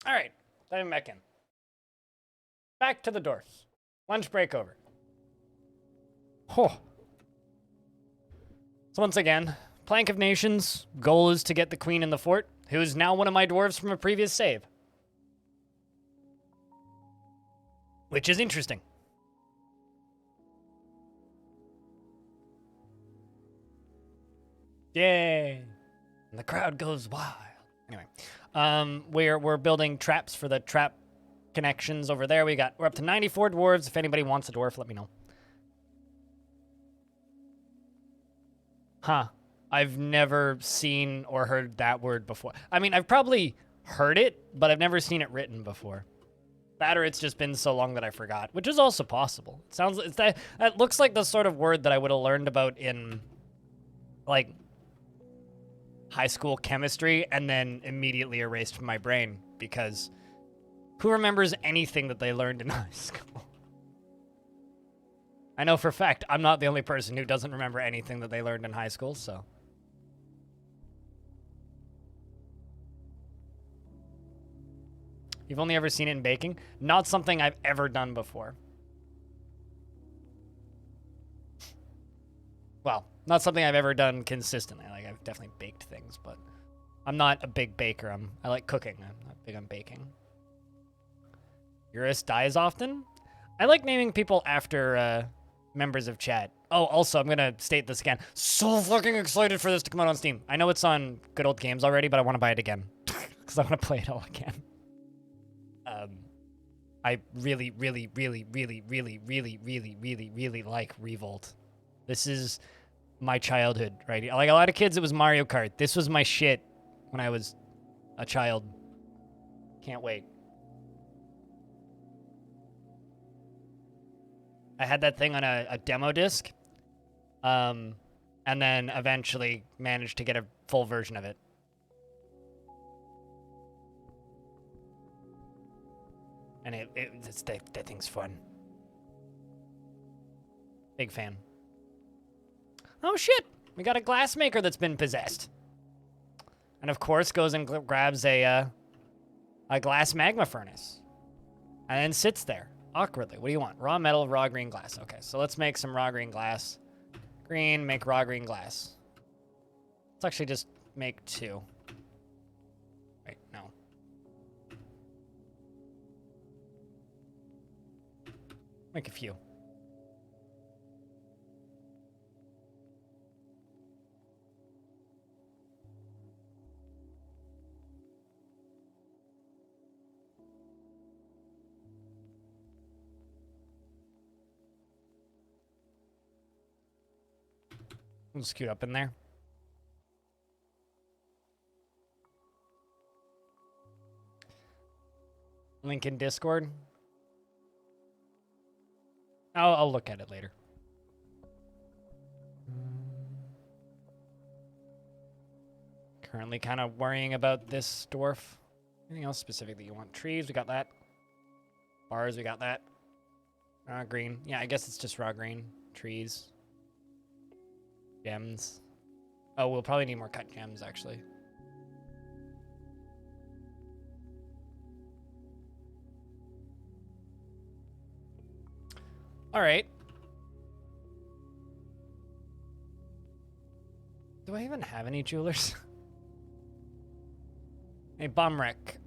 All right, diving back in. Back to the dwarfs. Lunch break over. Oh. So once again, Plank of Nations. Goal is to get the queen in the fort, who is now one of my dwarves from a previous save. Which is interesting. Yay. And the crowd goes wild. Anyway, we're building traps for the trap connections over there. We're up to 94 dwarves. If anybody wants a dwarf, let me know. Huh. I've never seen or heard that word before. I mean, I've probably heard it, but I've never seen it written before. That or it's just been so long that I forgot, which is also possible. It sounds that looks like the sort of word that I would have learned about in like high school chemistry and then immediately erased from my brain because who remembers anything that they learned in high school? I know for a fact I'm not the only person who doesn't remember anything that they learned in high school, so. You've only ever seen it in baking? Not something I've ever done before. Well, not something I've ever done consistently. Like, I've definitely baked things, but I'm not a big baker. I like cooking. I'm not big on baking. Eurus dies often? I like naming people after members of chat. Oh, also, I'm going to state this again. So fucking excited for this to come out on Steam. I know it's on Good Old Games already, but I want to buy it again. Because I want to play it all again. I really, really, really, really, really, really, really, really, really like Revolt. This is my childhood, right? Like a lot of kids, it was Mario Kart. This was my shit when I was a child. Can't wait. I had that thing on a demo disc, and then eventually managed to get a full version of it. And that thing's fun. Big fan. Oh shit! We got a glassmaker that's been possessed. And of course goes and grabs a glass magma furnace. And then sits there, awkwardly. What do you want? Raw metal, raw green glass. Okay, so let's make some raw green glass. Green, make raw green glass. Let's actually just make 2. Wait, no. Make a few. We'll scoot up in there. Link in Discord. I'll look at it later. Currently kind of worrying about this dwarf. Anything else specific that you want? Trees, we got that. Bars, we got that. Green. Yeah, I guess it's just raw green. Trees. Gems. Oh, we'll probably need more cut gems, actually. All right. Do I even have any jewelers? Hey, bomb wreck.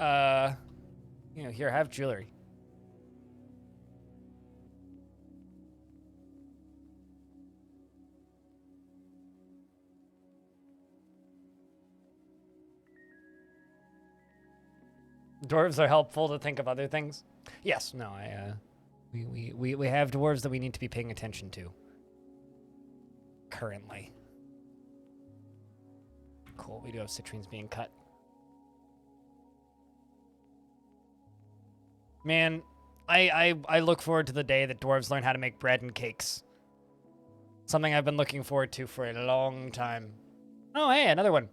Here, have jewelry. Dwarves are helpful to think of other things. Yes, no, we have dwarves that we need to be paying attention to. Currently. Cool, we do have citrines being cut. Man, I look forward to the day that dwarves learn how to make bread and cakes. Something I've been looking forward to for a long time. Oh, hey, another one.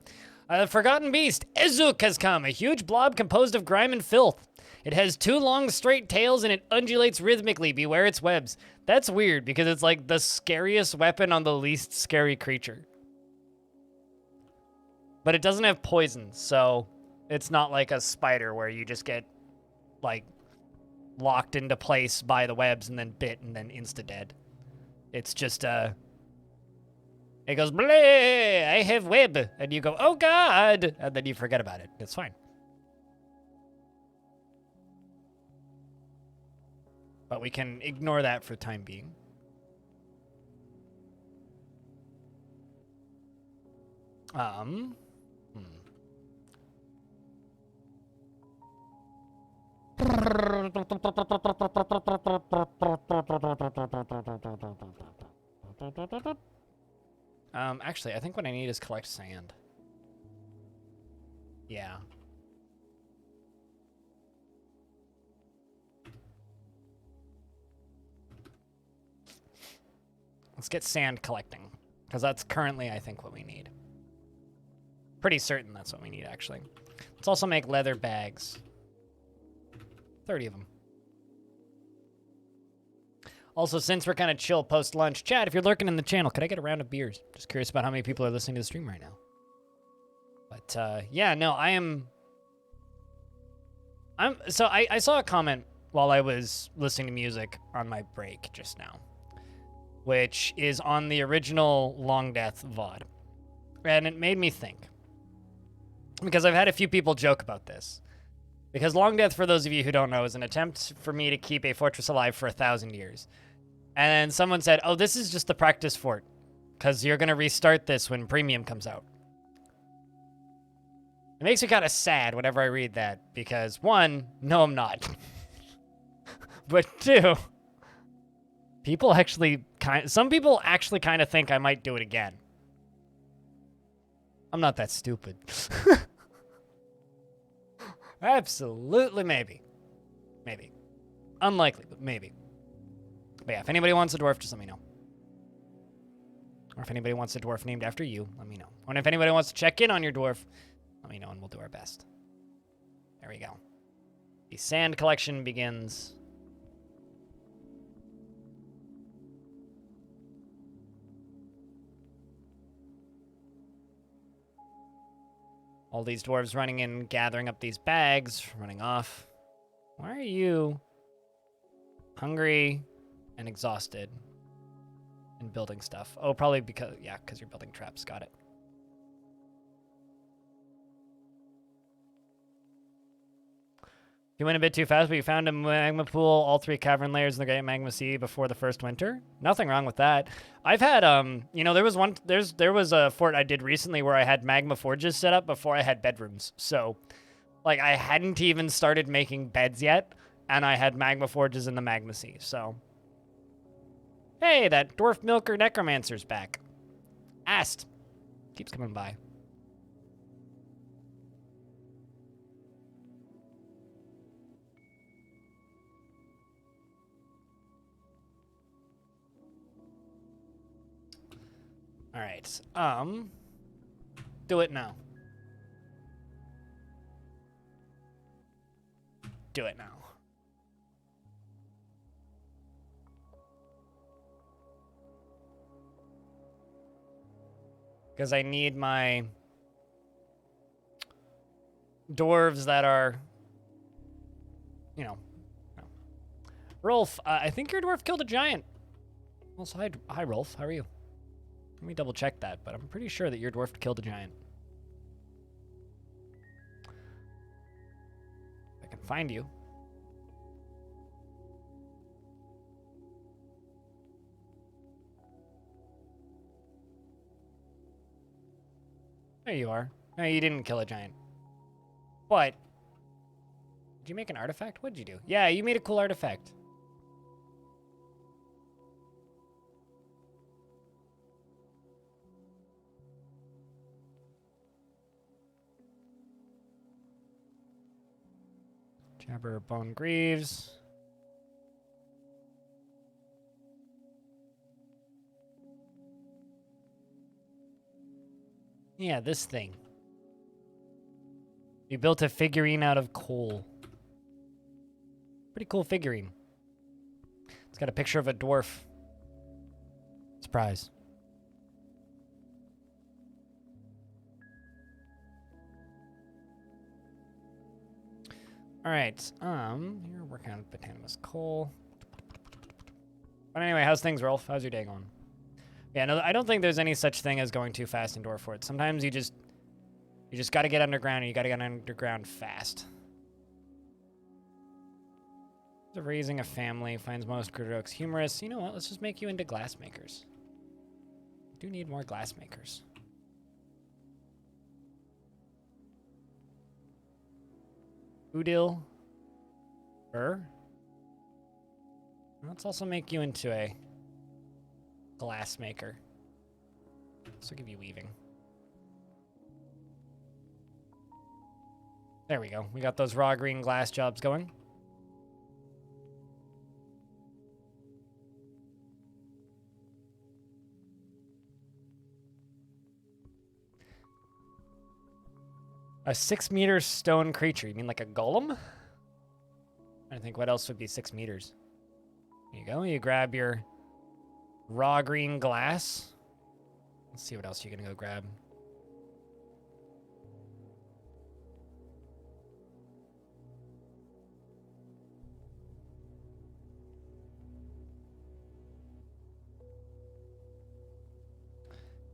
The Forgotten Beast, Ezuk, has come, a huge blob composed of grime and filth. It has 2 long, straight tails, and it undulates rhythmically. Beware its webs. That's weird, because it's like the scariest weapon on the least scary creature. But it doesn't have poison, so it's not like a spider where you just get like, locked into place by the webs and then bit and then insta-dead. It's just, it goes, bleh, I have web. And you go, oh God. And then you forget about it. It's fine. But we can ignore that for the time being. Actually, I think what I need is collect sand. Yeah. Let's get sand collecting, because that's currently, I think, what we need. Pretty certain that's what we need, actually. Let's also make leather bags. 30 of them. Also, since we're kind of chill post-lunch, Chad, if you're lurking in the channel, could I get a round of beers? Just curious about how many people are listening to the stream right now. But, yeah, no, So I saw a comment while I was listening to music on my break just now, which is on the original Long Death VOD. And it made me think. Because I've had a few people joke about this. Because Long Death, for those of you who don't know, is an attempt for me to keep a fortress alive for 1,000 years. And then someone said, oh, this is just the practice fort, because you're going to restart this when Premium comes out. It makes me kind of sad whenever I read that, because one, no, I'm not. But two, some people actually kind of think I might do it again. I'm not that stupid. Absolutely, maybe. Maybe. Unlikely, but maybe. But yeah, if anybody wants a dwarf, just let me know. Or if anybody wants a dwarf named after you, let me know. Or if anybody wants to check in on your dwarf, let me know and we'll do our best. There we go. The sand collection begins. All these dwarves running in, gathering up these bags, running off. Why are you hungry and exhausted and building stuff? Oh, probably because you're building traps. Got it. You went a bit too fast, but you found a magma pool, all 3 cavern layers in the Great Magma Sea before the first winter. Nothing wrong with that. I've had, you know, there was a fort I did recently where I had magma forges set up before I had bedrooms. So, like, I hadn't even started making beds yet, and I had magma forges in the Magma Sea, so. Hey, that dwarf milker necromancer's back. Ast. Keeps coming by. All right. Do it now. Do it now. Because I need my dwarves that are, you know. Rolf, I think your dwarf killed a giant. Also, hi Rolf, how are you? Let me double check that, but I'm pretty sure that your dwarf killed a giant. I can find you. There you are. No, you didn't kill a giant. What? Did you make an artifact? What did you do? Yeah, you made a cool artifact. Jabber Bone Greaves. Yeah, this thing. We built a figurine out of coal. Pretty cool figurine. It's got a picture of a dwarf. Surprise. All right. You're working on bananas coal. But anyway, how's things, Rolf? How's your day going? Yeah, no, I don't think there's any such thing as going too fast in Dwarf Fort. Sometimes you just got to get underground, and you got to get underground fast. Raising a family finds most jokes humorous. You know what? Let's just make you into glassmakers. Do need more glassmakers. Udil. Let's also make you into a glassmaker. This will give you weaving. There we go. We got those raw green glass jobs going. A 6-meter stone creature. You mean like a golem? I think what else would be 6 meters. There you go. You grab your raw green glass. Let's see what else you're gonna go grab.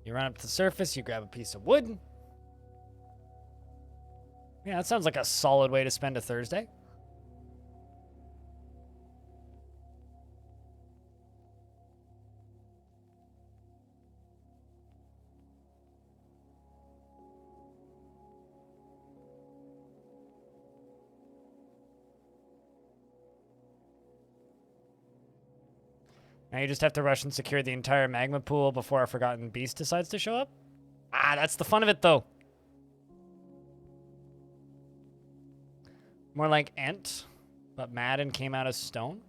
You run up to the surface, you grab a piece of wood. Yeah, that sounds like a solid way to spend a Thursday. Now you just have to rush and secure the entire magma pool before a forgotten beast decides to show up? Ah, that's the fun of it, though. More like Ent, but Madden came out as stone.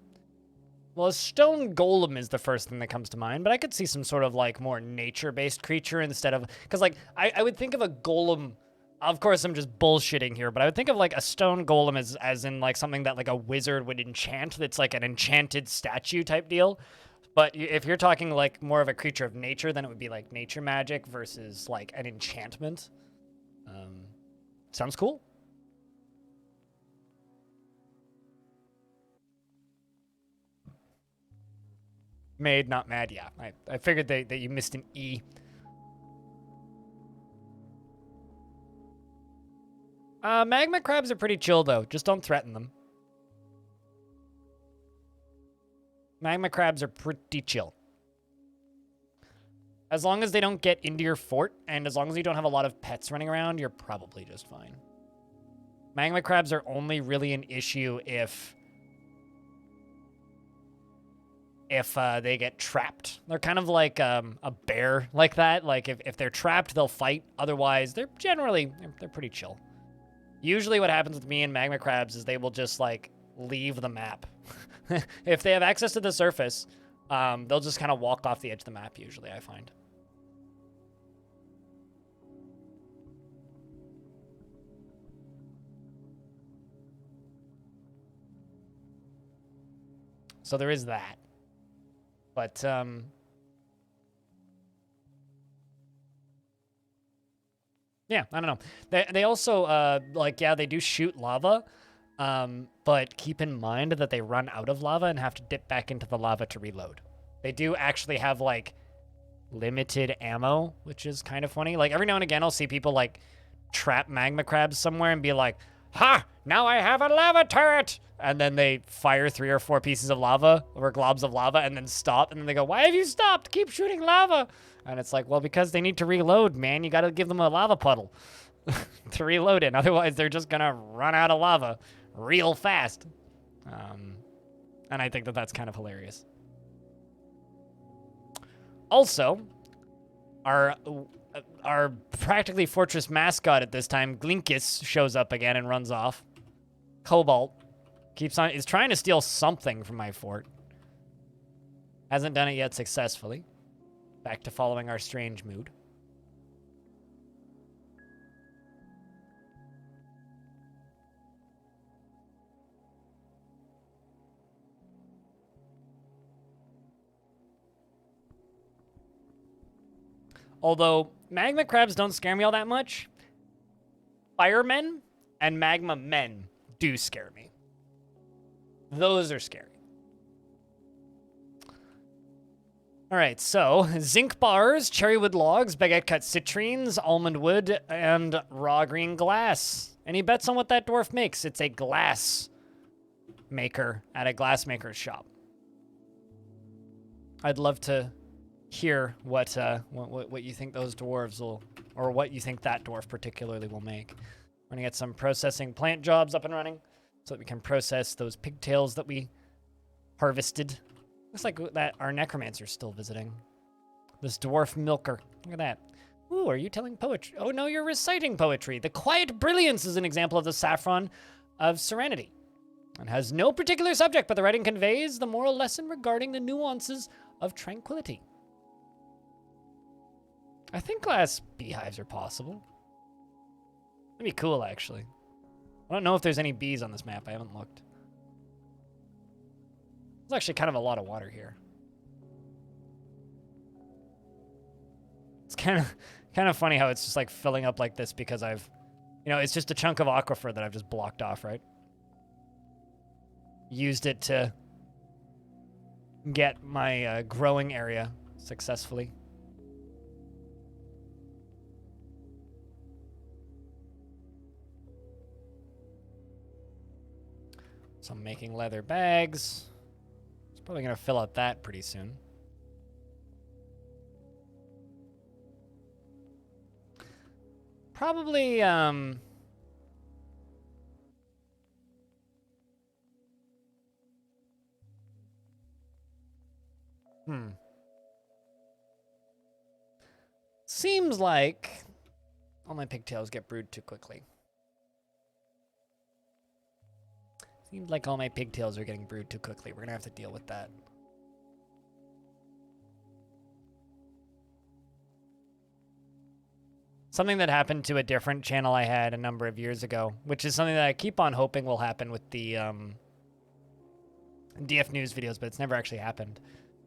Well, a stone golem is the first thing that comes to mind, but I could see some sort of, like, more nature-based creature instead of... Because, like, I would think of a golem... Of course, I'm just bullshitting here, but I would think of, like, a stone golem as in, like, something that, like, a wizard would enchant. That's, like, an enchanted statue type deal. But if you're talking, like, more of a creature of nature, then it would be, like, nature magic versus, like, an enchantment. Sounds cool. Made, not mad, yeah. I figured that you missed an E. Magma crabs are pretty chill, though. Just don't threaten them. Magma crabs are pretty chill. As long as they don't get into your fort, and as long as you don't have a lot of pets running around, you're probably just fine. Magma crabs are only really an issue if they get trapped. They're kind of like a bear like that. Like, if they're trapped, they'll fight. Otherwise, they're pretty chill. Usually what happens with me and magma crabs is they will just, like, leave the map. If they have access to the surface, they'll just kind of walk off the edge of the map, usually, I find. So there is that. But, yeah, I don't know. They also, like, yeah, they do shoot lava, but keep in mind that they run out of lava and have to dip back into the lava to reload. They do actually have, like, limited ammo, which is kind of funny. Like, every now and again, I'll see people, like, trap magma crabs somewhere and be like, ha! Now I have a lava turret! And then they fire 3 or 4 pieces of lava, or globs of lava, and then stop. And then they go, why have you stopped? Keep shooting lava! And it's like, well, because they need to reload, man. You gotta give them a lava puddle to reload in. Otherwise, they're just gonna run out of lava real fast. And I think that that's kind of hilarious. Also, our practically fortress mascot at this time, Glinkis, shows up again and runs off. Cobalt is trying to steal something from my fort. Hasn't done it yet successfully. Back to following our strange mood. Although, magma crabs don't scare me all that much. Firemen and magma men do scare me. Those are scary. All right, so zinc bars, cherrywood logs, baguette cut citrines, almond wood, and raw green glass. Any bets on what that dwarf makes? It's a glass maker at a glassmaker's shop. I'd love to hear what you think those dwarves will, or what you think that dwarf particularly will make. We're gonna get some processing plant jobs up and running so that we can process those pigtails that we harvested. Looks like that our necromancer's still visiting. This dwarf milker. Look at that. Ooh, are you telling poetry? Oh no, you're reciting poetry. The quiet brilliance is an example of the saffron of serenity. And has no particular subject, but the writing conveys the moral lesson regarding the nuances of tranquility. I think glass beehives are possible. That'd be cool, actually. I don't know if there's any bees on this map. I haven't looked. There's actually kind of a lot of water here. It's kind of funny how it's just like filling up like this because I've, it's just a chunk of aquifer that I've just blocked off, right? Used it to get my growing area successfully. So I'm making leather bags. It's probably going to fill out that pretty soon. Probably, Seems like all my pigtails get brewed too quickly. Seems like all my pigtails are getting brewed too quickly. We're gonna have to deal with that. Something that happened to a different channel I had a number of years ago, which is something that I keep on hoping will happen with the DF News videos, but it's never actually happened,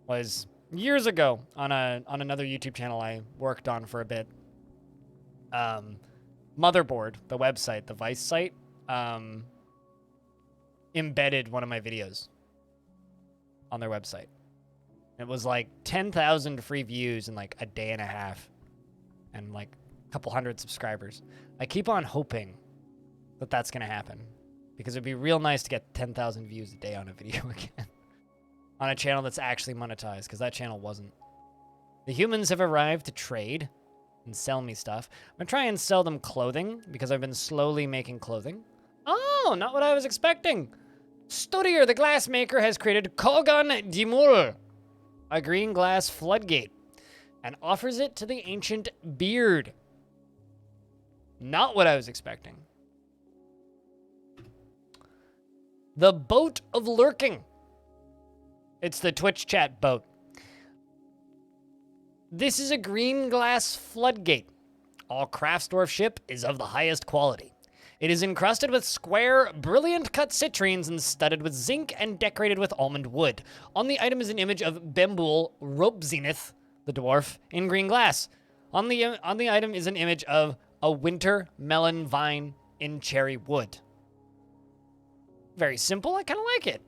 was years ago on another YouTube channel I worked on for a bit. Motherboard, the website, the Vice site, embedded one of my videos on their website. It was like 10,000 free views in like a day and a half and like a couple hundred subscribers. I keep on hoping that that's going to happen because it'd be real nice to get 10,000 views a day on a video again on a channel that's actually monetized, because that channel wasn't. The humans have arrived to trade and sell me stuff. I'm going to try and sell them clothing because I've been slowly making clothing. Oh, not what I was expecting. Studier, the glassmaker, has created Kogan Dimur, a green glass floodgate, and offers it to the ancient beard. Not what I was expecting. The Boat of Lurking. It's the Twitch chat boat. This is a green glass floodgate. All Craftsdwarf ship is of the highest quality. It is encrusted with square, brilliant cut citrines and studded with zinc and decorated with almond wood. On the item is an image of Bembul Ropezenith, the dwarf, in green glass. On the item is an image of a winter melon vine in cherry wood. Very simple. I kind of like it.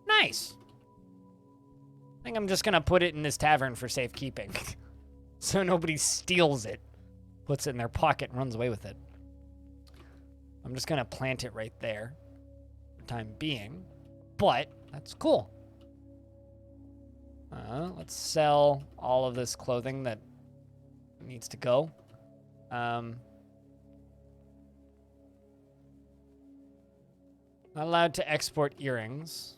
Nice. I think I'm just going to put it in this tavern for safekeeping. So nobody steals it, puts it in their pocket, and runs away with it. I'm just going to plant it right there for the time being. But that's cool. Let's sell all of this clothing that needs to go. Not allowed to export earrings.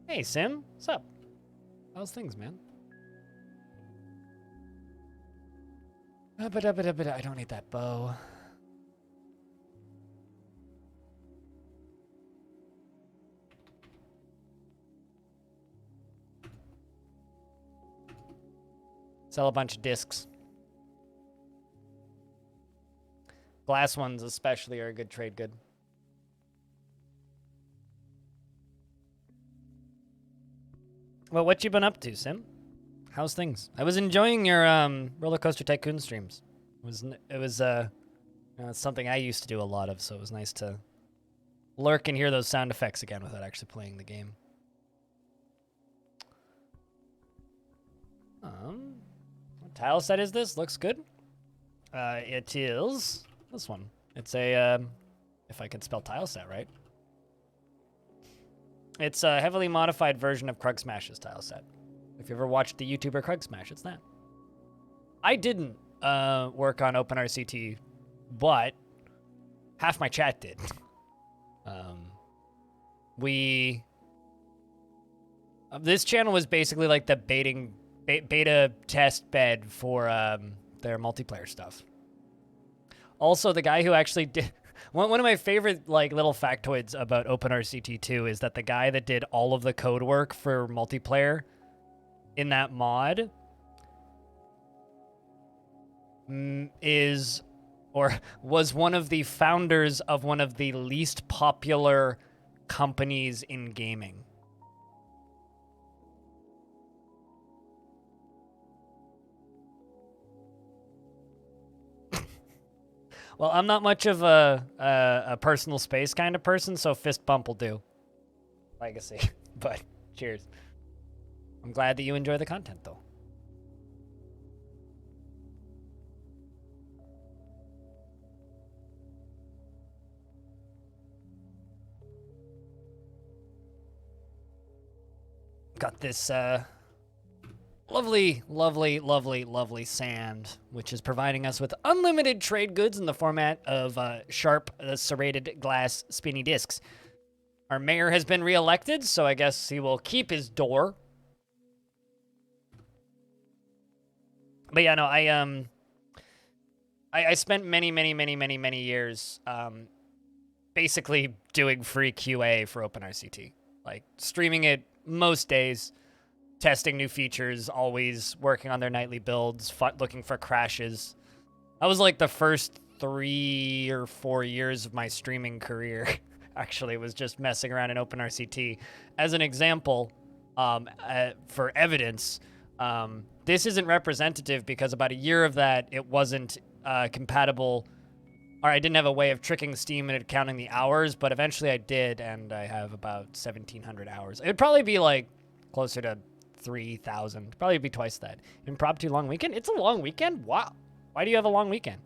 Hey, Sim. What's up? How's things, man? I don't need that bow. Sell a bunch of discs. Glass ones especially are a good trade good. Well, what you been up to, Sim? How's things? I was enjoying your Roller Coaster Tycoon streams. It's something I used to do a lot of, so it was nice to lurk and hear those sound effects again without actually playing the game. What tile set is this? Looks good. It is this one. It's a, if I can spell tile set right. It's a heavily modified version of Krug Smash's tile set. If you ever watched the YouTuber Krug Smash, it's that. I didn't work on OpenRCT, but half my chat did. This channel was basically like the beta test bed for their multiplayer stuff. Also, the guy who actually did one of my favorite like little factoids about OpenRCT2 is that the guy that did all of the code work for multiplayer in that mod was one of the founders of one of the least popular companies in gaming. Well, I'm not much of a personal space kind of person, so fist bump will do. Legacy. But cheers. I'm glad that you enjoy the content, though. Got this lovely, lovely, lovely, lovely sand, which is providing us with unlimited trade goods in the format of sharp, serrated glass spinny discs. Our mayor has been reelected, so I guess he will keep his door. But yeah, no, I spent many years basically doing free QA for OpenRCT, like streaming it most days, testing new features, always working on their nightly builds, looking for crashes. That was like the first 3 or 4 years of my streaming career. Actually, was just messing around in OpenRCT. As an example, for evidence, this isn't representative because about a year of that, it wasn't compatible, or I didn't have a way of tricking Steam into counting the hours, but eventually I did, and I have about 1,700 hours. It'd probably be like closer to 3,000. Probably be twice that. Impromptu long weekend? It's a long weekend? Wow. Why do you have a long weekend?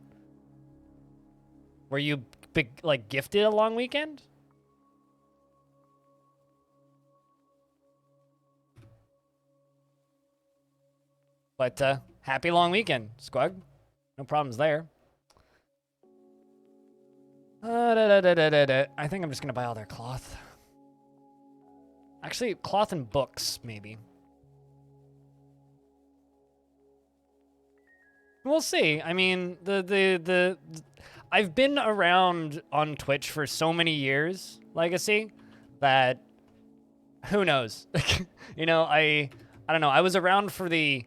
Were you like gifted a long weekend? But happy long weekend, Squug. No problems there. I think I'm just gonna buy all their cloth. Actually, cloth and books, maybe. We'll see. I mean, I've been around on Twitch for so many years, Legacy, that who knows? You know, I don't know. I was around for the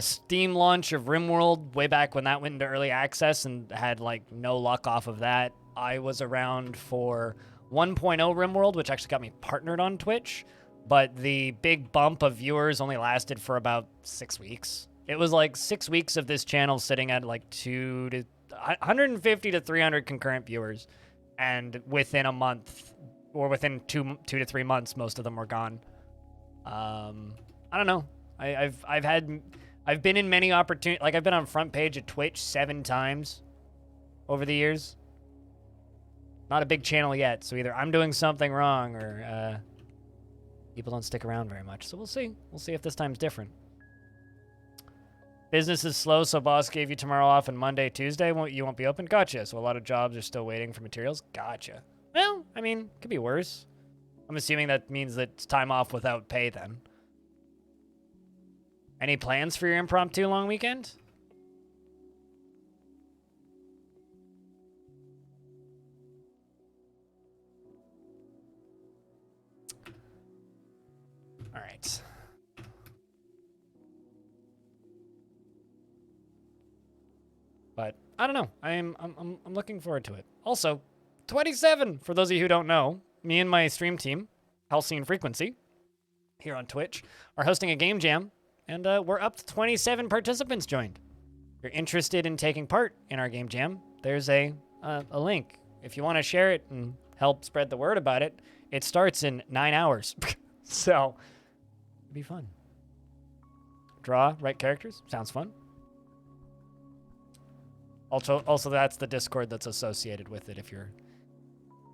Steam launch of RimWorld way back when that went into early access and had like no luck off of that. I was around for 1.0 RimWorld, which actually got me partnered on Twitch, but the big bump of viewers only lasted for about 6 weeks. It was like 6 weeks of this channel sitting at like 150 to 300 concurrent viewers, and within a month or within two to 3 months, most of them were gone. I don't know. I've been in many opportunities. Like I've been on front page at Twitch 7 times over the years. Not a big channel yet, so either I'm doing something wrong or people don't stick around very much. So we'll see. We'll see if this time's different. Business is slow, so boss gave you tomorrow off and Monday, Tuesday. You won't be open? Gotcha. So a lot of jobs are still waiting for materials? Gotcha. Well, I mean, could be worse. I'm assuming that means that it's time off without pay then. Any plans for your impromptu long weekend? All right. But I don't know. I'm looking forward to it. Also, 27 for those of you who don't know. Me and my stream team, Halcyon Frequency, here on Twitch, are hosting a game jam, and we're up to 27 participants joined. you're interested in taking part in our game jam, there's a link. If you want to share it and help spread the word about it, it starts in 9 hours. So, it'd be fun. Draw, write characters. Sounds fun. Also, that's the Discord that's associated with it if you're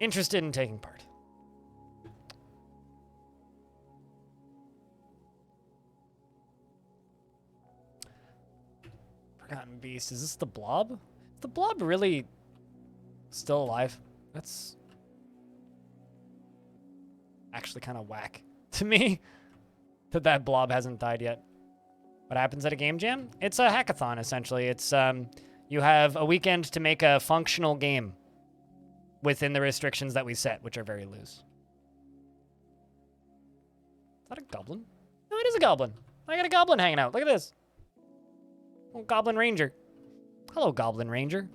interested in taking part. Forgotten Beast. Is this the Blob? Is the Blob really still alive? That's actually kind of whack to me that Blob hasn't died yet. What happens at a game jam? It's a hackathon, essentially. It's you have a weekend to make a functional game within the restrictions that we set, which are very loose. Is that a goblin? No, it is a goblin. I got a goblin hanging out. Look at this. Oh, Goblin Ranger. Hello, Goblin Ranger.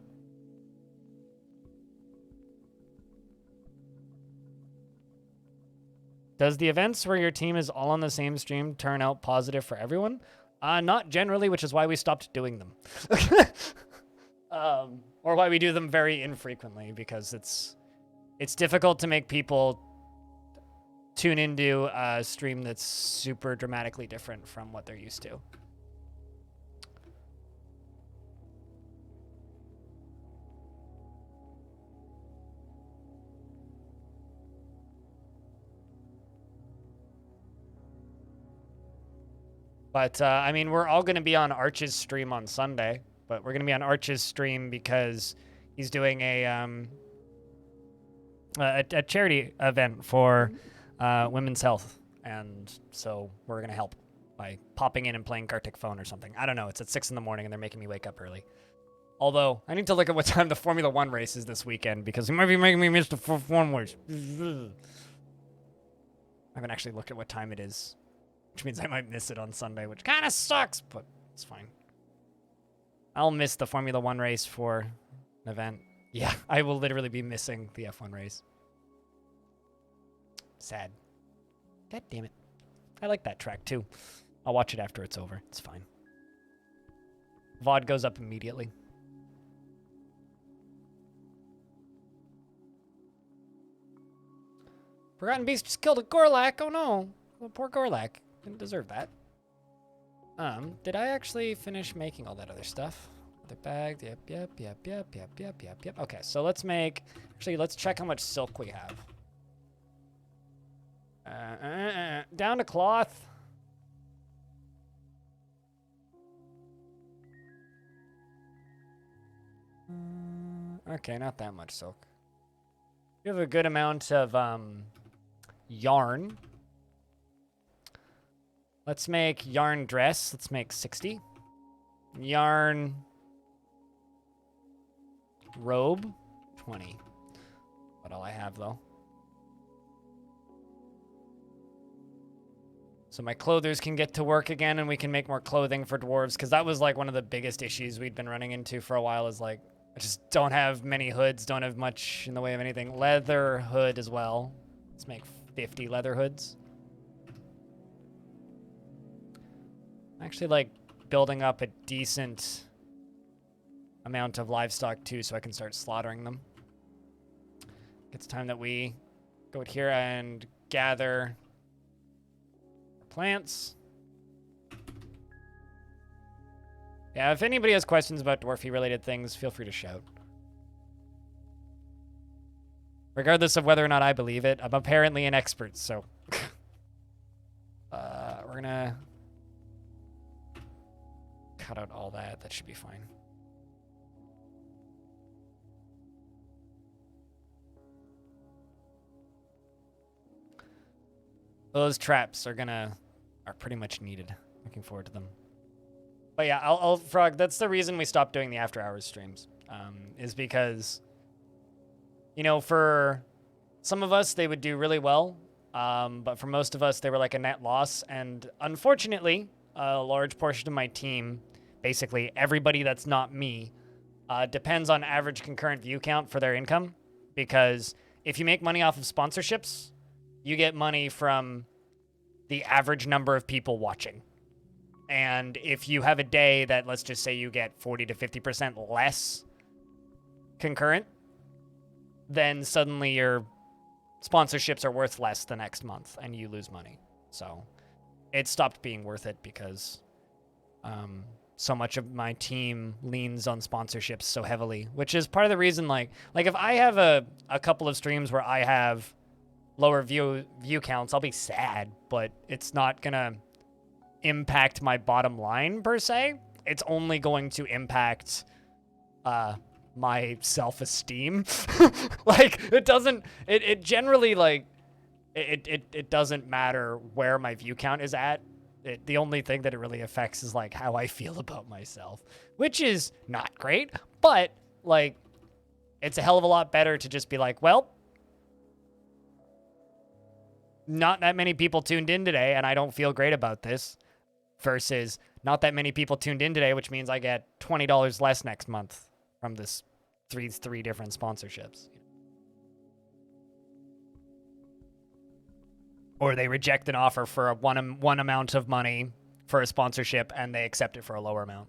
Does the events where your team is all on the same stream turn out positive for everyone? Not generally, which is why we stopped doing them. Or why we do them very infrequently, because it's difficult to make people tune into a stream that's super dramatically different from what they're used to. But, I mean, we're all going to be on Arch's stream on Sunday. But we're going to be on Arch's stream because he's doing a charity event for women's health. And so we're going to help by popping in and playing Gartic Phone or something. I don't know. It's at 6 in the morning, and they're making me wake up early. Although, I need to look at what time the Formula 1 race is this weekend, because he might be making me miss the F1 race. I haven't actually looked at what time it is, which means I might miss it on Sunday, which kind of sucks, but it's fine. I'll miss the Formula 1 race for an event. Yeah, I will literally be missing the F1 race. Sad. God damn it. I like that track, too. I'll watch it after it's over. It's fine. VOD goes up immediately. Forgotten Beast just killed a Gorlak. Oh, no. Well, poor Gorlak. Didn't deserve that. Did I actually finish making all that other stuff? The bag, yep. Okay, so let's make, actually, let's check how much silk we have. Down to cloth. Okay, not that much silk. We have a good amount of, yarn. Let's make yarn dress. Let's make 60. Yarn robe, 20. What all I have, though. So my clothers can get to work again, and we can make more clothing for dwarves, because that was, like, one of the biggest issues we'd been running into for a while, is, like, I just don't have many hoods, don't have much in the way of anything. Leather hood as well. Let's make 50 leather hoods. Actually, like, building up a decent amount of livestock, too, so I can start slaughtering them. It's time that we go out here and gather plants. Yeah, if anybody has questions about dwarfy-related things, feel free to shout. Regardless of whether or not I believe it, I'm apparently an expert, so... we're gonna... cut out all that. That should be fine. Those traps are pretty much needed. Looking forward to them. But yeah, I'll Frog, that's the reason we stopped doing the after hours streams. Is because, you know, for some of us, they would do really well. But for most of us, they were like a net loss. And unfortunately, a large portion of my team, basically everybody that's not me, depends on average concurrent view count for their income. Because if you make money off of sponsorships, you get money from the average number of people watching. And if you have a day that, let's just say you get 40 to 50% less concurrent, then suddenly your sponsorships are worth less the next month and you lose money. So it stopped being worth it because so much of my team leans on sponsorships so heavily, which is part of the reason, like if I have a couple of streams where I have lower view counts, I'll be sad, but it's not gonna impact my bottom line per se. It's only going to impact my self-esteem. Like it doesn't, it generally, like it doesn't matter where my view count is at. The only thing that it really affects is like how I feel about myself, which is not great, but like it's a hell of a lot better to just be like, well, not that many people tuned in today and I don't feel great about this, versus not that many people tuned in today, which means I get $20 less next month from this three different sponsorships. Or they reject an offer for a one amount of money for a sponsorship and they accept it for a lower amount.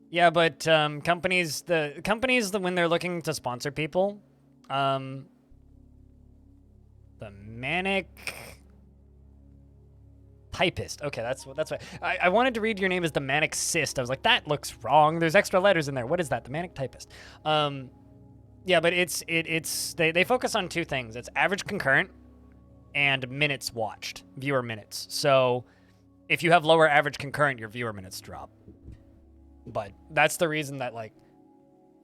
Yeah, but companies, when they're looking to sponsor people, the manic typist. Okay, that's what I wanted to read. Your name as the manic cyst. I was like, that looks wrong. There's extra letters in there. What is that? The manic typist. Yeah, but they focus on two things. It's average concurrent and minutes watched, viewer minutes. So if you have lower average concurrent, your viewer minutes drop. But that's the reason that, like,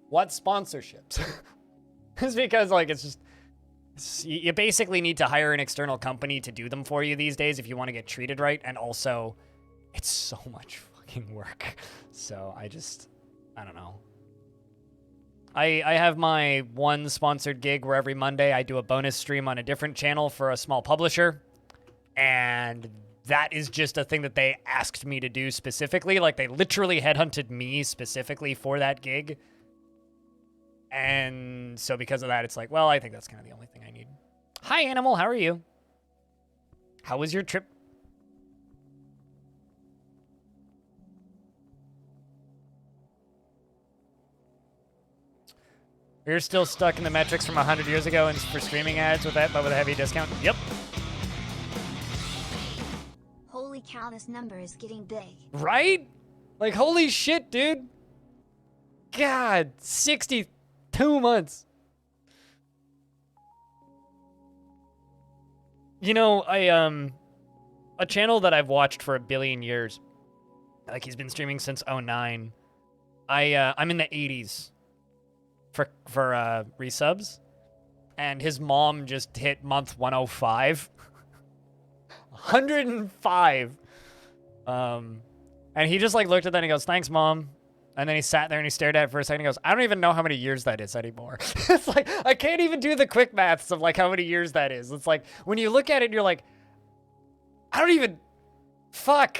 what sponsorships? It's because, like, you basically need to hire an external company to do them for you these days if you want to get treated right. And also, it's so much fucking work. So I don't know. I have my one sponsored gig where every Monday I do a bonus stream on a different channel for a small publisher. And that is just a thing that they asked me to do specifically. Like, they literally headhunted me specifically for that gig. And so because of that, it's like, well, I think that's kind of the only thing I need. Hi, Animal. How are you? How was your trip? You're still stuck in the metrics from 100 years ago and for streaming ads with that, but with a heavy discount? Yep. Holy cow, this number is getting big. Right? Like, holy shit, dude. God, 62 months. You know, a channel that I've watched for a billion years, like he's been streaming since 2009. I'm in the 80s for resubs, and his mom just hit month 105. 105. And he just like looked at that and he goes, "Thanks, Mom." And then he sat there and he stared at it for a second. He goes, "I don't even know how many years that is anymore." It's like, I can't even do the quick maths of like how many years that is. It's like, when you look at it and you're like, I don't even, fuck.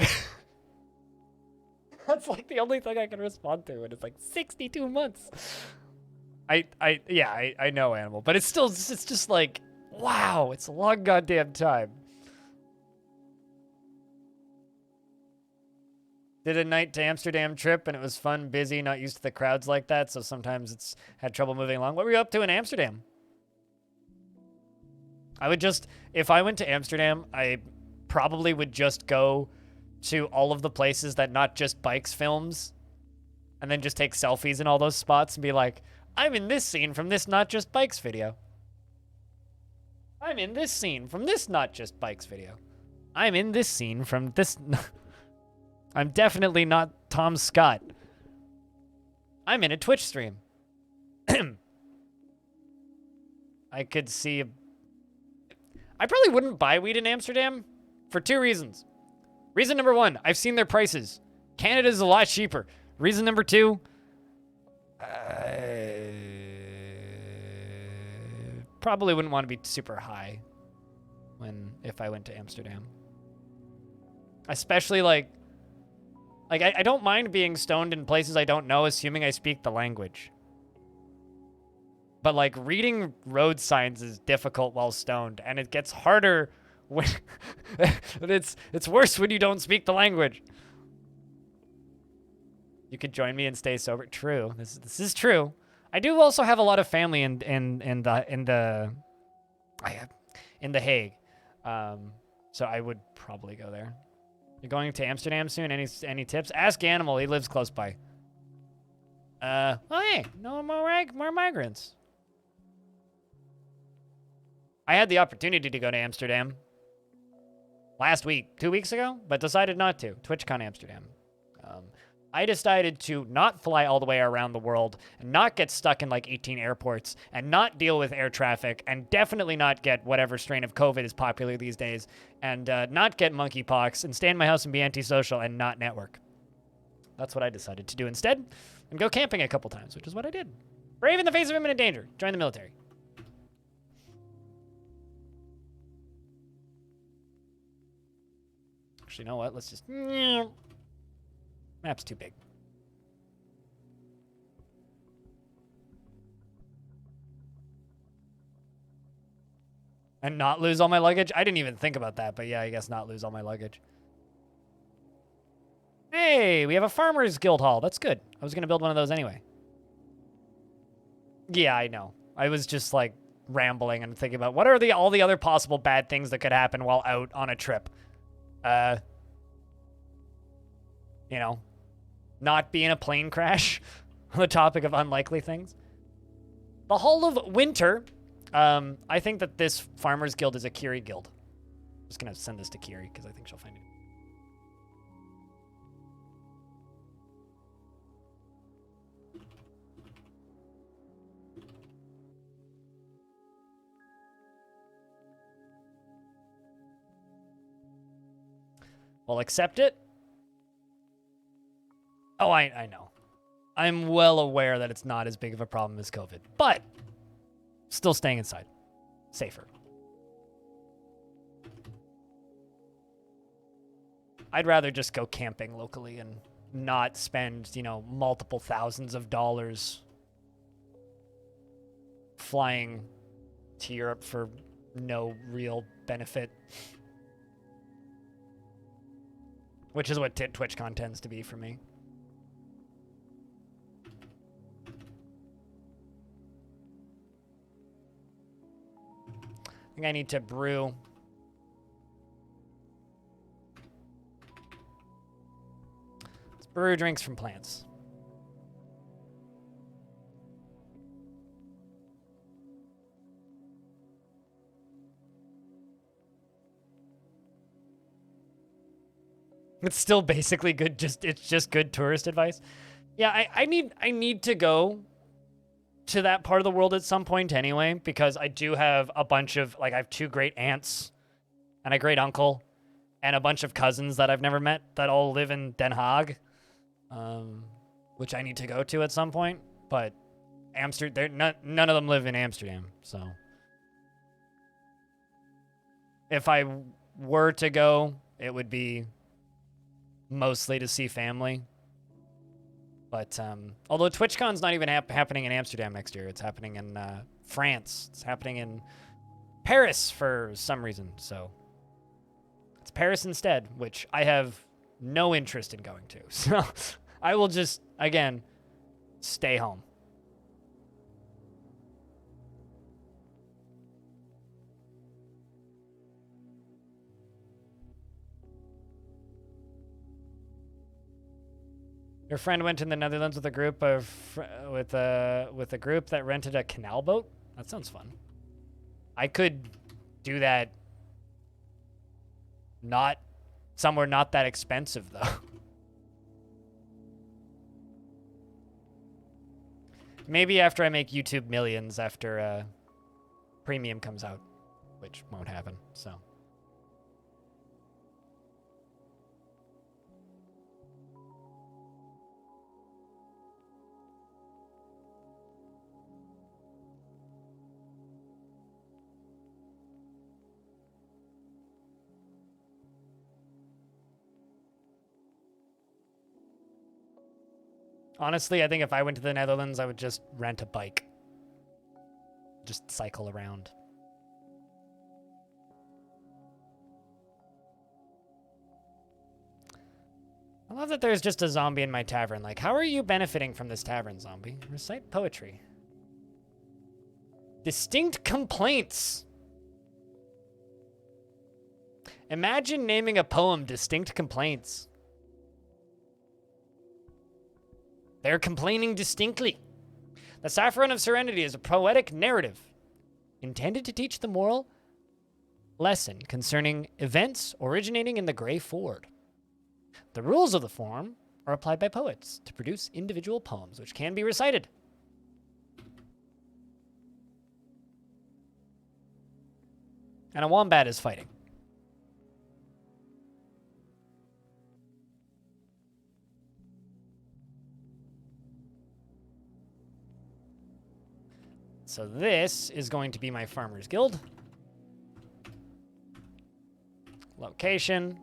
That's like the only thing I can respond to. And it's like 62 months. I know, Animal, but it's just like, wow, it's a long goddamn time. Did a night to Amsterdam trip, and it was fun, busy, not used to the crowds like that, so sometimes it's had trouble moving along. What were you up to in Amsterdam? If I went to Amsterdam, I probably would just go to all of the places that Not Just Bikes films, and then just take selfies in all those spots and be like, I'm in this scene from this Not Just Bikes video. I'm in this scene from this Not Just Bikes video. I'm in this scene from this... I'm definitely not Tom Scott. I'm in a Twitch stream. I could see... I probably wouldn't buy weed in Amsterdam for two reasons. Reason number one, I've seen their prices. Canada's a lot cheaper. Reason number two, probably wouldn't want to be super high if I went to Amsterdam. Especially like I don't mind being stoned in places I don't know, assuming I speak the language. but like reading road signs is difficult while stoned, and it gets harder when it's worse when you don't speak the language. You could join me and stay sober. True. This is true. I do also have a lot of family in the Hague, so I would probably go there. You're going to Amsterdam soon? Any tips? Ask Animal. He lives close by. Oh hey, no more migrants. I had the opportunity to go to Amsterdam last week, 2 weeks ago, but decided not to. TwitchCon Amsterdam. I decided to not fly all the way around the world and not get stuck in like 18 airports and not deal with air traffic and definitely not get whatever strain of COVID is popular these days and not get monkeypox and stay in my house and be antisocial and not network. That's what I decided to do instead and go camping a couple times, which is what I did. Brave in the face of imminent danger. Join the military. Actually, you know what? Let's just... Map's too big. And not lose all my luggage? I didn't even think about that, but yeah, I guess not lose all my luggage. Hey, we have a Farmers Guild Hall. That's good. I was going to build one of those anyway. Yeah, I know. I was just like rambling and thinking about what are all the other possible bad things that could happen while out on a trip. You know, not be in a plane crash on the topic of unlikely things. The Hall of Winter. I think that this Farmers Guild is a Kiri guild. I'm just going to send this to Kiri because I think she'll find it. We'll accept it. Oh, I know. I'm well aware that it's not as big of a problem as COVID, but still staying inside. Safer. I'd rather just go camping locally and not spend, you know, multiple thousands of dollars flying to Europe for no real benefit. Which is what TwitchCon tends to be for me. I think I need to brew. Let's brew drinks from plants. It's still basically good. It's just good tourist advice. Yeah, I need to go to that part of the world at some point anyway, because I do have a bunch of, like, I have 2 great aunts and a great uncle and a bunch of cousins that I've never met that all live in Den Haag, which I need to go to at some point. But Amsterdam, none of them live in Amsterdam, so if I were to go, it would be mostly to see family. But although TwitchCon's not even happening in Amsterdam next year, it's happening in France. It's happening in Paris for some reason. So it's Paris instead, which I have no interest in going to. So I will just, again, stay home. Your friend went to the Netherlands with a group with a group that rented a canal boat. That sounds fun. I could do that. Not somewhere not that expensive though. Maybe after I make YouTube millions after Premium comes out, which won't happen. So. Honestly, I think if I went to the Netherlands, I would just rent a bike. just cycle around. I love that there's just a zombie in my tavern. Like, how are you benefiting from this tavern, zombie? Recite poetry. Distinct complaints. Imagine naming a poem Distinct Complaints. They're complaining distinctly. The Saffron of Serenity is a poetic narrative intended to teach the moral lesson concerning events originating in the Grey Ford. The rules of the form are applied by poets to produce individual poems, which can be recited. And a wombat is fighting. So this is going to be my Farmer's Guild. Location.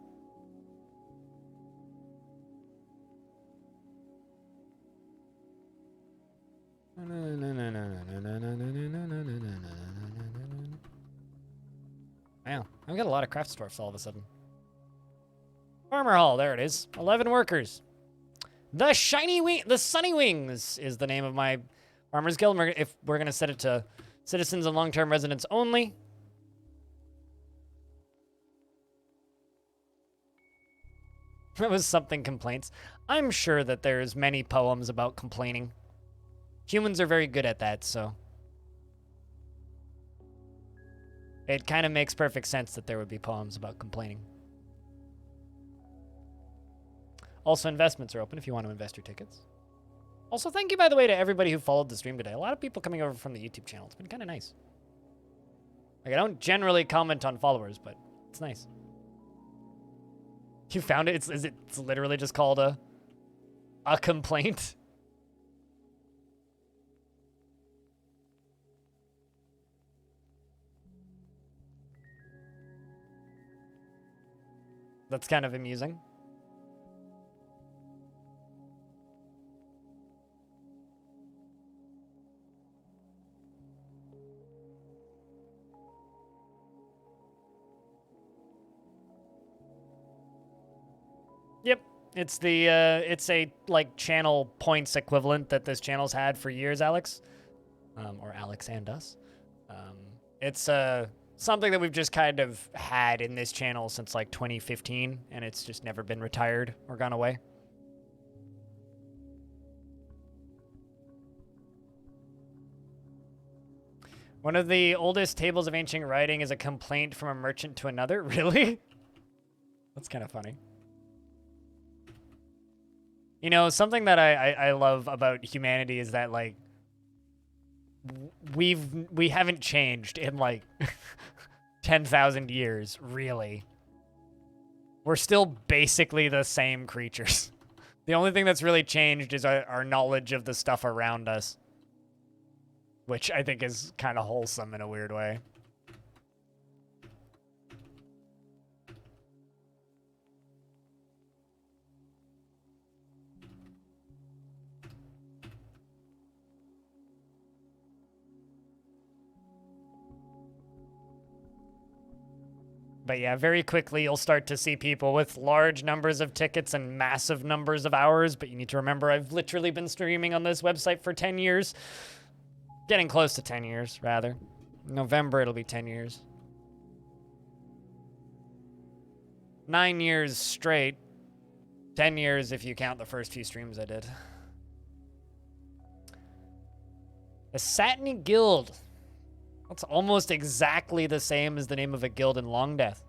Wow, I've got a lot of craft dwarfs all of a sudden. Farmer Hall, there it is. 11 workers. The Sunny Wings is the name of my Farmer's Guild. If we're going to set it to citizens and long-term residents only. That was something complaints. I'm sure that there's many poems about complaining. Humans are very good at that, so it kind of makes perfect sense that there would be poems about complaining. Also, investments are open if you want to invest your tickets. Also, thank you, by the way, to everybody who followed the stream today. A lot of people coming over from the YouTube channel. It's been kind of nice. Like, I don't generally comment on followers, but it's nice. You found it? It's literally just called a complaint. That's kind of amusing. Yep, it's the it's a like channel points equivalent that this channel's had for years, Alex, or Alex and us. It's something that we've just kind of had in this channel since like 2015, and it's just never been retired or gone away. One of the oldest tables of ancient writing is a complaint from a merchant to another. Really? That's kind of funny. You know, something that I love about humanity is that, like, we haven't changed in, like, 10,000 years, really. We're still basically the same creatures. The only thing that's really changed is our knowledge of the stuff around us, which I think is kind of wholesome in a weird way. But yeah, very quickly you'll start to see people with large numbers of tickets and massive numbers of hours. But you need to remember, I've literally been streaming on this website for 10 years. Getting close to 10 years, rather. In November, it'll be 10 years. 9 years straight. 10 years if you count the first few streams I did. The Satiny Guild. That's almost exactly the same as the name of a guild in Long Death.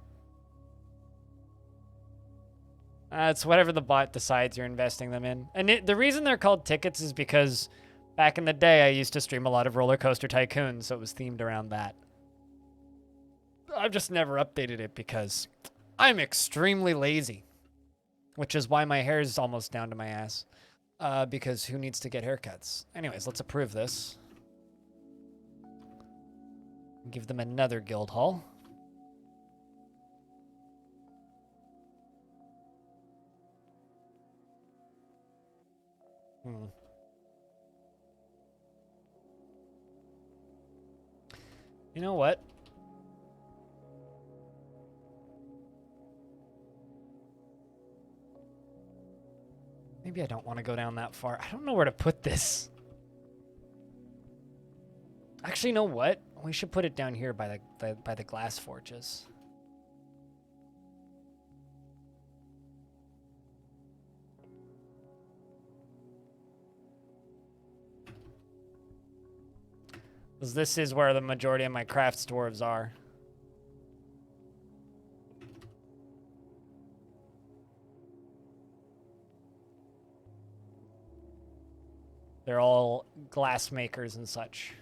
It's whatever the bot decides you're investing them in. And the reason they're called tickets is because back in the day, I used to stream a lot of Roller Coaster Tycoon, so it was themed around that. I've just never updated it because I'm extremely lazy, which is why my hair is almost down to my ass, because who needs to get haircuts? Anyways, let's approve this. Give them another guild hall. You know what? Maybe I don't want to go down that far. I don't know where to put this. Actually, you know what? We should put it down here by the glass forges. Because this is where the majority of my crafts dwarves are. They're all glass makers and such.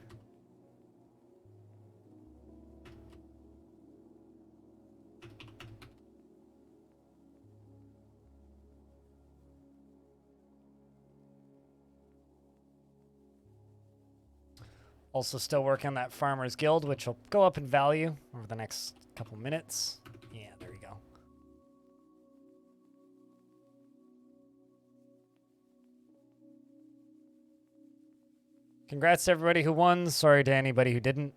Also still working on that Farmer's Guild, which will go up in value over the next couple minutes. Yeah, there we go. Congrats to everybody who won. Sorry to anybody who didn't.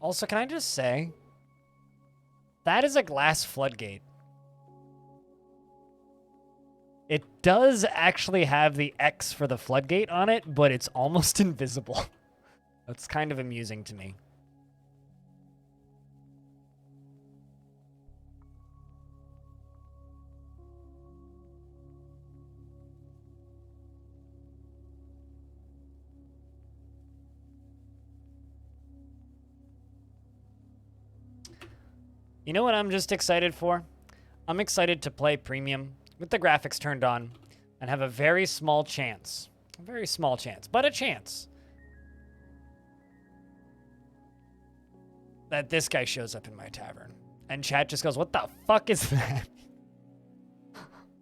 Also, can I just say, that is a glass floodgate. It does actually have the X for the floodgate on it, but it's almost invisible. That's kind of amusing to me. You know what I'm just excited for? I'm excited to play premium with the graphics turned on and have a very small chance, but a chance, that this guy shows up in my tavern. And chat just goes, what the fuck is that?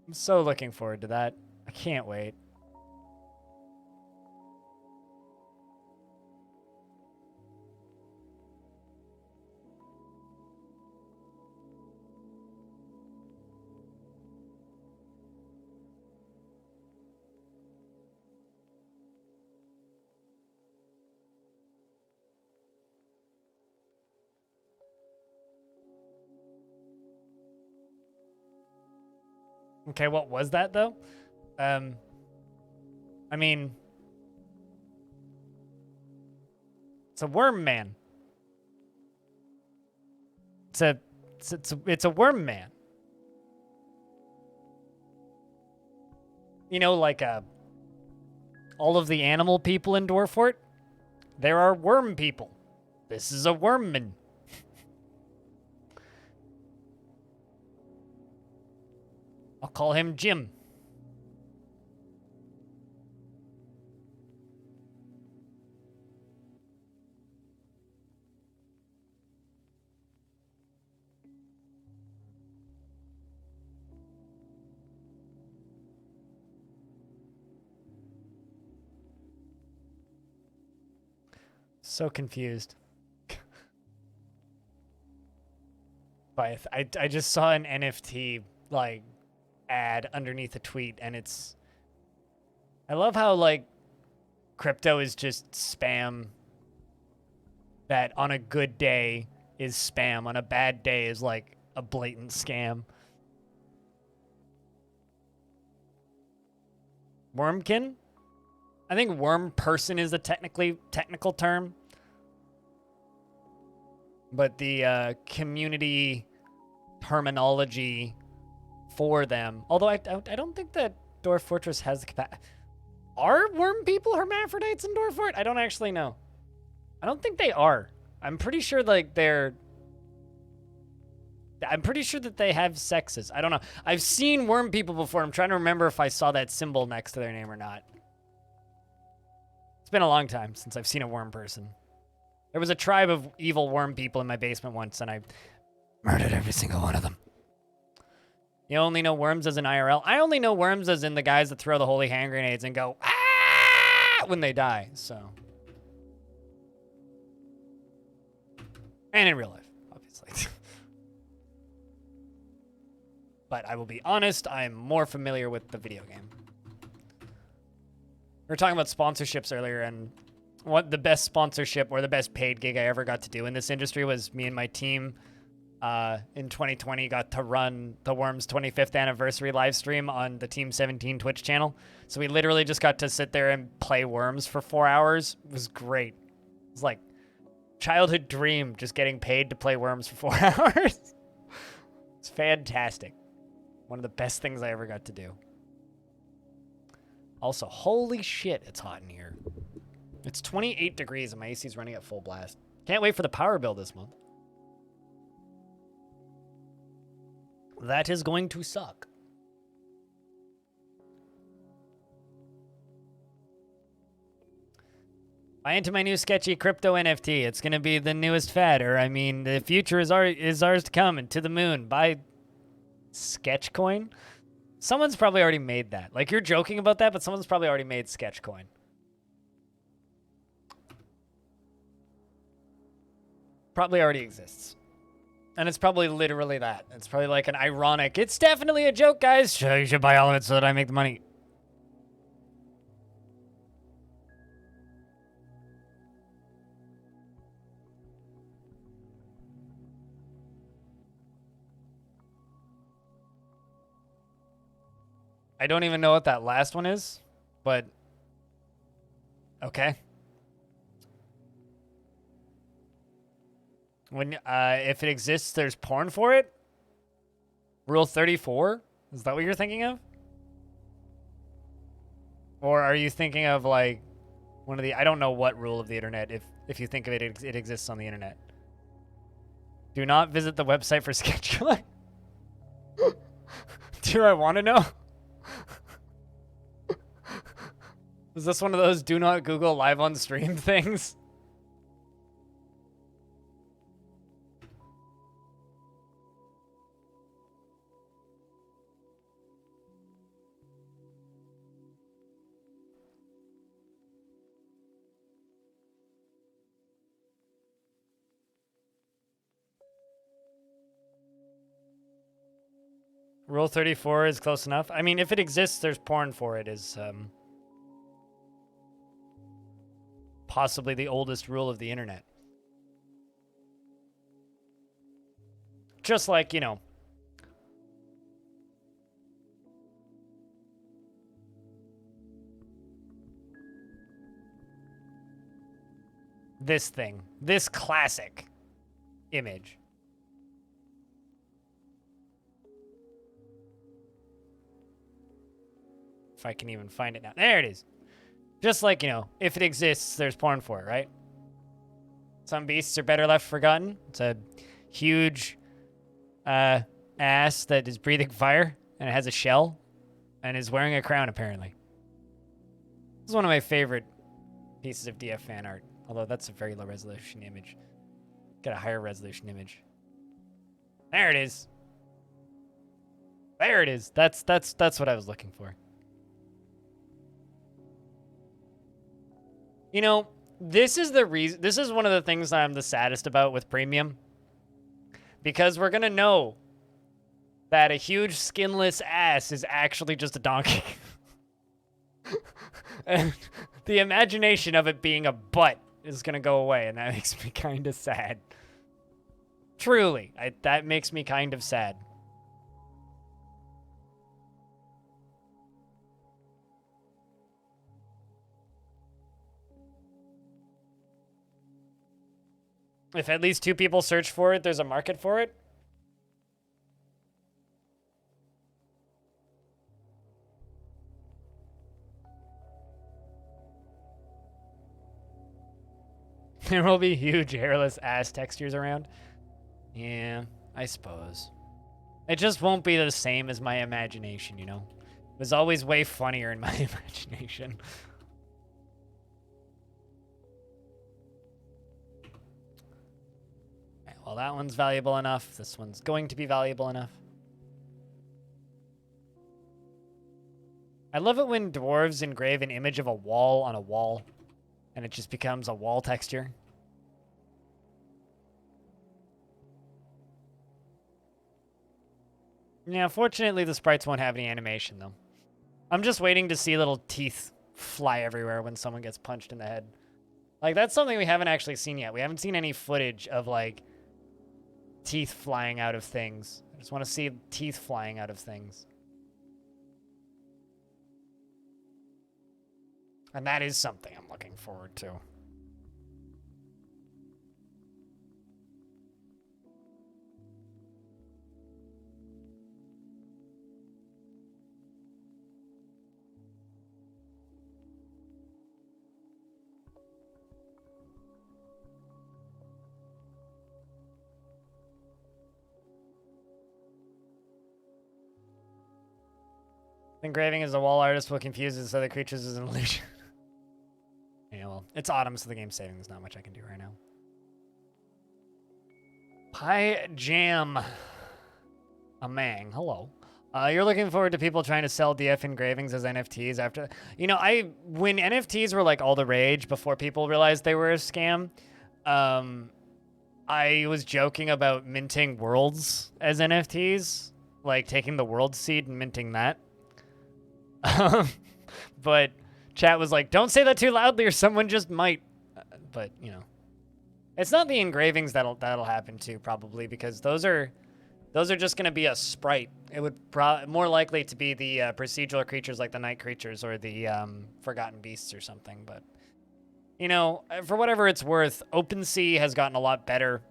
I'm so looking forward to that. I can't wait. Okay, what was that, though? I mean, it's a worm man. It's a worm man. You know, like all of the animal people in Dwarfort, there are worm people. This is a wormman. I'll call him Jim. So confused. But I just saw an NFT, like, ad underneath a tweet, and it's, I love how, like, crypto is just spam that on a good day is spam, on a bad day is like a blatant scam. Wormkin? I think worm person is a technical term, but the community terminology for them. Although I don't think that Dwarf Fortress has the capacity. Are worm people hermaphrodites in Dwarf Fort? I don't actually know. I don't think they are. I'm pretty sure like I'm pretty sure that they have sexes. I don't know. I've seen worm people before. I'm trying to remember if I saw that symbol next to their name or not. It's been a long time since I've seen a worm person. There was a tribe of evil worm people in my basement once, and I murdered every single one of them. You only know worms as in IRL? I only know worms as in the guys that throw the holy hand grenades and go, ah, when they die, so. And in real life, obviously. But I will be honest, I'm more familiar with the video game. We were talking about sponsorships earlier, and what the best sponsorship or the best paid gig I ever got to do in this industry was me and my team in 2020 got to run the Worms 25th anniversary live stream on the Team 17 Twitch channel. So we literally just got to sit there and play Worms for 4 hours. It was great. It was like childhood dream, just getting paid to play Worms for 4 hours. It's fantastic. One of the best things I ever got to do. Also, holy shit, it's hot in here. It's 28 degrees and my AC's running at full blast. Can't wait for the power bill this month. That is going to suck. Buy into my new sketchy crypto NFT. It's going to be the newest fad. Or, I mean, the future is ours to come and to the moon. Buy Sketchcoin? Someone's probably already made that. Like, you're joking about that, but someone's probably already made Sketchcoin. Probably already exists. And it's probably literally that. It's probably like an ironic, it's definitely a joke, guys. So you should buy all of it so that I make the money. I don't even know what that last one is, but okay. When if it exists, there's porn for it? Rule 34? Is that what you're thinking of? Or are you thinking of like one of the, I don't know what rule of the internet, if you think of it, it exists on the internet. Do not visit the website for scheduling. Do I want to know? Is this one of those do not Google live on stream things? Rule 34 is close enough. I mean, if it exists, there's porn for it is possibly the oldest rule of the internet. Just like, you know, this thing, this classic image. If I can even find it now. There it is. Just like, you know, if it exists, there's porn for it, right? Some beasts are better left forgotten. It's a huge ass that is breathing fire, and it has a shell, and is wearing a crown, apparently. This is one of my favorite pieces of DF fan art, although that's a very low resolution image. Get a higher resolution image. There it is. There it is. That's what I was looking for. You know, this is the reason. This is one of the things that I'm the saddest about with premium, because we're gonna know that a huge skinless ass is actually just a donkey, and the imagination of it being a butt is gonna go away, and that makes me kind of sad. Truly, that makes me kind of sad. If at least 2 people search for it, there's a market for it. There will be huge hairless ass textures around. Yeah, I suppose. It just won't be the same as my imagination, you know? It was always way funnier in my imagination. Well, that one's valuable enough. This one's going to be valuable enough. I love it when dwarves engrave an image of a wall on a wall, and it just becomes a wall texture. Yeah, fortunately the sprites won't have any animation, though. I'm just waiting to see little teeth fly everywhere when someone gets punched in the head. Like, that's something we haven't actually seen yet. We haven't seen any footage of, like, teeth flying out of things. I just want to see teeth flying out of things. And that is something I'm looking forward to. Engraving as a wall artist will confuse his other creatures as an illusion. Yeah, well, it's autumn, so the game's saving. There's not much I can do right now. Pie Jam. A Mang. Hello. You're looking forward to people trying to sell DF engravings as NFTs after... You know, when NFTs were like all the rage before people realized they were a scam, I was joking about minting worlds as NFTs. Like taking the world seed and minting that. But chat was like, don't say that too loudly or someone just might. But, you know. It's not the engravings that'll happen to, probably, because those are just going to be a sprite. It would more likely to be the procedural creatures like the night creatures or the forgotten beasts or something. But, you know, for whatever it's worth, OpenSea has gotten a lot better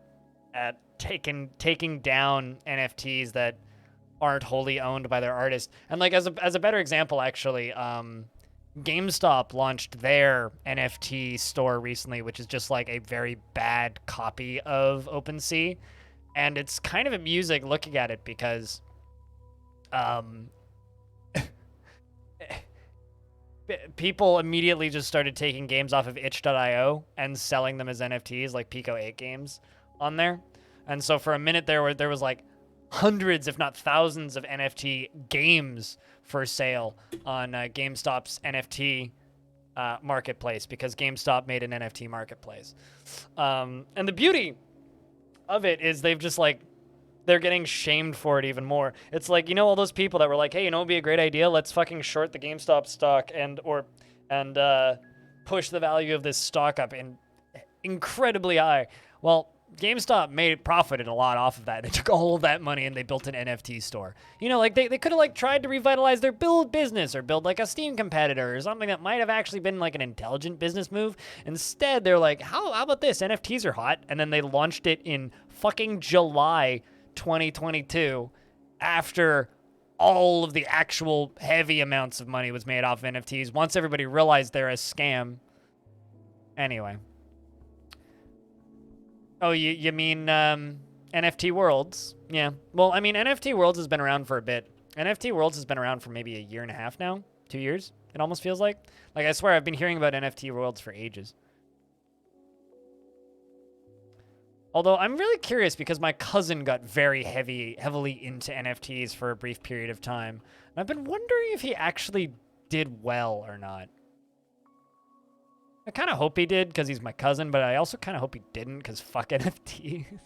at taking down NFTs that aren't wholly owned by their artist. And like as a better example, actually, GameStop launched their NFT store recently, which is just like a very bad copy of OpenSea. And it's kind of amusing looking at it because people immediately just started taking games off of itch.io and selling them as NFTs, like Pico 8 games on there. And so for a minute there was like hundreds, if not thousands, of NFT games for sale on GameStop's NFT marketplace, because GameStop made an NFT marketplace. And the beauty of it is they've just like, they're getting shamed for it even more. It's like, you know, all those people that were like, hey, you know, it'd be a great idea. Let's fucking short the GameStop stock and push the value of this stock up incredibly high. Well, GameStop profited a lot off of that. They took all of that money and they built an NFT store. You know, like they could have like tried to revitalize their build business or build like a Steam competitor or something that might have actually been like an intelligent business move. Instead, they're like, how about this? NFTs are hot. And then they launched it in fucking July 2022 after all of the actual heavy amounts of money was made off of NFTs once everybody realized they're a scam. Anyway. Oh, you mean NFT Worlds? Yeah. Well, I mean, NFT Worlds has been around for a bit. NFT Worlds has been around for maybe a year and a half now. 2 years, it almost feels like. Like, I swear, I've been hearing about NFT Worlds for ages. Although, I'm really curious because my cousin got very heavily into NFTs for a brief period of time. And I've been wondering if he actually did well or not. I kind of hope he did because he's my cousin, but I also kind of hope he didn't because fuck NFTs.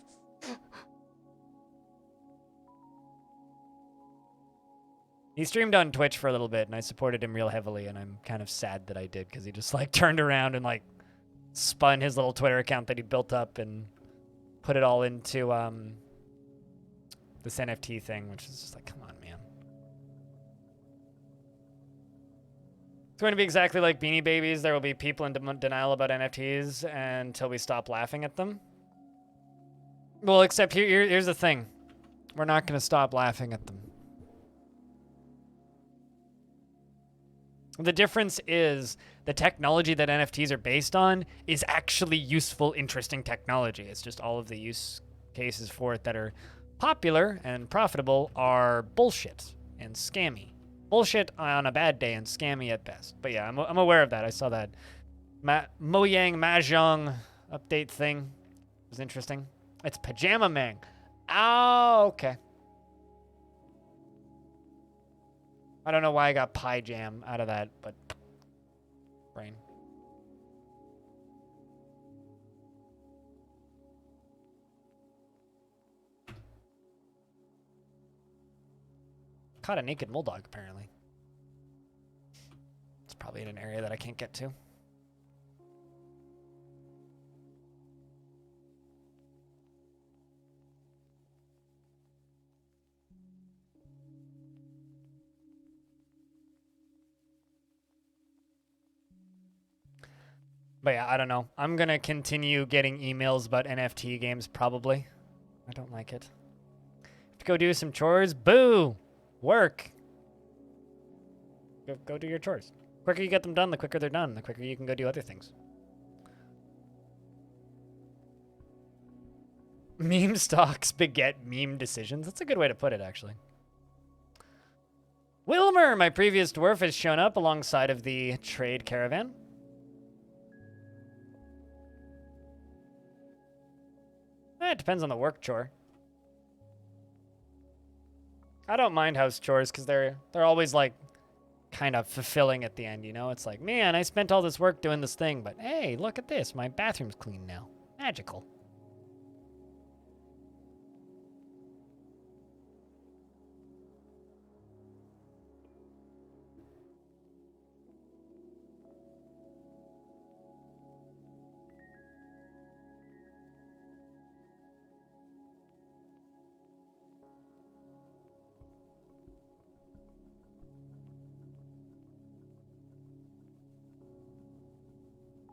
He streamed on Twitch for a little bit, and I supported him real heavily, and I'm kind of sad that I did because he just like turned around and like spun his little Twitter account that he built up and put it all into this NFT thing, which is just like, come on, man. It's going to be exactly like Beanie Babies. There will be people in denial about NFTs until we stop laughing at them. Well, except here's the thing. We're not going to stop laughing at them. The difference is the technology that NFTs are based on is actually useful, interesting technology. It's just all of the use cases for it that are popular and profitable are bullshit and scammy. Bullshit on a bad day and scammy at best. But yeah, I'm aware of that. I saw that Mojang Mahjong update thing. It was interesting. It's Pajama Mang. Oh, okay. I don't know why I got Pie Jam out of that, but brain. Caught a naked bulldog, apparently. It's probably in an area that I can't get to. But yeah, I don't know. I'm going to continue getting emails about NFT games, probably. I don't like it. Have to go do some chores. Boo! Work. Go do your chores. The quicker you get them done, the quicker they're done. The quicker you can go do other things. Meme stocks beget meme decisions. That's a good way to put it, actually. Wilmer, my previous dwarf, has shown up alongside of the trade caravan. It depends on the work chore. I don't mind house chores because they're always like kind of fulfilling at the end, you know? It's like, man, I spent all this work doing this thing, but hey, look at this. My bathroom's clean now. Magical.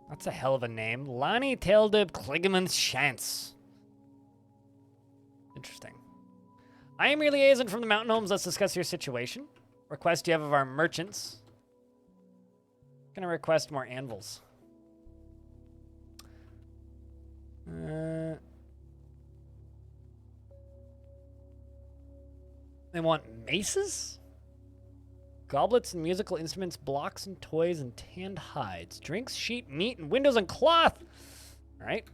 That's a hell of a name. Lonnie Taildib Kligeman's Chance. Interesting. I am your liaison from the Mountain Homes. Let's discuss your situation. Request you have of our merchants. Gonna request more anvils. They want maces? Goblets and musical instruments, blocks and toys, and tanned hides. Drinks, sheet, meat, and windows and cloth. All right.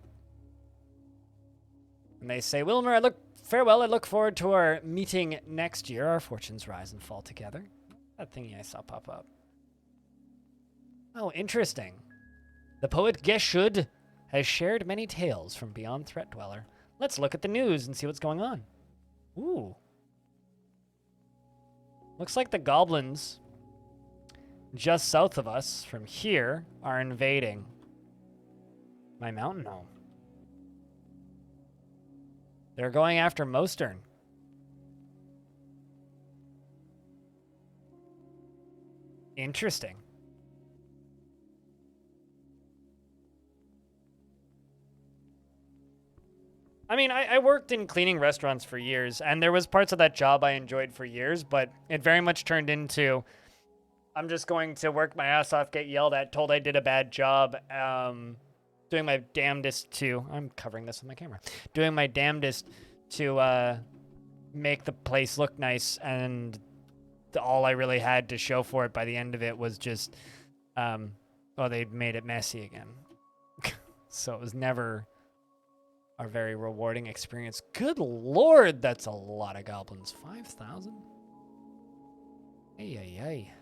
And they say, Wilmer, farewell. I look forward to our meeting next year. Our fortunes rise and fall together. That thingy I saw pop up. Oh, interesting. The poet Geshud has shared many tales from beyond Threatdweller. Let's look at the news and see what's going on. Ooh. Looks like the goblins just south of us from here are invading my mountain home. They're going after Mostern. Interesting. I mean, I worked in cleaning restaurants for years, and there was parts of that job I enjoyed for years, but it very much turned into, I'm just going to work my ass off, get yelled at, told I did a bad job, doing my damnedest to, I'm covering this with my camera, doing my damnedest to make the place look nice, and all I really had to show for it by the end of it was just, they made it messy again. So it was never a very rewarding experience. Good lord, that's a lot of goblins. 5,000? Ay, ay, ay.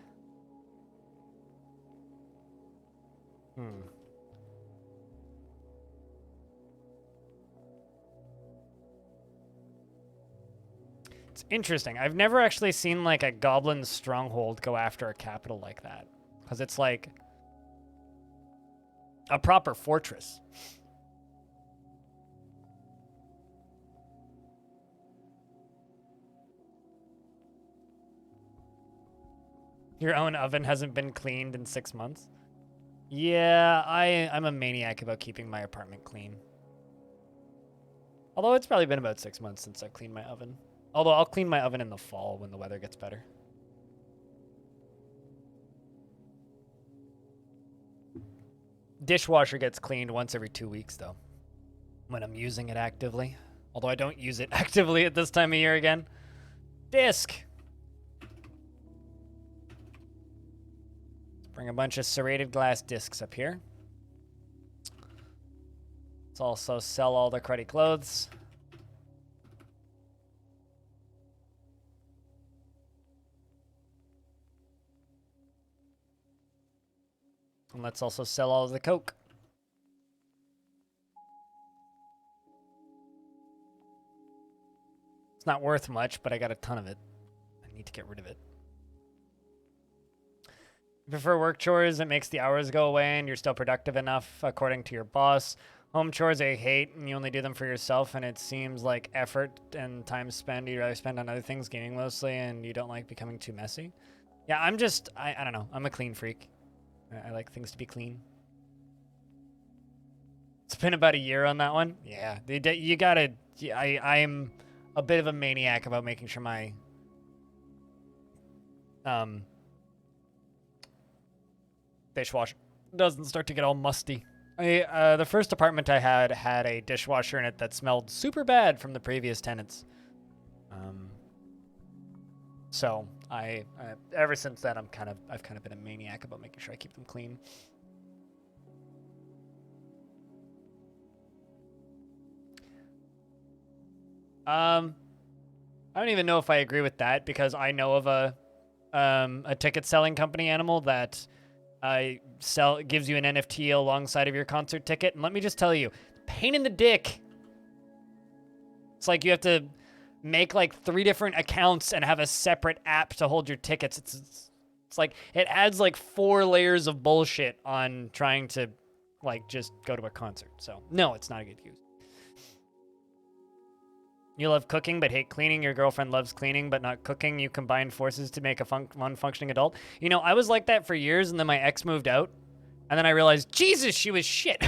It's interesting. I've never actually seen like a goblin stronghold go after a capital like that. Because it's like a proper fortress. Your own oven hasn't been cleaned in 6 months? Yeah, I'm a maniac about keeping my apartment clean. Although it's probably been about 6 months since I've cleaned my oven. Although I'll clean my oven in the fall when the weather gets better. Dishwasher gets cleaned once every 2 weeks, though, when I'm using it actively. Although I don't use it actively at this time of year again. Disc! Bring a bunch of serrated glass discs up here. Let's also sell all the cruddy clothes. And let's also sell all of the coke. It's not worth much, but I got a ton of it. I need to get rid of it. You prefer work chores, it makes the hours go away and you're still productive enough according to your boss. Home chores I hate and you only do them for yourself and it seems like effort and time spent you'd rather spend on other things, gaming mostly, and you don't like becoming too messy. Yeah, I'm just, I don't know, I'm a clean freak. I like things to be clean. It's been about a year on that one. Yeah, you gotta, I'm a bit of a maniac about making sure my, dishwasher doesn't start to get all musty. The first apartment I had a dishwasher in it that smelled super bad from the previous tenants. So I ever since then I've kind of been a maniac about making sure I keep them clean. I don't even know if I agree with that because I know of a ticket selling company animal that gives you an NFT alongside of your concert ticket, and let me just tell you, pain in the dick. It's like you have to make like 3 different accounts and have a separate app to hold your tickets. It's like it adds like 4 layers of bullshit on trying to like just go to a concert. So no, it's not a good use. You love cooking but hate cleaning. Your girlfriend loves cleaning but not cooking. You combine forces to make a one functioning adult. You know, I was like that for years, and then my ex moved out, and then I realized, Jesus, she was shit.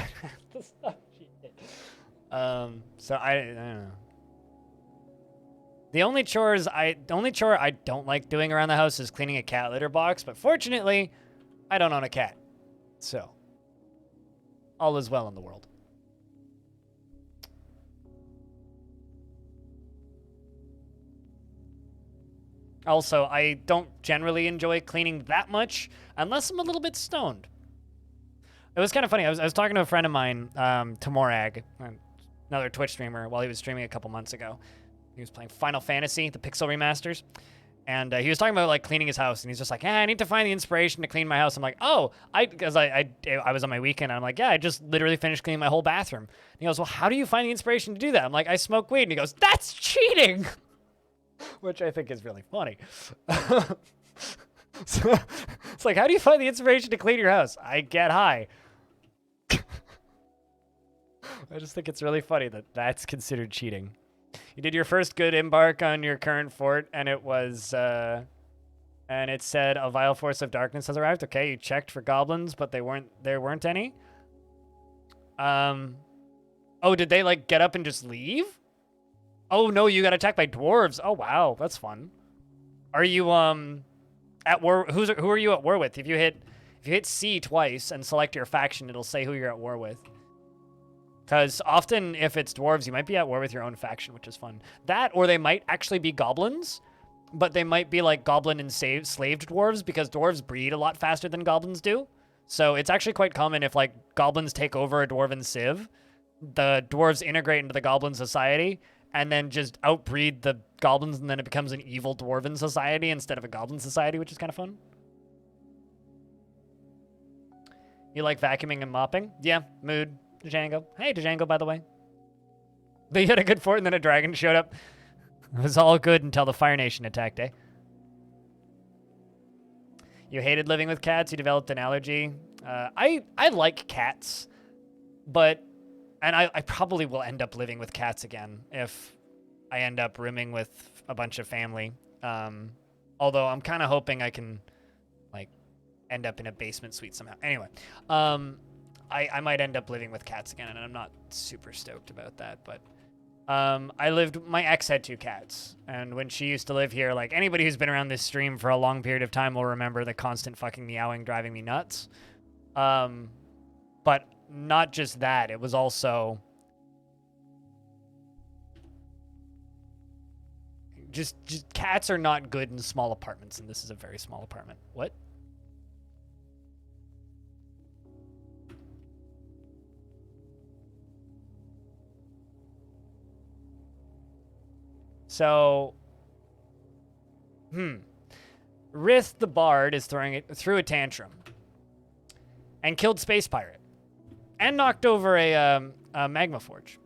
The stuff she did. So I don't know. The only chore I don't like doing around the house is cleaning a cat litter box, but fortunately, I don't own a cat. So, all is well in the world. Also, I don't generally enjoy cleaning that much unless I'm a little bit stoned. It was kind of funny. I was talking to a friend of mine, Tomorag, another Twitch streamer, while he was streaming a couple months ago. He was playing Final Fantasy, the Pixel remasters. And he was talking about like cleaning his house, and he's just like, "Yeah, I need to find the inspiration to clean my house." I'm like, "Oh, because I was on my weekend, and I'm like, yeah, I just literally finished cleaning my whole bathroom." And he goes, "Well, how do you find the inspiration to do that?" I'm like, "I smoke weed." And he goes, "That's cheating," which I think is really funny. So, it's like, how do you find the inspiration to clean your house? I get high. I just think it's really funny that that's considered cheating. You did your first good embark on your current fort, and it was, and it said a vile force of darkness has arrived. Okay, you checked for goblins, but there weren't any. Oh, did they like get up and just leave? Oh no, you got attacked by dwarves. Oh wow, that's fun. Are you at war? Who are you at war with? If you hit C twice and select your faction, it'll say who you're at war with. Because often, if it's dwarves, you might be at war with your own faction, which is fun. That, or they might actually be goblins, but they might be like goblin and slaved dwarves, because dwarves breed a lot faster than goblins do. So it's actually quite common if like goblins take over a dwarven civ, the dwarves integrate into the goblin society, and then just outbreed the goblins, and then it becomes an evil dwarven society instead of a goblin society, which is kind of fun. You like vacuuming and mopping? Yeah, mood. Django. Hey, Django, by the way. They had a good fort, and then a dragon showed up. It was all good until the Fire Nation attacked, eh? You hated living with cats. You developed an allergy. I like cats, but... And I probably will end up living with cats again if I end up rooming with a bunch of family. Although I'm kind of hoping I can, like, end up in a basement suite somehow. Anyway, I might end up living with cats again, and I'm not super stoked about that. But my ex had 2 cats, and when she used to live here, like, anybody who's been around this stream for a long period of time will remember the constant fucking meowing driving me nuts. But not just that, it was also just cats are not good in small apartments, and this is a very small apartment. What? So, Rith the Bard is threw a tantrum and killed Space Pirate and knocked over a Magma Forge.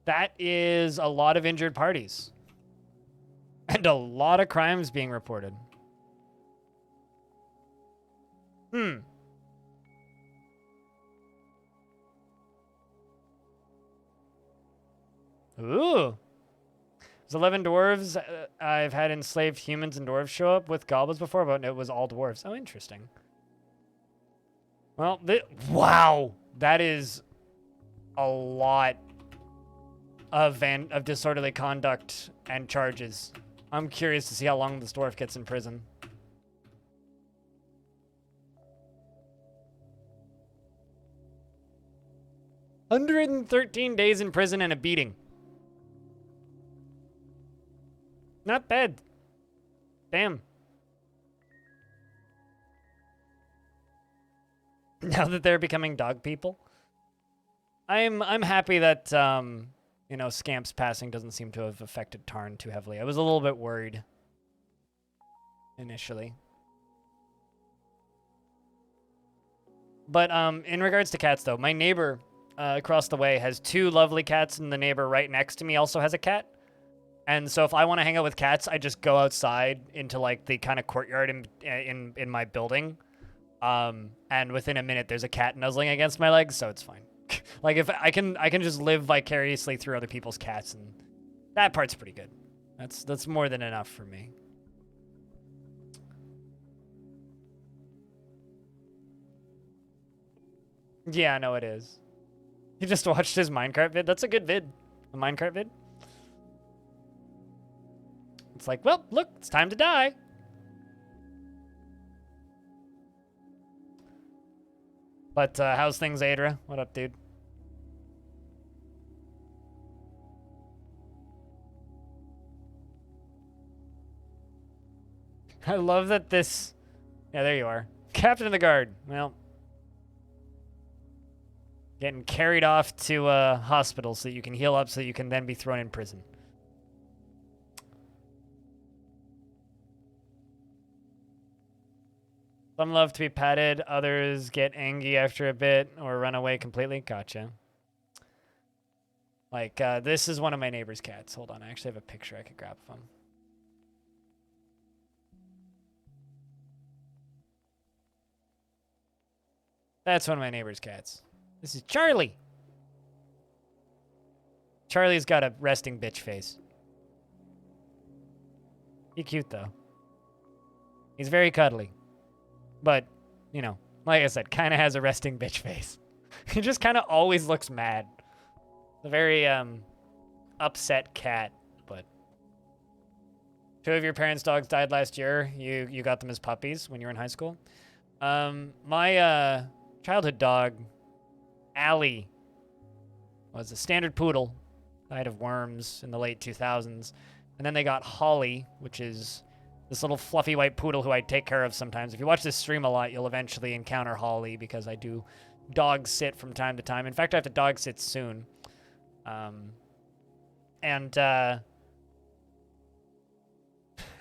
That is a lot of injured parties. And a lot of crimes being reported. Ooh. There's 11 dwarves. I've had enslaved humans and dwarves show up with goblins before, but it was all dwarves. Oh, interesting. Well, wow. That is a lot of disorderly conduct and charges. I'm curious to see how long this dwarf gets in prison. "113 days in prison and a beating." Not bad. Damn. Now that they're becoming dog people, I'm happy that you know, Scamp's passing doesn't seem to have affected Tarn too heavily. I was a little bit worried initially. But in regards to cats, though, my neighbor across the way has 2 lovely cats, and the neighbor right next to me also has a cat. And so if I want to hang out with cats, I just go outside into like the kind of courtyard in my building. And within a minute there's a cat nuzzling against my legs, so it's fine. Like if I can just live vicariously through other people's cats, and that part's pretty good. That's more than enough for me. Yeah, no, it is. You just watched his minecart vid. That's a good vid. A minecart vid. It's like, well, look, it's time to die. But how's things, Adra? What up, dude? I love that this... Yeah, there you are. Captain of the Guard. Well, getting carried off to a hospital so that you can heal up so that you can then be thrown in prison. Some love to be patted, others get angry after a bit or run away completely. Gotcha. Like, this is one of my neighbor's cats. Hold on, I actually have a picture I could grab of him. That's one of my neighbor's cats. This is Charlie. Charlie's got a resting bitch face. He's cute, though. He's very cuddly. But, you know, like I said, kind of has a resting bitch face. He just kind of always looks mad. A very, upset cat, but... 2 of your parents' dogs died last year. You got them as puppies when you were in high school. My, childhood dog, Allie, was a standard poodle. Died of worms in the late 2000s. And then they got Holly, which is... this little fluffy white poodle who I take care of sometimes. If you watch this stream a lot, you'll eventually encounter Holly because I do dog sit from time to time. In fact, I have to dog sit soon.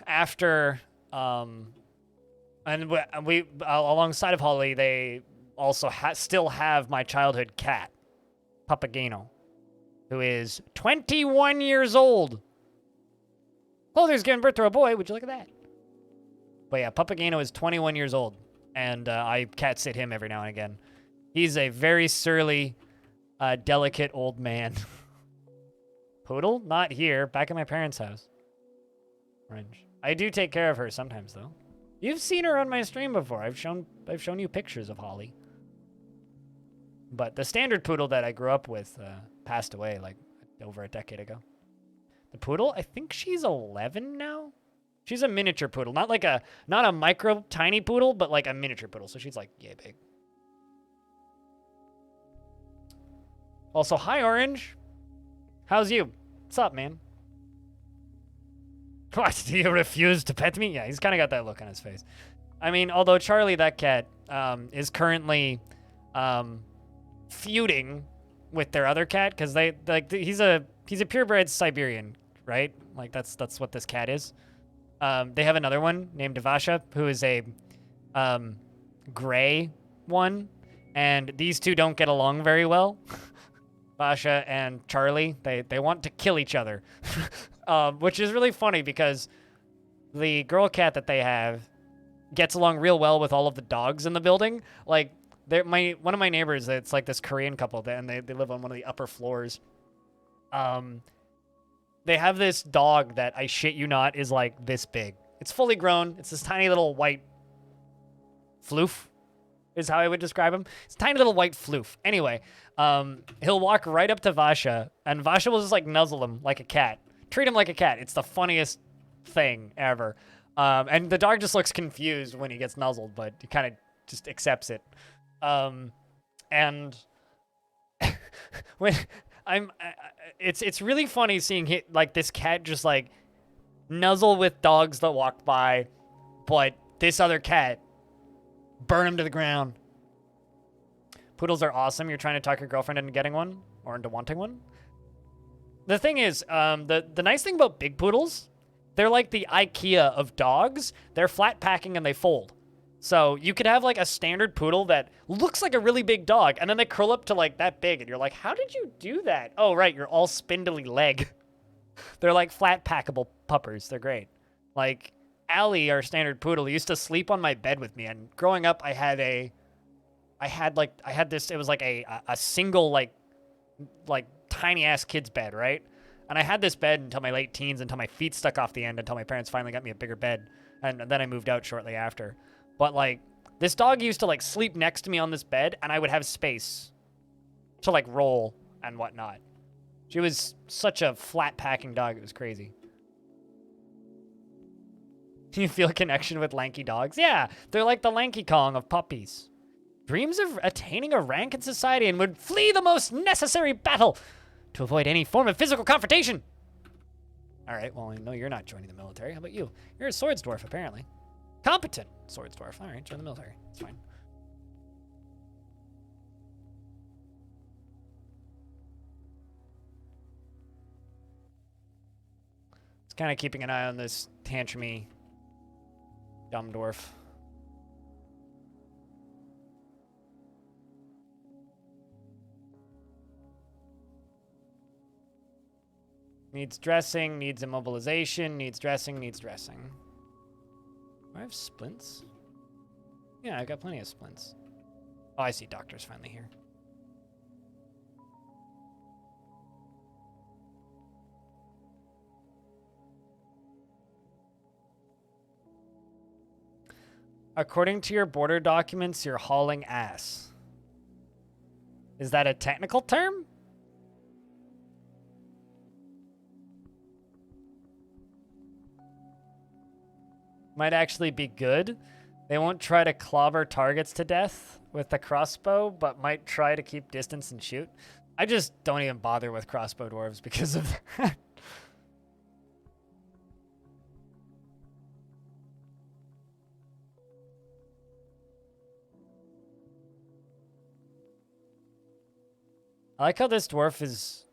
After, and we alongside of Holly, they also still have my childhood cat, Papageno, who is 21 years old. Clother's giving birth to a boy. Would you look at that? But yeah, Papageno is 21 years old, and I cat sit him every now and again. He's a very surly, delicate old man. Poodle? Not here. Back at my parents' house. Orange. I do take care of her sometimes, though. You've seen her on my stream before. I've shown you pictures of Holly. But the standard poodle that I grew up with passed away like over a decade ago. The poodle, I think she's 11 now. She's a miniature poodle, not a micro tiny poodle, but like a miniature poodle. So she's like yay big. Also, hi Orange. How's you? What's up, man? What? Do you refuse to pet me? Yeah, he's kind of got that look on his face. I mean, although Charlie, that cat, is currently feuding with their other cat because he's a purebred Siberian, right? Like that's what this cat is. They have another one named Devasha who is a gray one, and these two don't get along very well. Basha and Charlie, they want to kill each other, which is really funny because the girl cat that they have gets along real well with all of the dogs in the building. Like, one of my neighbors, it's like this Korean couple, and they live on one of the upper floors. They have this dog that, I shit you not, is like this big. It's fully grown. It's this tiny little white floof, is how I would describe him. It's a tiny little white floof. Anyway, he'll walk right up to Vasha, and Vasha will just like nuzzle him like a cat. Treat him like a cat. It's the funniest thing ever. And the dog just looks confused when he gets nuzzled, but he kind of just accepts it. And when it's really funny seeing like this cat just like nuzzle with dogs that walk by, but this other cat burn him to the ground. Poodles are awesome. You're trying to talk your girlfriend into getting one or into wanting one. The thing is, the nice thing about big poodles, they're like the IKEA of dogs. They're flat packing and they fold. So you could have like a standard poodle that looks like a really big dog, and then they curl up to like that big, and you're like, how did you do that? Oh, right, you're all spindly leg. They're like flat packable puppers. They're great. Like Allie, our standard poodle, used to sleep on my bed with me, and growing up, I had this. It was like a single like tiny ass kid's bed, right? And I had this bed until my late teens, until my feet stuck off the end, until my parents finally got me a bigger bed, and then I moved out shortly after. But like, this dog used to like sleep next to me on this bed, and I would have space to like roll and whatnot. She was such a flat packing dog. It was crazy. You feel a connection with lanky dogs? Yeah, they're like the Lanky Kong of puppies. Dreams of attaining a rank in society and would flee the most necessary battle to avoid any form of physical confrontation. All right, well, I know you're not joining the military. How about you? You're a swords dwarf, apparently. Competent swords dwarf. All right, join the military. It's fine. It's kind of keeping an eye on this tantrumy dumb dwarf. Needs dressing, needs immobilization, needs dressing, needs dressing. Do I have splints? Yeah, I got plenty of splints. Oh, I see. Doctor's finally here. According to your border documents, you're hauling ass. Is that a technical term? Might actually be good. They won't try to clobber targets to death with the crossbow, but might try to keep distance and shoot. I just don't even bother with crossbow dwarves because of that. I like how this dwarf is,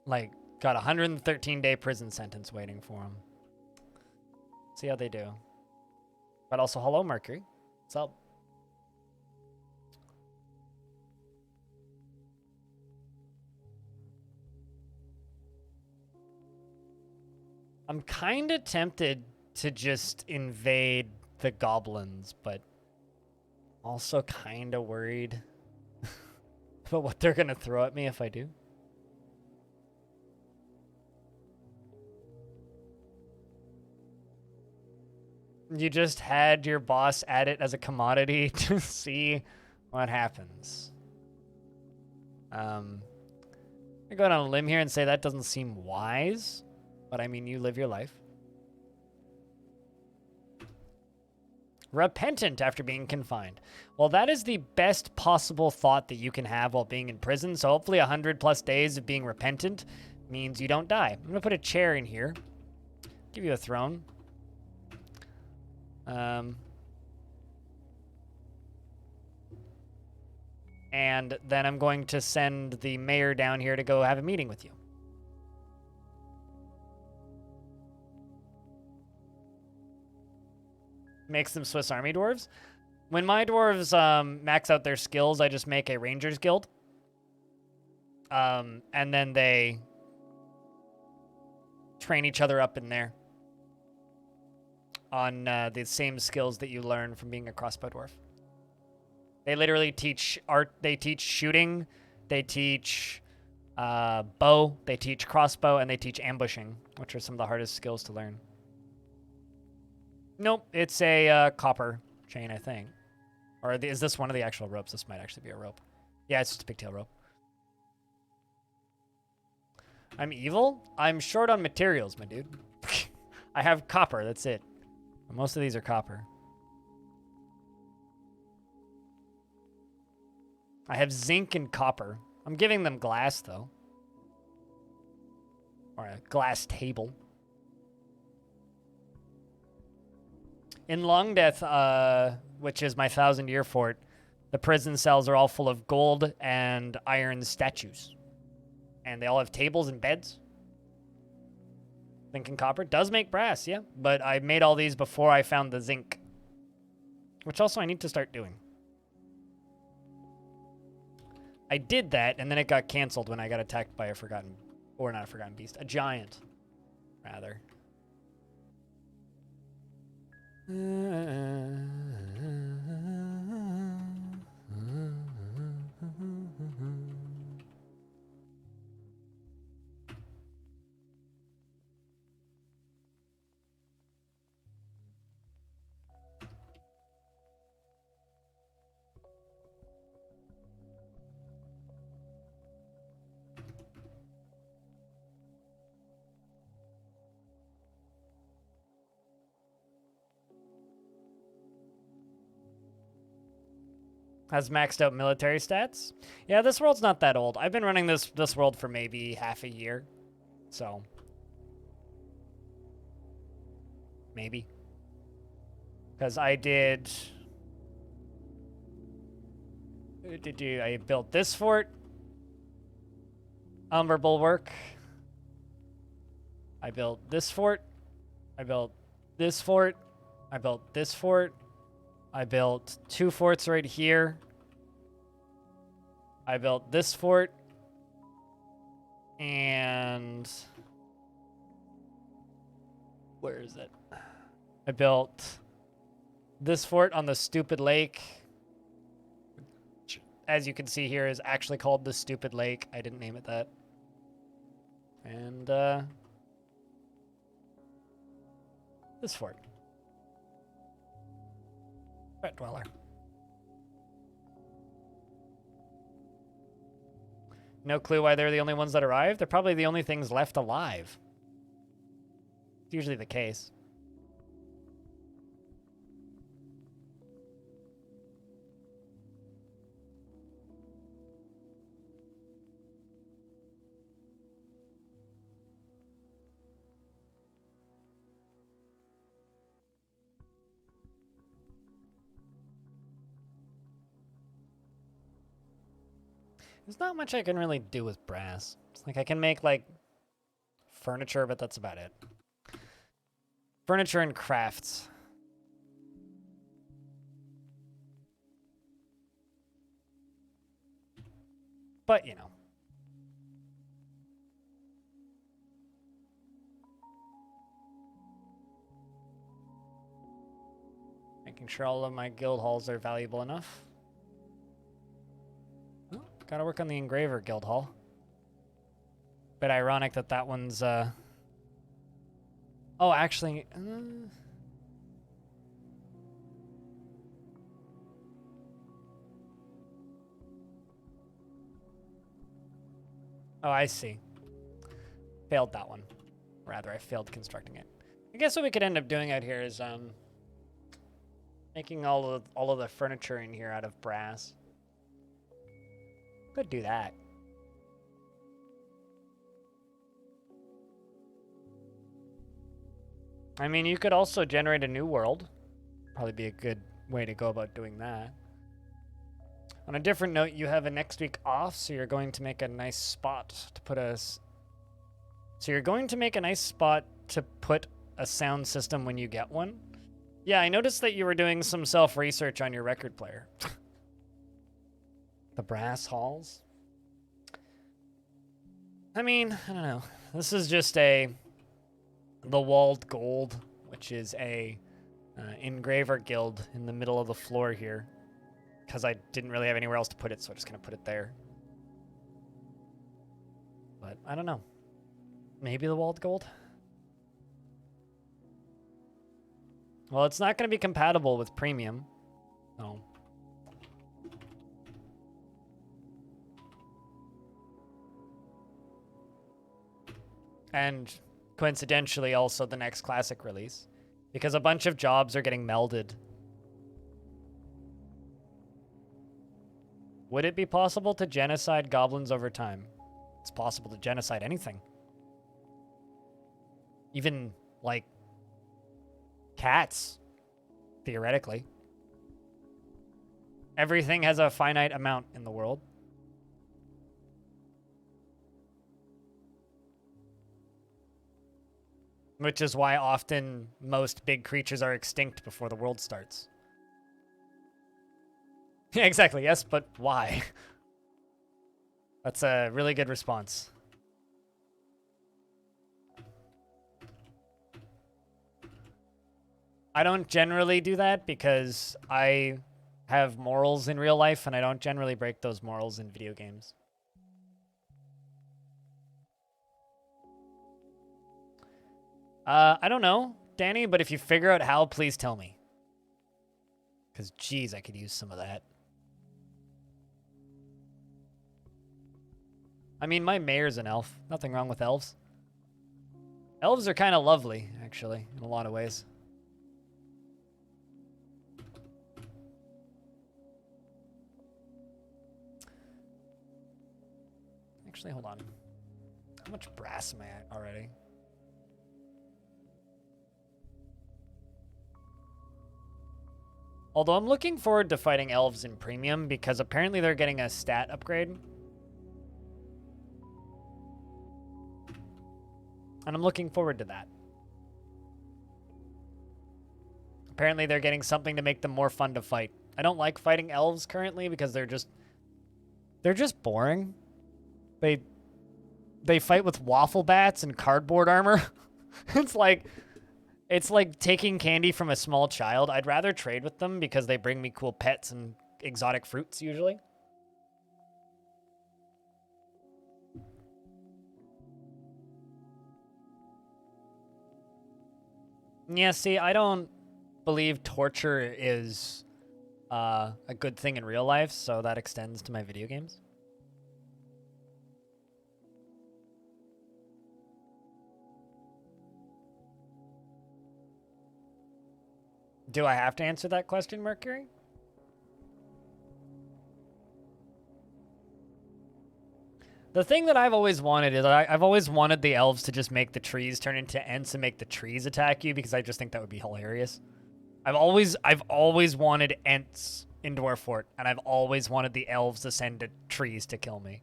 like, got a 113-day prison sentence waiting for him. See how they do. But also, hello, Mercury. What's up? I'm kind of tempted to just invade the goblins, but also kind of worried about what they're going to throw at me if I do. You just had your boss add it as a commodity to see what happens. I go out on a limb here and say that doesn't seem wise, but I mean, you live your life. Repentant after being confined. Well, that is the best possible thought that you can have while being in prison. So hopefully 100+ days of being repentant means you don't die. I'm gonna put a chair in here. Give you a throne. And then I'm going to send the mayor down here to go have a meeting with you. Makes them Swiss Army dwarves. When my dwarves max out their skills, I just make a Rangers Guild. And then they train each other up in there on the same skills that you learn from being a crossbow dwarf. They literally teach art. They teach shooting. They teach bow. They teach crossbow, and they teach ambushing, which are some of the hardest skills to learn. Nope, it's a copper chain, I think. Or is this one of the actual ropes? This might actually be a rope. Yeah, it's just a pigtail rope. I'm evil? I'm short on materials, my dude. I have copper, that's it. Most of these are copper. I have zinc and copper. I'm giving them glass, though. Or a glass table. In Long Death, which is my 1,000-year fort, the prison cells are all full of gold and iron statues. And they all have tables and beds. Zinc and copper does make brass, yeah. But I made all these before I found the zinc. Which also I need to start doing. I did that, and then it got canceled when I got attacked by a forgotten... Or not a forgotten beast. A giant, rather. Has maxed out military stats. Yeah, this world's not that old. I've been running this world for maybe half a year. So. Maybe. Because I did... I built this fort. Umber Bulwark. I built this fort. I built this fort. I built this fort. I built 2 forts right here. I built this fort. And... where is it? I built this fort on the stupid lake. Which, as you can see here, is actually called the Stupid Lake. I didn't name it that. And, this fort. Threatdweller. No clue why they're the only ones that arrived. They're probably the only things left alive. It's usually the case. There's not much I can really do with brass. It's like I can make, like, furniture, but that's about it. Furniture and crafts. But, you know. Making sure all of my guild halls are valuable enough. Gotta work on the Engraver Guild Hall. Bit ironic that that one's, Oh, actually... Oh, I see. Failed that one. Rather, I failed constructing it. I guess what we could end up doing out here is, making all of the furniture in here out of brass. Could do that. I mean, you could also generate a new world. Probably be a good way to go about doing that. On a different note, you have a next week off, so you're going to make a nice spot to put a... So you're going to make a nice spot to put a sound system when you get one? Yeah, I noticed that you were doing some self-research on your record player. The brass halls. I mean, I don't know. This is just the Walled Gold, which is a engraver guild in the middle of the floor here. Because I didn't really have anywhere else to put it, so I'm just going to put it there. But I don't know. Maybe the Walled Gold? Well, it's not going to be compatible with Premium. No. And coincidentally, also the next Classic release. Because a bunch of jobs are getting melded. Would it be possible to genocide goblins over time? It's possible to genocide anything. Even, like, cats, theoretically. Everything has a finite amount in the world. Which is why often most big creatures are extinct before the world starts. Yeah, exactly. Yes, but why? That's a really good response. I don't generally do that because I have morals in real life and I don't generally break those morals in video games. I don't know, Danny, but if you figure out how, please tell me. Because, geez, I could use some of that. I mean, my mayor's an elf. Nothing wrong with elves. Elves are kind of lovely, actually, in a lot of ways. Actually, hold on. How much brass am I at already? Although I'm looking forward to fighting elves in Premium because apparently they're getting a stat upgrade. And I'm looking forward to that. Apparently they're getting something to make them more fun to fight. I don't like fighting elves currently because they're just boring. They fight with waffle bats and cardboard armor. It's like taking candy from a small child. I'd rather trade with them because they bring me cool pets and exotic fruits usually. Yeah, see, I don't believe torture is a good thing in real life, so that extends to my video games. Do I have to answer that question, Mercury? The thing that I've always wanted is I've always wanted the elves to just make the trees turn into Ents and make the trees attack you because I just think that would be hilarious. I've always wanted Ents in Dwarf Fort, and I've always wanted the elves to send to trees to kill me.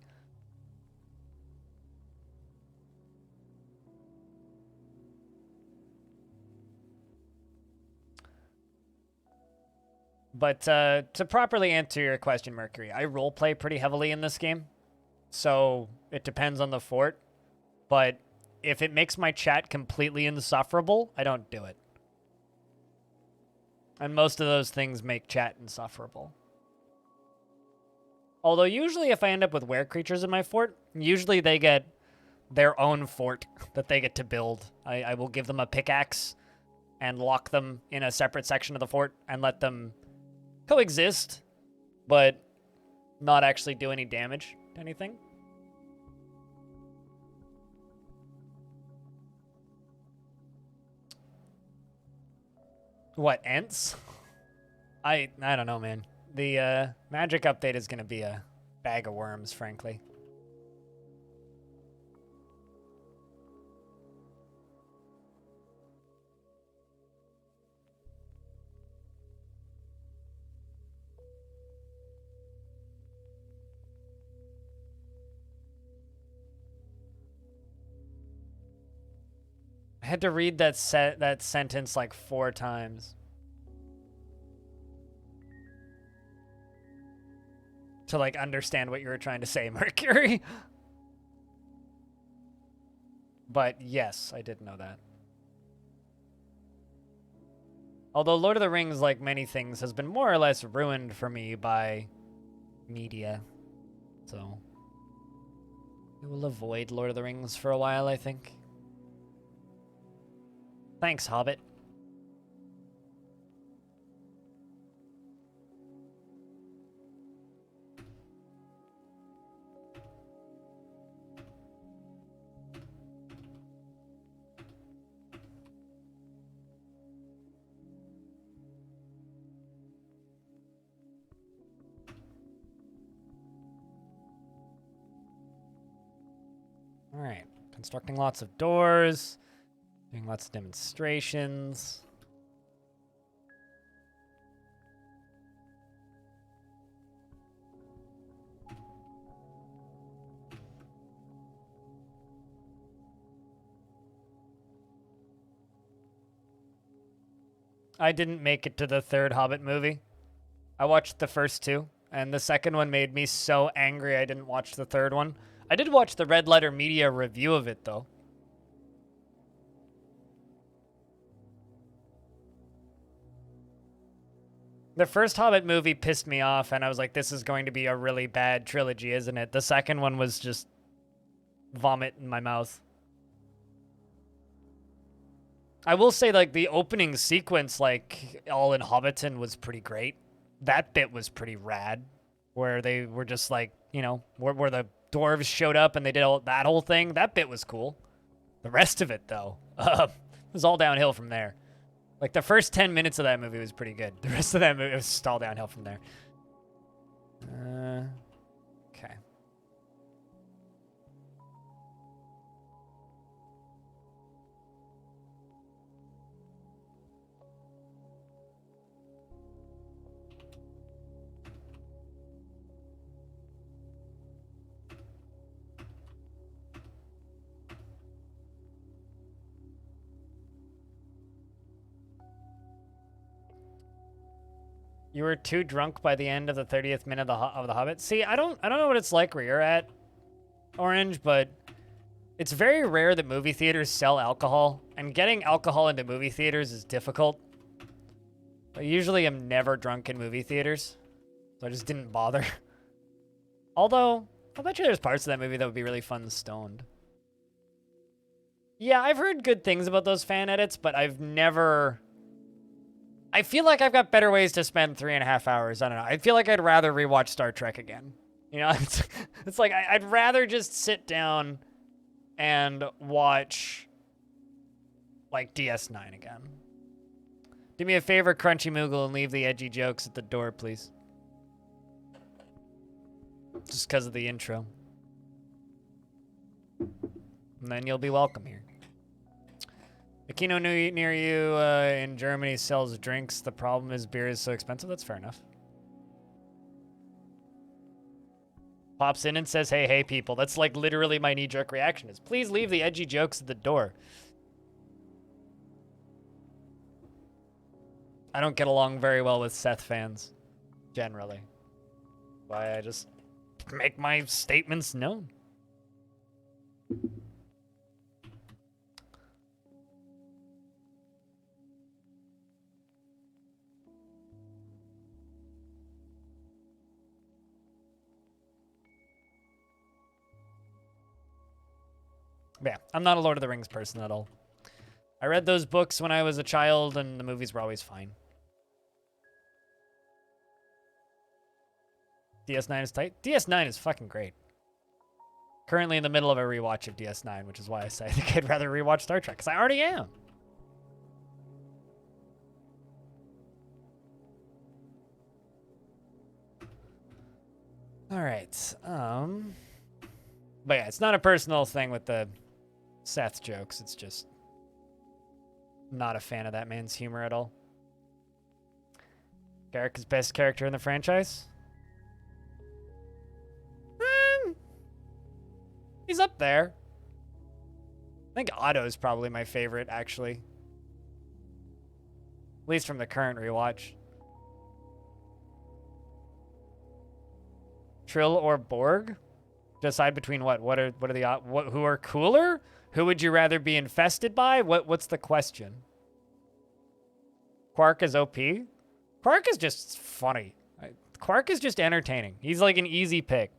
But to properly answer your question, Mercury, I roleplay pretty heavily in this game. So it depends on the fort. But if it makes my chat completely insufferable, I don't do it. And most of those things make chat insufferable. Although usually if I end up with were creatures in my fort, usually they get their own fort that they get to build. I will give them a pickaxe and lock them in a separate section of the fort and let them coexist, but not actually do any damage to anything. What, Ents? I don't know, man. The magic update is going to be a bag of worms, frankly. I had to read that sentence like 4 times to like understand what you were trying to say, Mercury. But yes, I did know that. Although Lord of the Rings, like many things, has been more or less ruined for me by media. So we will avoid Lord of the Rings for a while, I think. Thanks, Hobbit. All right, constructing lots of doors, doing lots of demonstrations. I didn't make it to the third Hobbit movie. I watched the first two, and the second one made me so angry I didn't watch the third one. I did watch the Red Letter Media review of it, though. The first Hobbit movie pissed me off, and I was like, this is going to be a really bad trilogy, isn't it? The second one was just vomit in my mouth. I will say, like, the opening sequence, like, all in Hobbiton was pretty great. That bit was pretty rad, where they were just like, you know, where the dwarves showed up and they did all that whole thing. That bit was cool. The rest of it, though, was all downhill from there. Like, the first 10 minutes of that movie was pretty good. The rest of that movie was just all downhill from there. Okay. You were too drunk by the end of the 30th minute of the Hobbit. See, I don't know what it's like where you're at, Orange, but it's very rare that movie theaters sell alcohol, and getting alcohol into movie theaters is difficult. I usually am never drunk in movie theaters, so I just didn't bother. Although, I bet you there's parts of that movie that would be really fun stoned. Yeah, I've heard good things about those fan edits, but I've never... I feel like I've got better ways to spend 3.5 hours. I don't know. I feel like I'd rather rewatch Star Trek again. You know, it's like I'd rather just sit down and watch, like, DS9 again. Do me a favor, Crunchy Moogle, and leave the edgy jokes at the door, please. Just because of the intro. And then you'll be welcome here. A Kino near you in Germany sells drinks. The problem is beer is so expensive. That's fair enough. Pops in and says, hey, people. That's like literally my knee-jerk reaction is, please leave the edgy jokes at the door. I don't get along very well with Seth fans, generally. Why I just make my statements known. Yeah, I'm not a Lord of the Rings person at all. I read those books when I was a child, and the movies were always fine. DS9 is tight. DS9 is fucking great. Currently in the middle of a rewatch of DS9, which is why I say I think I'd rather rewatch Star Trek, because I already am. All right. But yeah, it's not a personal thing with the Seth jokes. It's just not a fan of that man's humor at all. Garrick is best character in the franchise. He's up there. I think Otto's probably my favorite, actually. At least from the current rewatch. Trill or Borg? Decide between what? What are the who are cooler? Who would you rather be infested by? What's the question? Quark is OP? Quark is just funny. Quark is just entertaining. He's like an easy pick.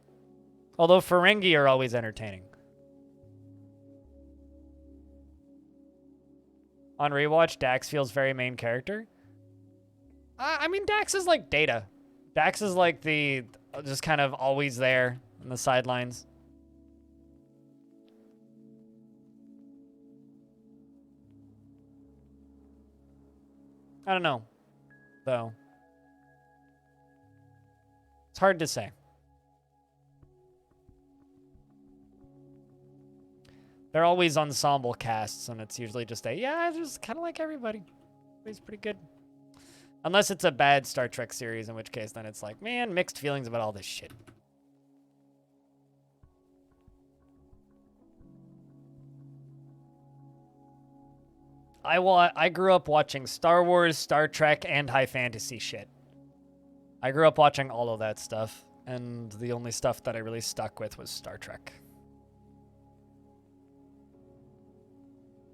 Although Ferengi are always entertaining. On rewatch, Dax feels very main character. I mean, Dax is like Data. Dax is like the just kind of always there on the sidelines. I don't know, though. It's hard to say. They're always ensemble casts, and it's usually just yeah, just kind of like everybody. Everybody's pretty good. Unless it's a bad Star Trek series, in which case then it's like, man, mixed feelings about all this shit. I grew up watching Star Wars, Star Trek, and high fantasy shit. I grew up watching all of that stuff, and the only stuff that I really stuck with was Star Trek.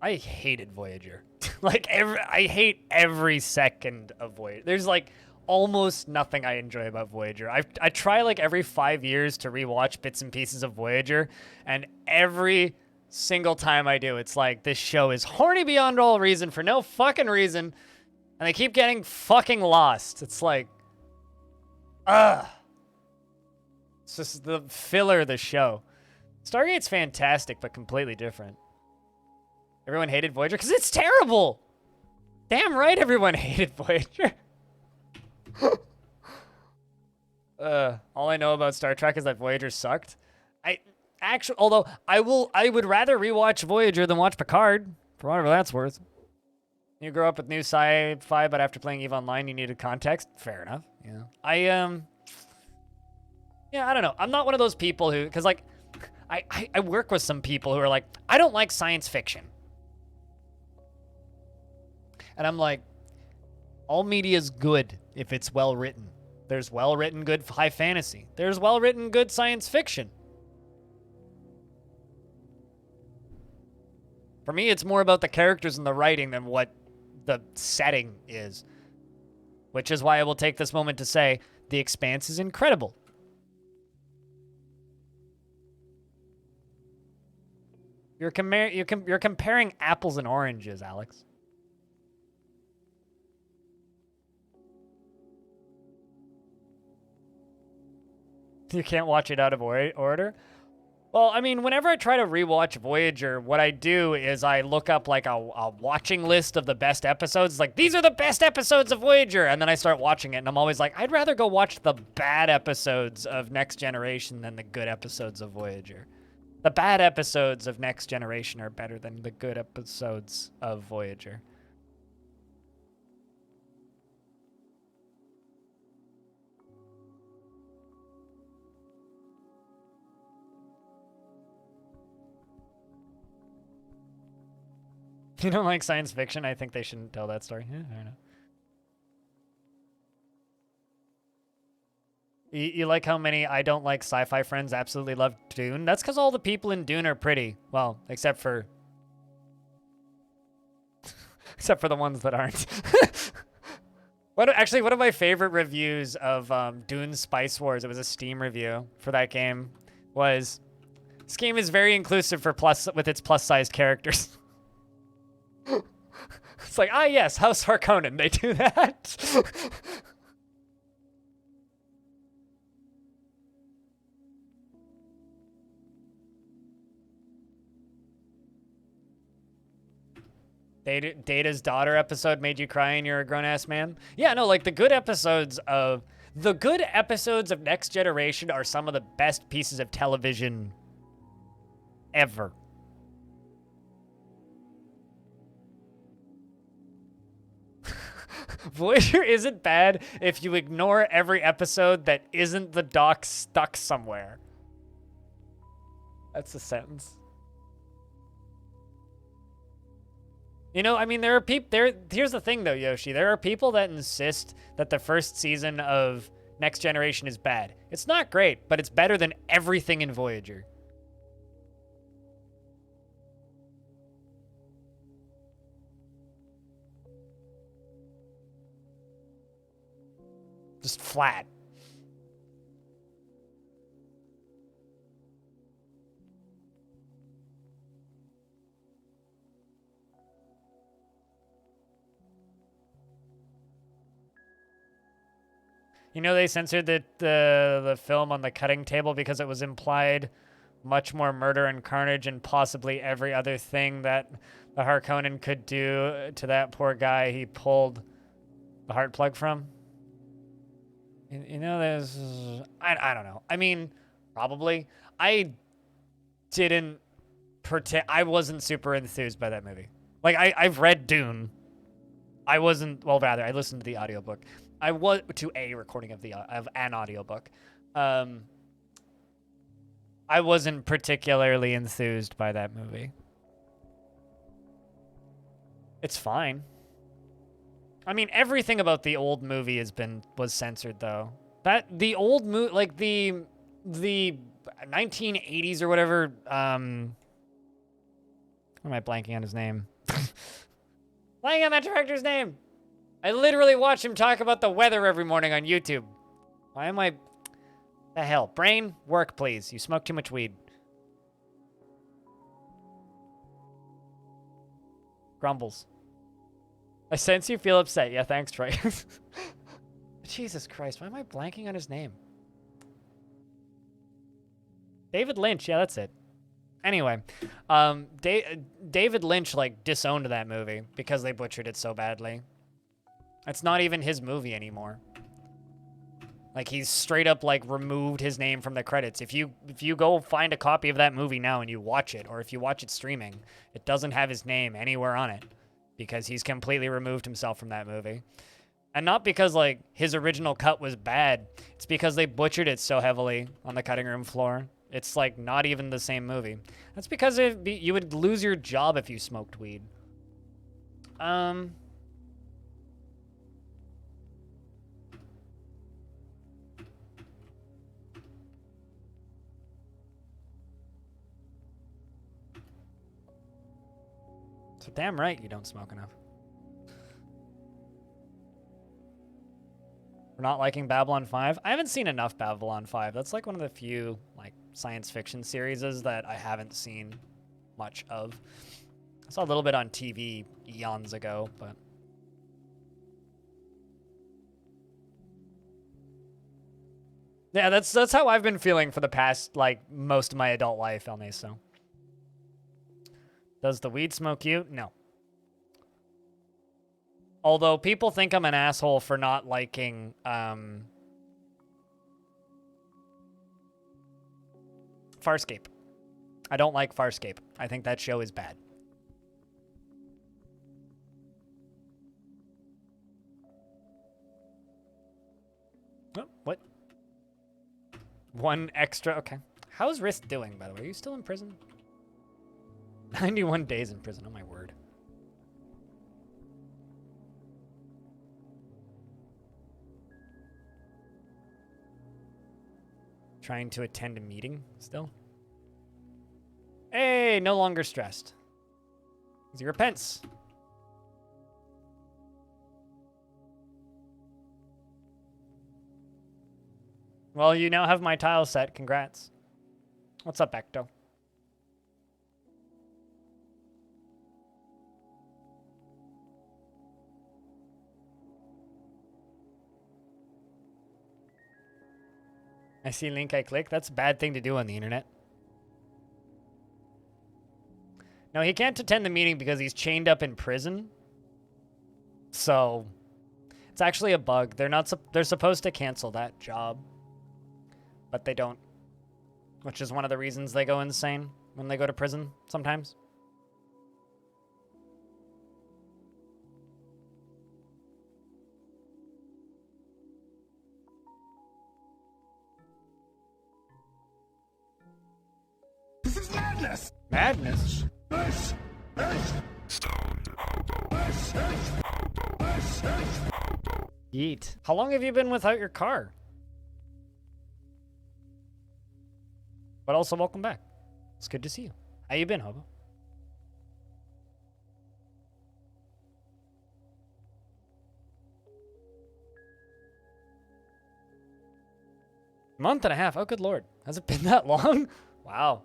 I hated Voyager. I hate every second of Voyager. There's like almost nothing I enjoy about Voyager. I try like every 5 years to rewatch bits and pieces of Voyager, and every single time I do, it's like, this show is horny beyond all reason for no fucking reason, and they keep getting fucking lost. It's like, it's just the filler of the show. Stargate's fantastic, but completely different. Everyone hated Voyager because it's terrible. Damn right everyone hated Voyager. All I know about Star Trek is that Voyager sucked. Although I would rather rewatch Voyager than watch Picard, for whatever that's worth. You grow up with new sci-fi, but after playing EVE Online, you needed context. Fair enough. Yeah. Yeah, I don't know. I'm not one of those people who, because like, I work with some people who are like, I don't like science fiction. And I'm like, all media is good if it's well written. There's well written good high fantasy. There's well written good science fiction. For me, it's more about the characters and the writing than what the setting is. Which is why I will take this moment to say, The Expanse is incredible. You're comparing apples and oranges, Alex. You can't watch it out of order? Well, I mean, whenever I try to rewatch Voyager, what I do is I look up like a watching list of the best episodes. Like, these are the best episodes of Voyager. And then I start watching it, and I'm always like, I'd rather go watch the bad episodes of Next Generation than the good episodes of Voyager. The bad episodes of Next Generation are better than the good episodes of Voyager. You don't like science fiction? I think they shouldn't tell that story. Yeah, I don't know. You like how many I don't like sci-fi friends absolutely love Dune? That's because all the people in Dune are pretty. Well, except for the ones that aren't. Actually, one of my favorite reviews of Dune Spice Wars, it was a Steam review for that game, was, this game is very inclusive with its plus-sized characters. It's like, yes, House Harkonnen, they do that. Data's daughter episode made you cry and you're a grown-ass man? Yeah, no, like the good episodes of Next Generation are some of the best pieces of television ever. Voyager isn't bad if you ignore every episode that isn't the doc stuck somewhere. That's a sentence. You know, I mean, there are people. Here's the thing, though, Yoshi. There are people that insist that the first season of Next Generation is bad. It's not great, but it's better than everything in Voyager. Just flat. You know, they censored the film on the cutting table because it was implied much more murder and carnage and possibly every other thing that the Harkonnen could do to that poor guy he pulled the heart plug from. You know, there's... I don't know. I mean, probably. I didn't pretend... I wasn't super enthused by that movie. Like, I've read Dune. I wasn't... Well, rather, I listened to the audiobook. I was... To a recording of an audiobook. I wasn't particularly enthused by that movie. It's fine. I mean, everything about the old movie was censored, though. The old movie, like the 1980s or whatever. Why am I blanking on his name? Blanking on that director's name. I literally watch him talk about the weather every morning on YouTube. Why am I? The hell, brain, work, please. You smoke too much weed. Grumbles. I sense you feel upset. Yeah, thanks, Troy. Jesus Christ, why am I blanking on his name? David Lynch, yeah, that's it. Anyway, David Lynch, like, disowned that movie because they butchered it so badly. It's not even his movie anymore. Like, he's straight up, like, removed his name from the credits. If you go find a copy of that movie now and you watch it, or if you watch it streaming, it doesn't have his name anywhere on it. Because he's completely removed himself from that movie. And not because, like, his original cut was bad. It's because they butchered it so heavily on the cutting room floor. It's, like, not even the same movie. That's because you would lose your job if you smoked weed. So damn right you don't smoke enough. We're not liking Babylon 5? I haven't seen enough Babylon 5. That's like one of the few like science fiction series that I haven't seen much of. I saw a little bit on TV eons ago, but... Yeah, that's how I've been feeling for the past, like, most of my adult life, Elnay, so... Does the weed smoke you? No. Although people think I'm an asshole for not liking, Farscape. I don't like Farscape. I think that show is bad. Oh, what? One extra, okay. How's Risk doing, by the way? Are you still in prison? 91 days in prison, oh my word. Trying to attend a meeting still? Hey, no longer stressed. He repents. Well, you now have my tile set. Congrats. What's up, Ecto? I see link, I click. That's a bad thing to do on the internet. No, he can't attend the meeting because he's chained up in prison. So, it's actually a bug. They're supposed to cancel that job. But they don't. Which is one of the reasons they go insane when they go to prison sometimes. This is madness! Madness? Yeet. How long have you been without your car? But also, welcome back. It's good to see you. How you been, Hobo? Month and a half. Oh, good lord. Has it been that long? Wow.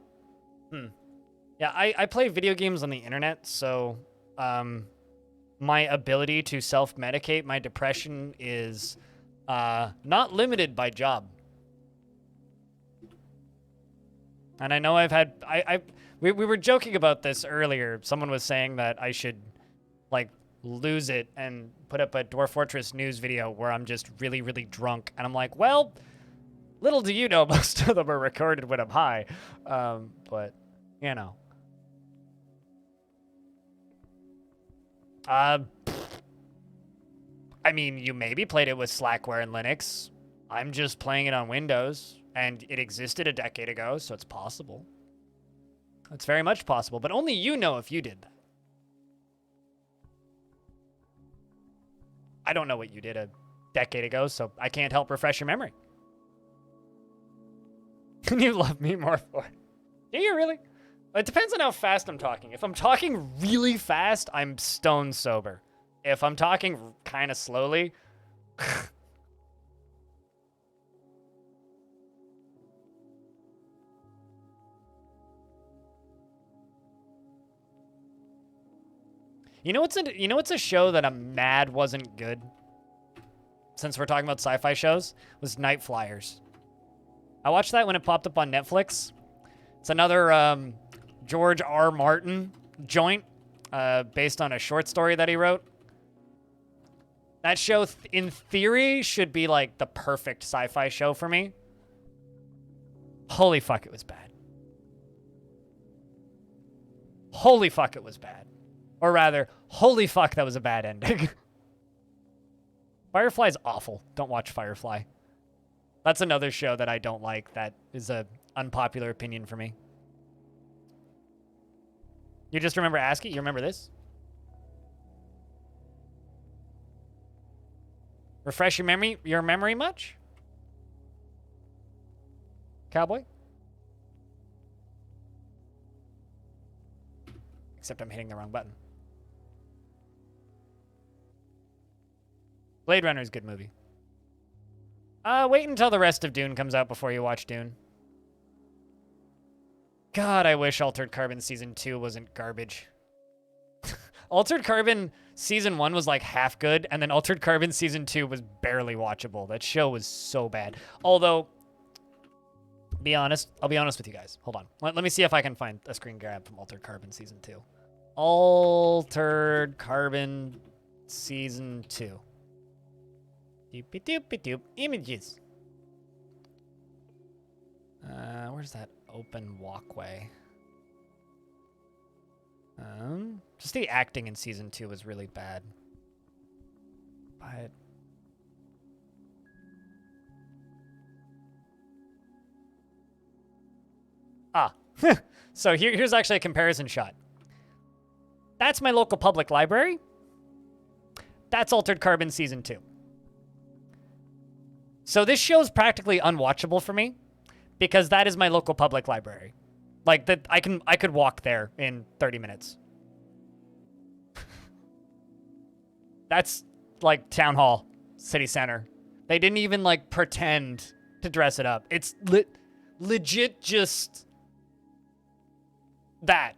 Yeah, I play video games on the internet, so my ability to self-medicate my depression is not limited by job. And I know I've had... we were joking about this earlier. Someone was saying that I should, like, lose it and put up a Dwarf Fortress news video where I'm just really, really drunk. And I'm like, well, little do you know, most of them are recorded when I'm high. But, you know. I mean, you maybe played it with Slackware and Linux. I'm just playing it on Windows, and it existed a decade ago, so it's possible. It's very much possible, but only you know if you did that. I don't know what you did a decade ago, so I can't help refresh your memory. Can you love me more for it? Do you really? It depends on how fast I'm talking. If I'm talking really fast, I'm stone sober. If I'm talking kind of slowly... You know what's a show that I'm mad wasn't good? Since we're talking about sci-fi shows, was Night Flyers. I watched that when it popped up on Netflix. It's another George R. Martin joint based on a short story that he wrote. That show, in theory, should be like the perfect sci-fi show for me. Holy fuck, it was bad. Holy fuck, it was bad. Or rather, holy fuck, that was a bad ending. Firefly's awful. Don't watch Firefly. That's another show that I don't like. That is a unpopular opinion for me. You just remember ASCII? You remember this? Refresh your memory much? Cowboy? Except I'm hitting the wrong button. Blade Runner is a good movie. Wait until the rest of Dune comes out before you watch Dune. God, I wish Altered Carbon Season 2 wasn't garbage. Altered Carbon Season 1 was like half good, and then Altered Carbon Season 2 was barely watchable. That show was so bad. Although, I'll be honest with you guys. Hold on. Let me see if I can find a screen grab from Altered Carbon Season 2. Altered Carbon Season 2. Doopy-doopy-doop. Images. Where's that open walkway? Just the acting in Season 2 was really bad. But... So here's actually a comparison shot. That's my local public library. That's Altered Carbon Season 2. So this show's practically unwatchable for me because that is my local public library. Like that I could walk there in 30 minutes. That's like Town Hall, City Center. They didn't even like pretend to dress it up. It's legit just that.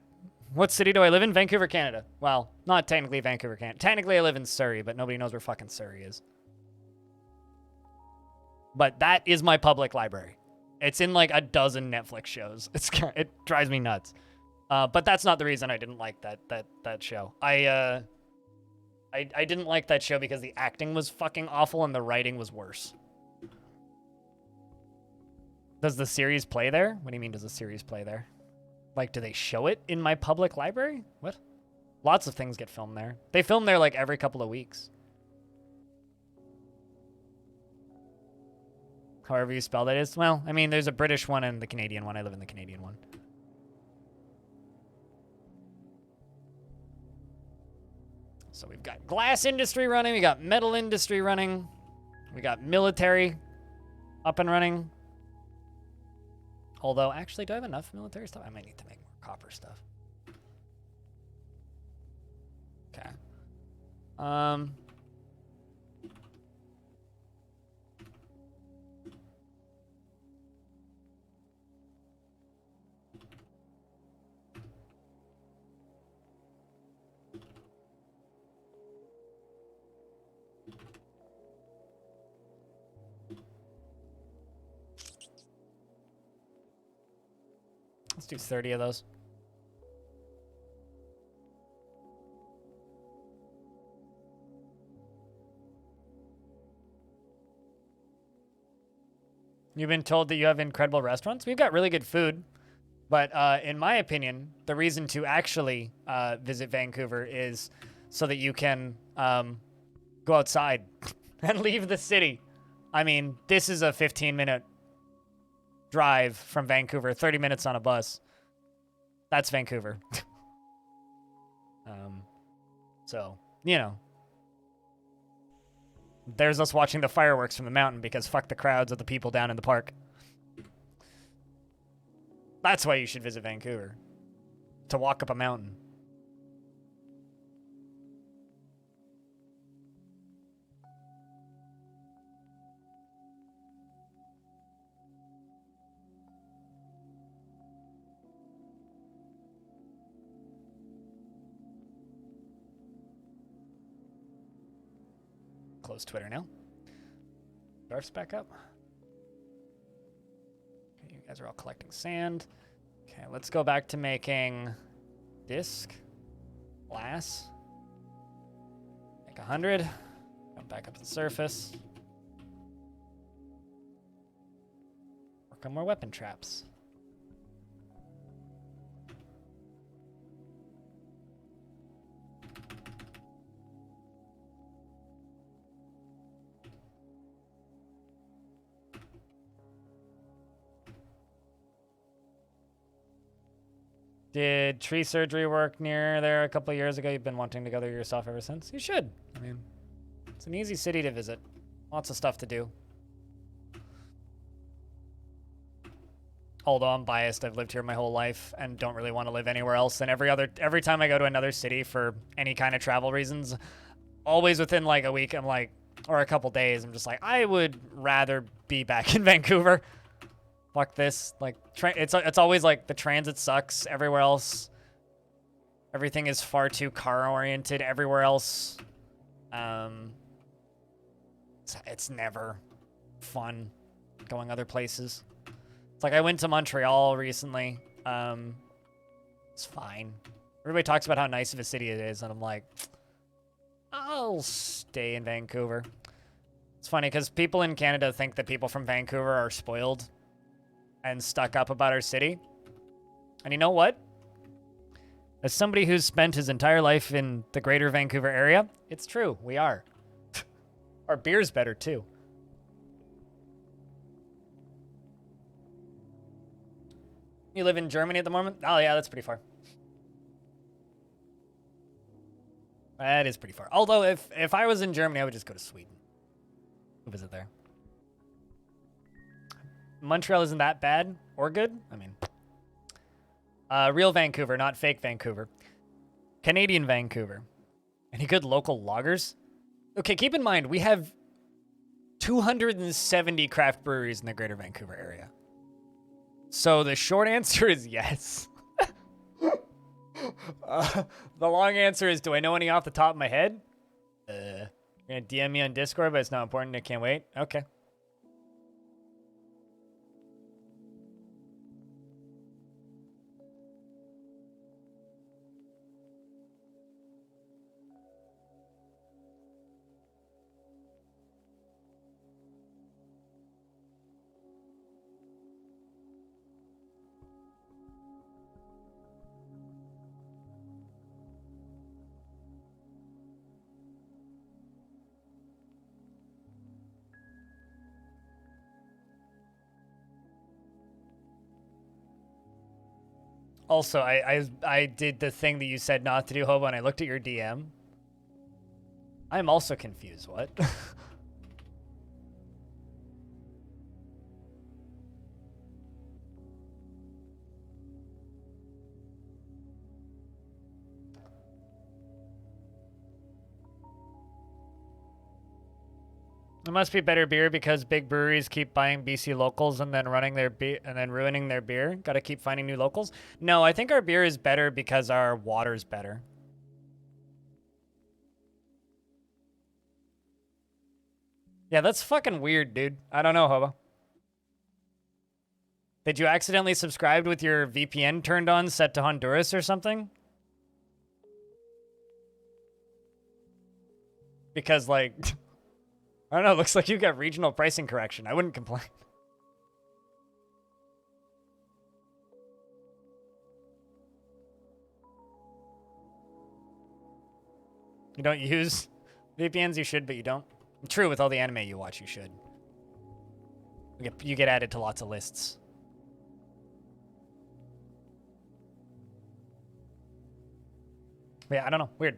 What city do I live in? Vancouver, Canada. Well, not technically Vancouver, Canada. Technically I live in Surrey, but nobody knows where fucking Surrey is. But that is my public library. It's in like a dozen Netflix shows. It drives me nuts. But that's not the reason I didn't like that show. I didn't like that show because the acting was fucking awful and the writing was worse. Does the series play there? What do you mean, does the series play there? Like, do they show it in my public library? What? Lots of things get filmed there. They film there like every couple of weeks. However you spell that is. Well, I mean, there's a British one and the Canadian one. I live in the Canadian one. So we've got glass industry running. We got metal industry running. We got military up and running. Although, actually, do I have enough military stuff? I might need to make more copper stuff. Okay. Let's do 30 of those. You've been told that you have incredible restaurants? We've got really good food. But in my opinion, the reason to actually visit Vancouver is so that you can go outside and leave the city. I mean, this is a 15-minute drive from Vancouver, 30 minutes on a bus. That's Vancouver. So, you know. There's us watching the fireworks from the mountain because fuck the crowds of the people down in the park. That's why you should visit Vancouver. To walk up a mountain. Close Twitter now. Dwarf's back up. Okay, you guys are all collecting sand. Okay, let's go back to making disc, glass. Make 100. Come back up to the surface. Work on more weapon traps. Did tree surgery work near there a couple of years ago? You've been wanting to go there yourself ever since? You should. I mean, it's an easy city to visit. Lots of stuff to do. Although I'm biased, I've lived here my whole life and don't really want to live anywhere else. And every time I go to another city for any kind of travel reasons, always within like a week, I'm like, or a couple days, I'm just like, I would rather be back in Vancouver. Fuck this. Like, it's always like the transit sucks everywhere else. Everything is far too car-oriented everywhere else. It's never fun going other places. It's like I went to Montreal recently. It's fine. Everybody talks about how nice of a city it is, and I'm like, I'll stay in Vancouver. It's funny because people in Canada think that people from Vancouver are spoiled and stuck up about our city. And you know what? As somebody who's spent his entire life in the greater Vancouver area, it's true, we are. Our beer's better too. You live in Germany at the moment? Oh yeah, that's pretty far. That is pretty far. Although if I was in Germany, I would just go to Sweden. Visit there. Montreal isn't that bad or good. I mean, real Vancouver, not fake Vancouver. Canadian Vancouver. Any good local loggers? Okay, keep in mind, we have 270 craft breweries in the greater Vancouver area. So the short answer is yes. The long answer is, do I know any off the top of my head? You're going to DM me on Discord, but it's not important. I can't wait. Okay. Also, I did the thing that you said not to do, Hobo, and I looked at your DM. I'm also confused. What? It must be better beer because big breweries keep buying BC locals and then running their beer and then ruining their beer. Got to keep finding new locals. No, I think our beer is better because our water's better. Yeah, that's fucking weird, dude. I don't know, Hobo. Did you accidentally subscribe with your VPN turned on, set to Honduras or something? Because, like, I don't know, looks like you got regional pricing correction. I wouldn't complain. You don't use VPNs? You should, but you don't. True, with all the anime you watch, you should. You get added to lots of lists. But yeah, I don't know. Weird.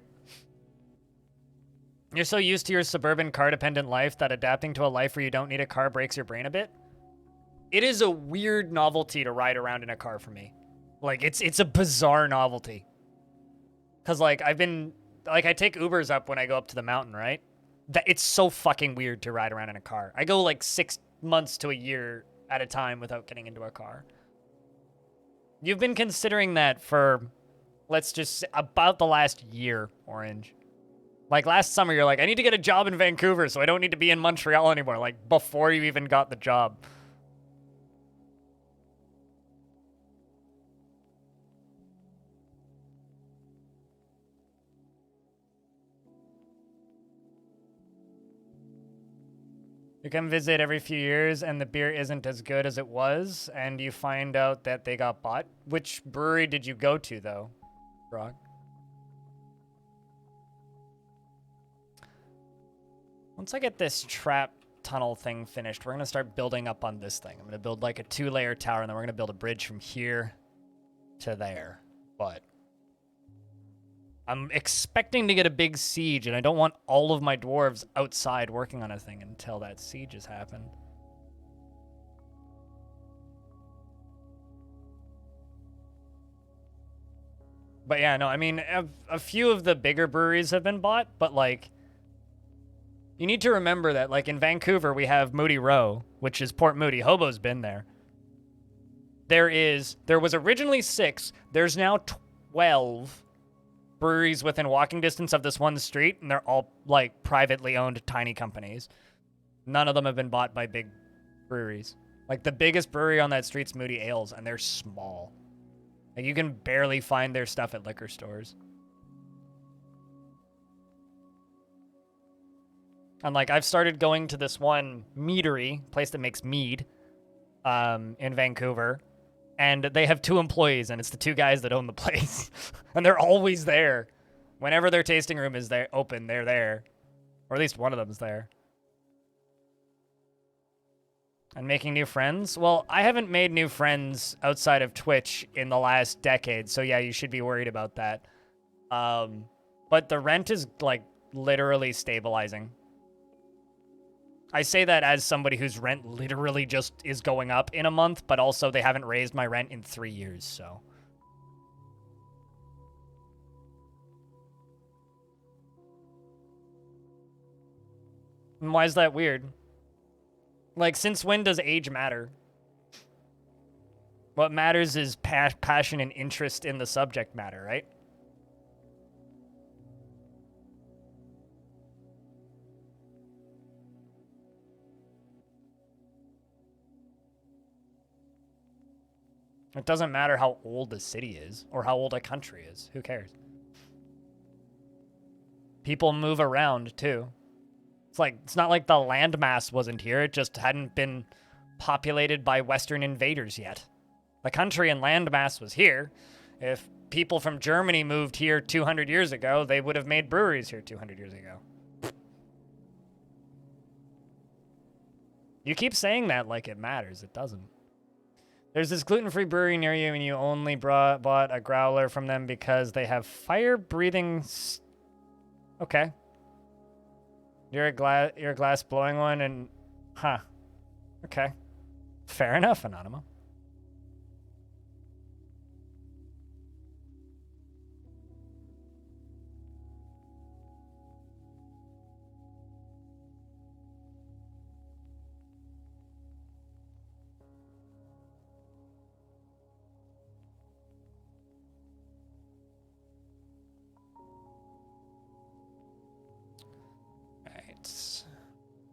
You're so used to your suburban car-dependent life that adapting to a life where you don't need a car breaks your brain a bit. It is a weird novelty to ride around in a car for me. Like, it's a bizarre novelty. Because, like, I take Ubers up when I go up to the mountain, right? It's so fucking weird to ride around in a car. I go, like, 6 months to a year at a time without getting into a car. You've been considering that for, let's just say, about the last year, Orange. Like, last summer, you're like, I need to get a job in Vancouver so I don't need to be in Montreal anymore. Like, before you even got the job. You come visit every few years and the beer isn't as good as it was, and you find out that they got bought. Which brewery did you go to, though, Brock? Once I get this trap tunnel thing finished, we're going to start building up on this thing. I'm going to build like a 2-layer tower, and then we're going to build a bridge from here to there. But I'm expecting to get a big siege, and I don't want all of my dwarves outside working on a thing until that siege has happened. But yeah, no, I mean, a few of the bigger breweries have been bought, but like, you need to remember that, like, in Vancouver, we have Moody Row, which is Port Moody. Hobo's been there. There was originally 6. There's now 12 breweries within walking distance of this one street, and they're all, like, privately owned tiny companies. None of them have been bought by big breweries. Like, the biggest brewery on that street's Moody Ales, and they're small. Like, you can barely find their stuff at liquor stores. And, like, I've started going to this one meadery, place that makes mead, in Vancouver. And they have 2 employees, and it's the 2 guys that own the place. And they're always there. Whenever their tasting room is there open, they're there. Or at least one of them's there. And making new friends? Well, I haven't made new friends outside of Twitch in the last decade, so yeah, you should be worried about that. But the rent is, like, literally stabilizing. I say that as somebody whose rent literally just is going up in a month, but also they haven't raised my rent in 3 years, so. And why is that weird? Like, since when does age matter? What matters is passion and interest in the subject matter, right? It doesn't matter how old a city is or how old a country is. Who cares? People move around, too. It's not like the landmass wasn't here. It just hadn't been populated by Western invaders yet. The country and landmass was here. If people from Germany moved here 200 years ago, they would have made breweries here 200 years ago. You keep saying that like it matters. It doesn't. There's this gluten-free brewery near you, and you only bought a growler from them because they have fire-breathing... Okay. You're a glass blowing one, and... Huh. Okay. Fair enough, Anonymous.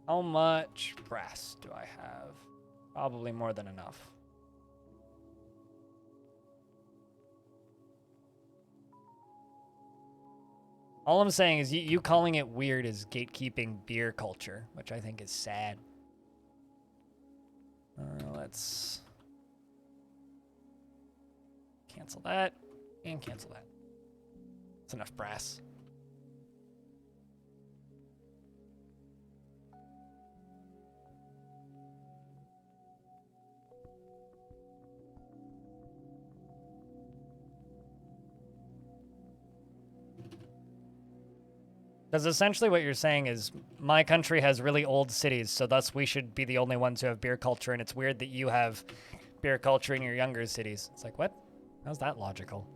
How much brass do I have? Probably more than enough. All I'm saying is you calling it weird is gatekeeping beer culture, which I think is sad. Let's cancel that and cancel that. That's enough brass. Because essentially what you're saying is my country has really old cities, so thus we should be the only ones who have beer culture, and it's weird that you have beer culture in your younger cities. It's like, what? How's that logical?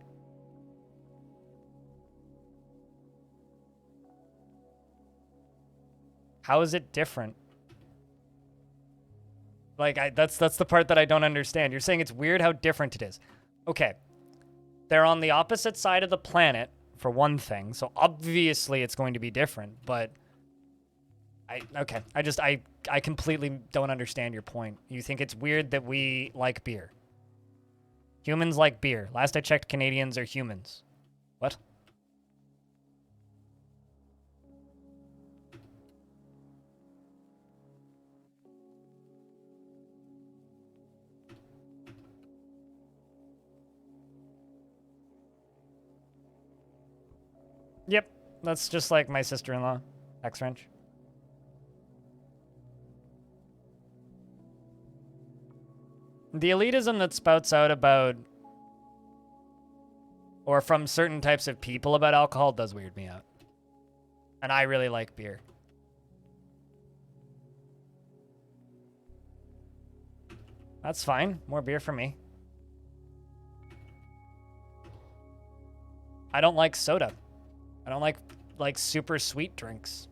How is it different? Like, that's the part that I don't understand. You're saying it's weird how different it is. Okay. They're on the opposite side of the planet, for one thing, so obviously it's going to be different, but I completely don't understand your point. You think it's weird that we like beer. Humans like beer. Last I checked, Canadians are humans. What? Yep, that's just like my sister-in-law, ex-French. The elitism that spouts out about, or from certain types of people about alcohol does weird me out. And I really like beer. That's fine, more beer for me. I don't like soda. I don't like super sweet drinks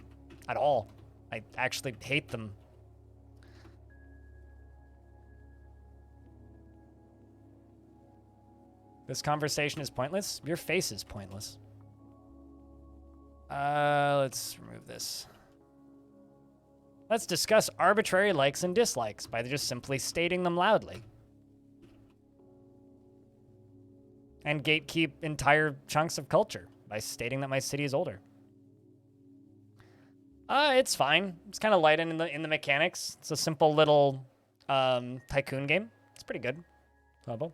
at all. I actually hate them. This conversation is pointless? Your face is pointless. Let's remove this. Let's discuss arbitrary likes and dislikes by just simply stating them loudly. And gatekeep entire chunks of culture by stating that my city is older. It's fine. It's kind of light in the mechanics. It's a simple little tycoon game. It's pretty good. Level.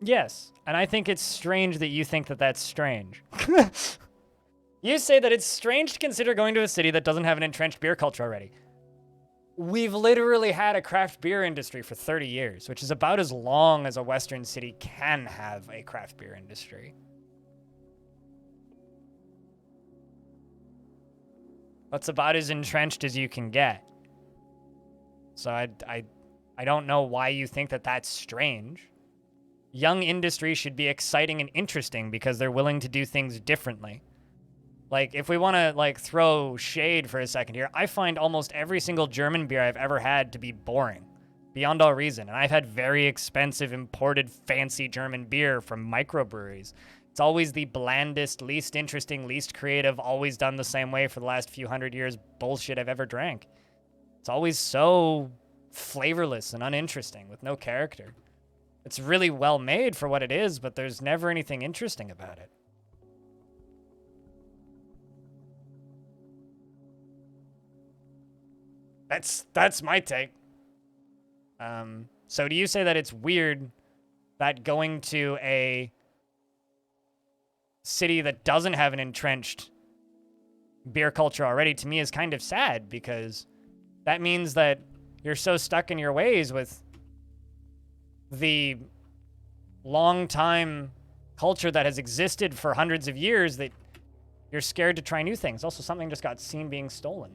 Yes, and I think it's strange that you think that that's strange. You say that it's strange to consider going to a city that doesn't have an entrenched beer culture already. We've literally had a craft beer industry for 30 years, which is about as long as a Western city can have a craft beer industry. That's about as entrenched as you can get. So I don't know why you think that that's strange. Young industry should be exciting and interesting because they're willing to do things differently. Like, if we want to, like, throw shade for a second here, I find almost every single German beer I've ever had to be boring, beyond all reason. And I've had very expensive, imported, fancy German beer from microbreweries. It's always the blandest, least interesting, least creative, always done the same way for the last few hundred years bullshit I've ever drank. It's always so flavorless and uninteresting with no character. It's really well made for what it is, but there's never anything interesting about it. That's my take. So do you say that it's weird that going to a city that doesn't have an entrenched beer culture already, to me, is kind of sad, because that means that you're so stuck in your ways with the long time culture that has existed for hundreds of years that you're scared to try new things. Also, something just got seen being stolen.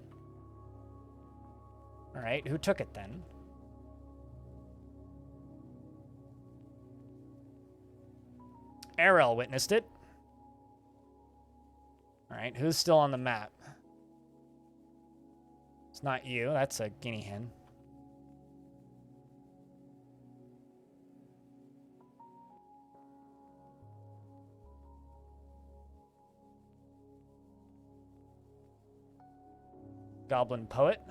All right, who took it then? Arel witnessed it. All right, who's still on the map? It's not you, that's a guinea hen. Goblin Poet.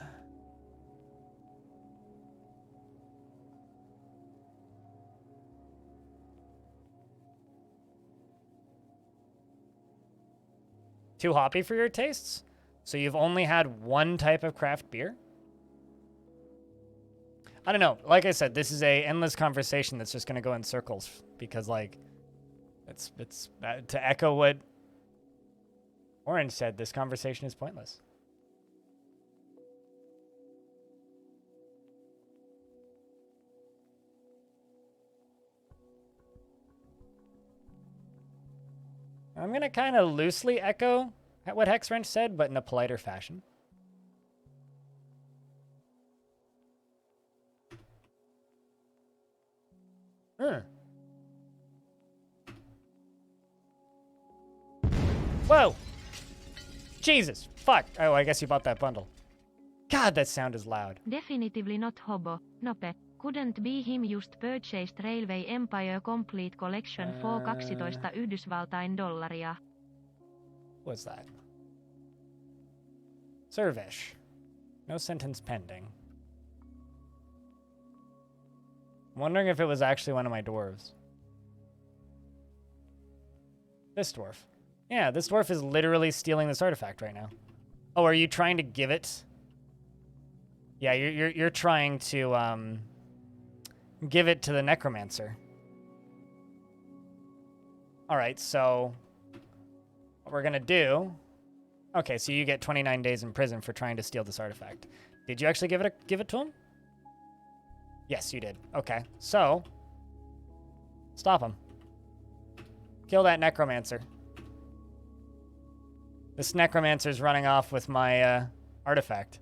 Too hoppy for your tastes? So you've only had one type of craft beer? I don't know. Like I said, this is a endless conversation that's just going to go in circles because, like, it's to echo what Orange said, this conversation is pointless. I'm going to kind of loosely echo what Hexwrench said, but in a politer fashion. Whoa! Jesus! Fuck! Oh, I guess you bought that bundle. God, that sound is loud. Definitely not hobo. Nope. Couldn't be him just purchased Railway Empire Complete Collection for 12 Yhdysvaltain dollaria. What's that? Servish. No sentence pending. I'm wondering if it was actually one of my dwarves. This dwarf. Yeah, this dwarf is literally stealing this artifact right now. Oh, are you trying to give it? Yeah, you're trying to give it to the necromancer. All right, so what we're gonna do? Okay, so you get 29 days in prison for trying to steal this artifact. Did you actually give it to him? Yes, you did. Okay, so stop him. Kill that necromancer. This necromancer's running off with my artifact.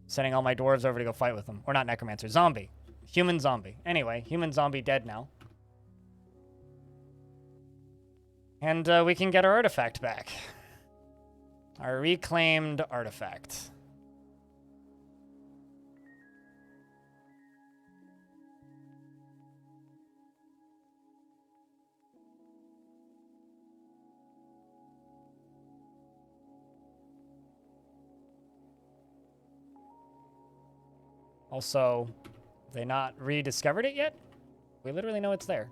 Sending all my dwarves over to go fight with him. Or not necromancer, zombie. Human zombie. Anyway, human zombie dead now. And we can get our artifact back. Our reclaimed artifact. Also, have they not rediscovered it yet? We literally know it's there.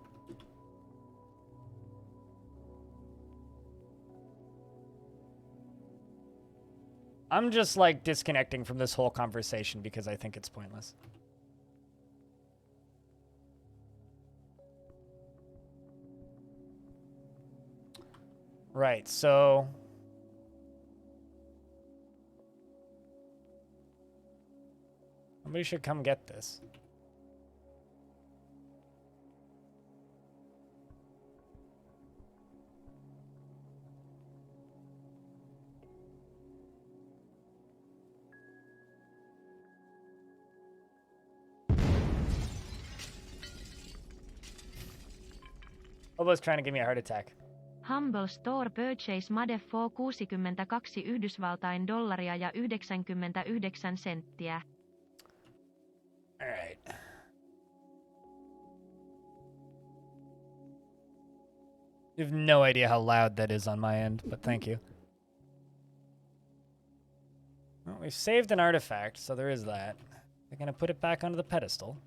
I'm just like disconnecting from this whole conversation because I think it's pointless. Right, so somebody should come get this. Obo's trying to give me a heart attack. Humble Store purchase made for 62 Yhdysvaltain dollaria ja 99 senttiä. All right. You have no idea how loud that is on my end, but thank you. Well, we've saved an artifact, so there is that. We're gonna put it back onto the pedestal.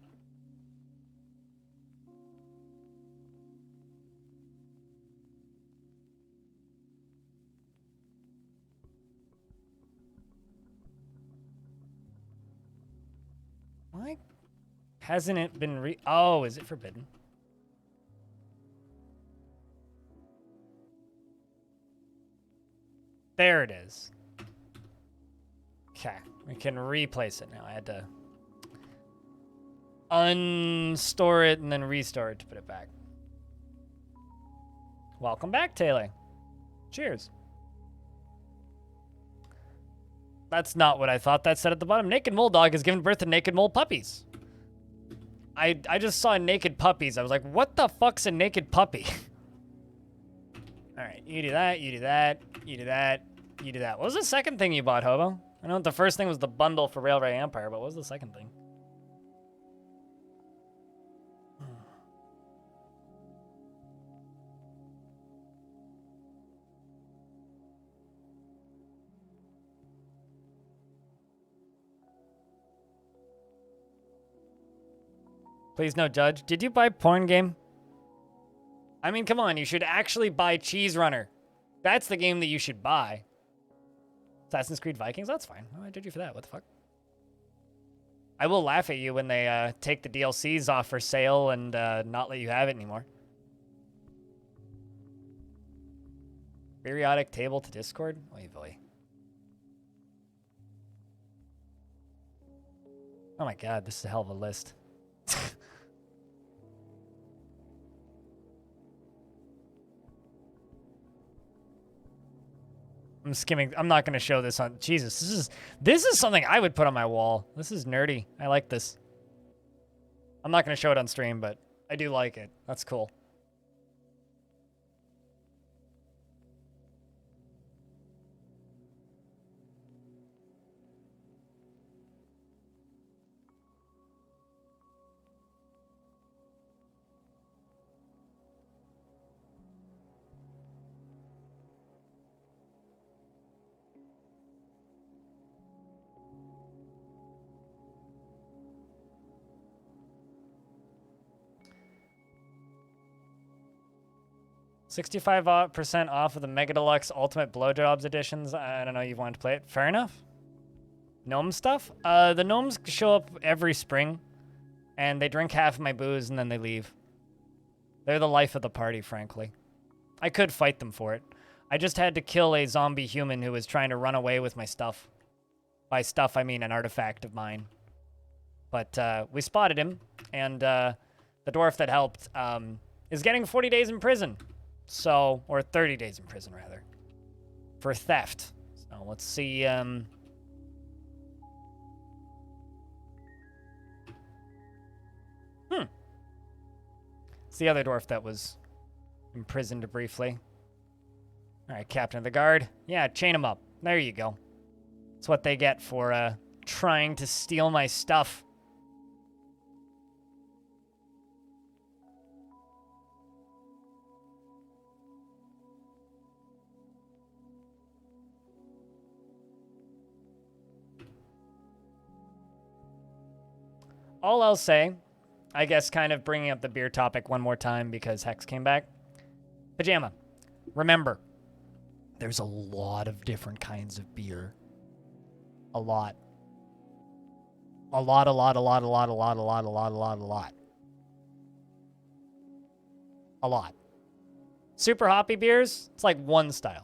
Why hasn't it been Oh, is it forbidden? There it is. Okay, we can replace it now. I had to unstore it and then restore it to put it back. Welcome back, Taylor. Cheers. That's not what I thought that said at the bottom. Naked Mole Dog has given birth to naked mole puppies. I just saw naked puppies. I was like, what the fuck's a naked puppy? All right, you do that, you do that, you do that, you do that. What was the second thing you bought, Hobo? I know the first thing was the bundle for Railway Empire, but what was the second thing? Please no judge. Did you buy porn game? I mean, come on. You should actually buy Cheese Runner. That's the game that you should buy. Assassin's Creed Vikings? That's fine. Why did you for that? What the fuck? I will laugh at you when they take the DLCs off for sale and not let you have it anymore. Periodic table to Discord? Oy vey. Oh my god, this is a hell of a list. I'm skimming. I'm not going to show this on... Jesus, this is something I would put on my wall. This is nerdy. I like this. I'm not going to show it on stream, but I do like it. That's cool. %65% off of the Mega Deluxe Ultimate Blowjobs editions. I don't know, you wanted to play it. Fair enough. Gnome stuff? The gnomes show up every spring, and they drink half of my booze, and then they leave. They're the life of the party, frankly. I could fight them for it. I just had to kill a zombie human who was trying to run away with my stuff. By stuff, I mean an artifact of mine. But we spotted him, and the dwarf that helped is getting 40 days in prison. So, or 30 days in prison, rather, for theft. So, let's see, It's the other dwarf that was imprisoned briefly. All right, Captain of the Guard. Yeah, chain him up. There you go. That's what they get for, trying to steal my stuff. All I'll say, I guess kind of bringing up the beer topic one more time because Hex came back. Pajama, remember, there's a lot of different kinds of beer. A lot. A lot. A lot. Super hoppy beers, it's like one style.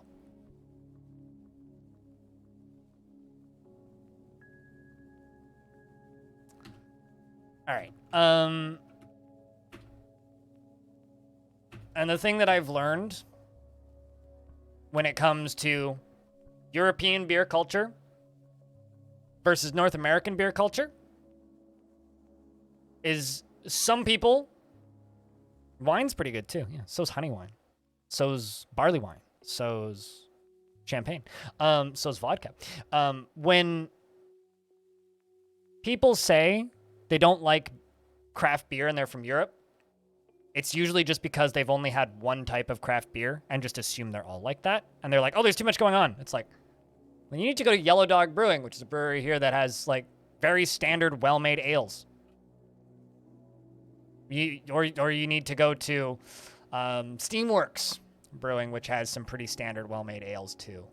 All right. And the thing that I've learned when it comes to European beer culture versus North American beer culture is some people, wine's pretty good too. Yeah, so's honey wine. So's barley wine. So's champagne. So's vodka. When people say they don't like craft beer and they're from Europe, it's usually just because they've only had one type of craft beer and just assume they're all like that. And they're like, oh, there's too much going on. It's like, well, you need to go to Yellow Dog Brewing, which is a brewery here that has like very standard, well-made ales. Or you need to go to Steamworks Brewing, which has some pretty standard, well-made ales too.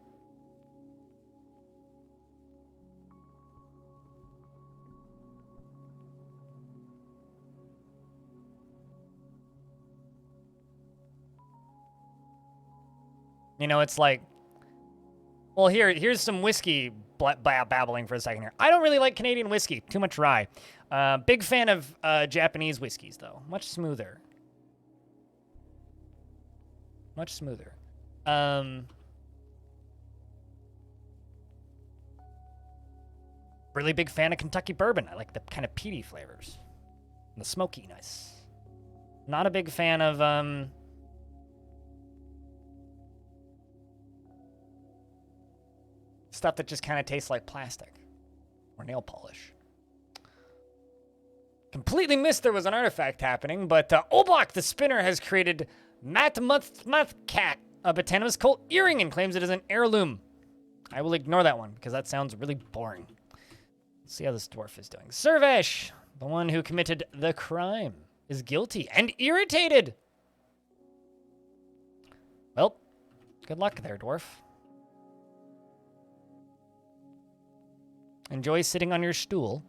You know, it's like, well, here's some whiskey babbling for a second here. I don't really like Canadian whiskey. Too much rye. Big fan of Japanese whiskeys, though. Much smoother. Much smoother. Really big fan of Kentucky bourbon. I like the kind of peaty flavors. And the smokiness. Not a big fan of, stuff that just kind of tastes like plastic or nail polish. Completely missed there was an artifact happening, but Obak the Spinner has created Matmuth Cat, a Botanimous Cult earring, and claims it is an heirloom. I will ignore that one because that sounds really boring. Let's see how this dwarf is doing. Servesh, The one who committed the crime is guilty and irritated. Well, good luck there, Dwarf. Enjoy sitting on your stool.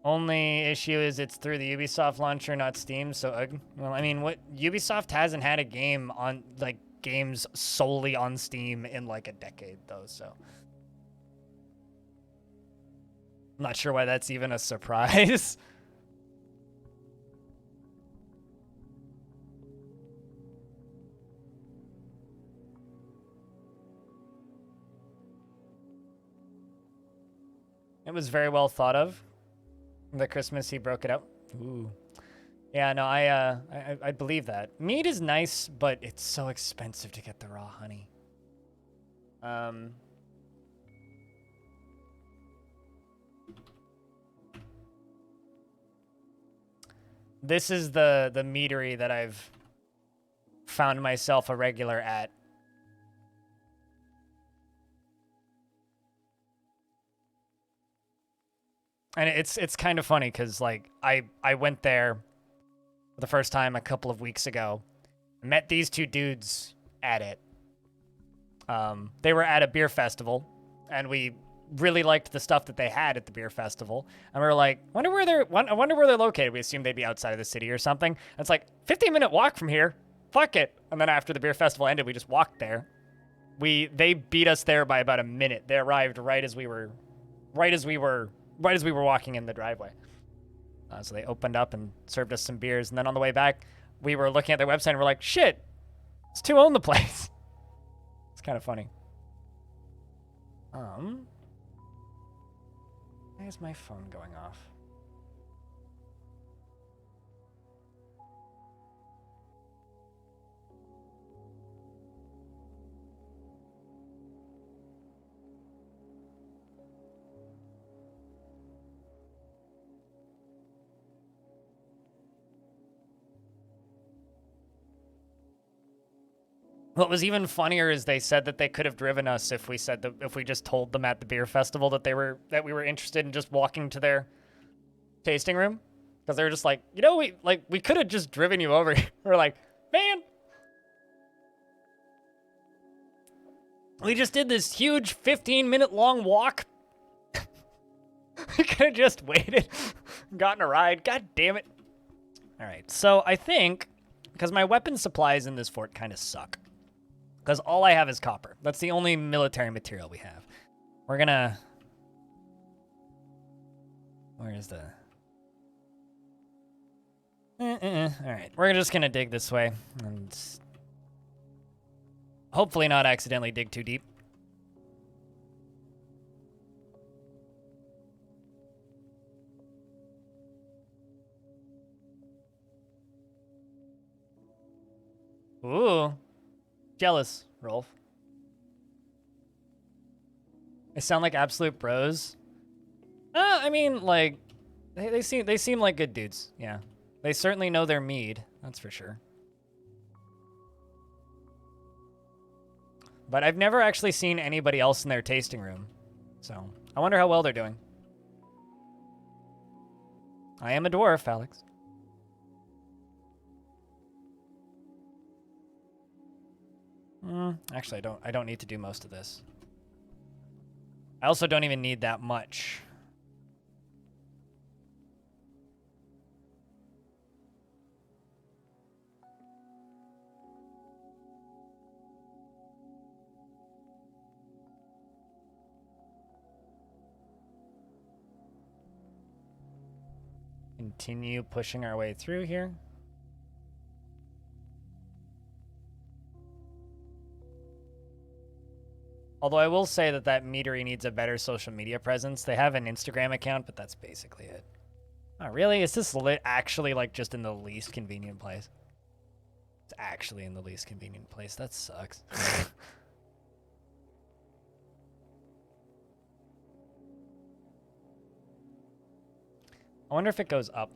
Only issue is it's through the Ubisoft launcher, not Steam. So, well, I mean, what Ubisoft hasn't had a game on like games solely on Steam in like a decade, though. So, I'm not sure why that's even a surprise. It was very well thought of. The Christmas he broke it up. Ooh. Yeah, no, I believe that. Meat is nice, but it's so expensive to get the raw honey. This is the meadery that I've found myself a regular at. And it's kind of funny because like I went there for the first time a couple of weeks ago, met these two dudes at it. They were at a beer festival, and we really liked the stuff that they had at the beer festival. And we were like, I wonder where they're located. We assumed they'd be outside of the city or something. And it's like 15-minute walk from here. Fuck it. And then after the beer festival ended, we just walked there. They beat us there by about a minute. They arrived right as we were walking in the driveway. So they opened up and served us some beers. And then on the way back, we were looking at their website and we're like, shit, it's 2 own the place. It's kind of funny. Why is my phone going off? What was even funnier is they said that they could have driven us if we said that if we just told them at the beer festival that we were interested in just walking to their tasting room, because they were just like, you know, we could have just driven you over here. We're like, man, we just did this huge 15-minute long walk. We could have just waited, gotten a ride. God damn it! All right, so I think because my weapon supplies in this fort kind of suck. Because all I have is copper. That's the only military material we have. We're gonna... Where is the... Alright, we're just gonna dig this way. And hopefully not accidentally dig too deep. Ooh. Jealous, Rolf. They sound like absolute bros. I mean, like, they seem like good dudes. Yeah, they certainly know their mead. That's for sure. But I've never actually seen anybody else in their tasting room, so I wonder how well they're doing. I am a dwarf, Alex. Actually, I don't need to do most of this. I also don't even need that much. Continue pushing our way through here. Although I will say that meadery needs a better social media presence. They have an Instagram account, but that's basically it. Oh, really? Is this actually like just in the least convenient place? It's actually in the least convenient place. That sucks. I wonder if it goes up.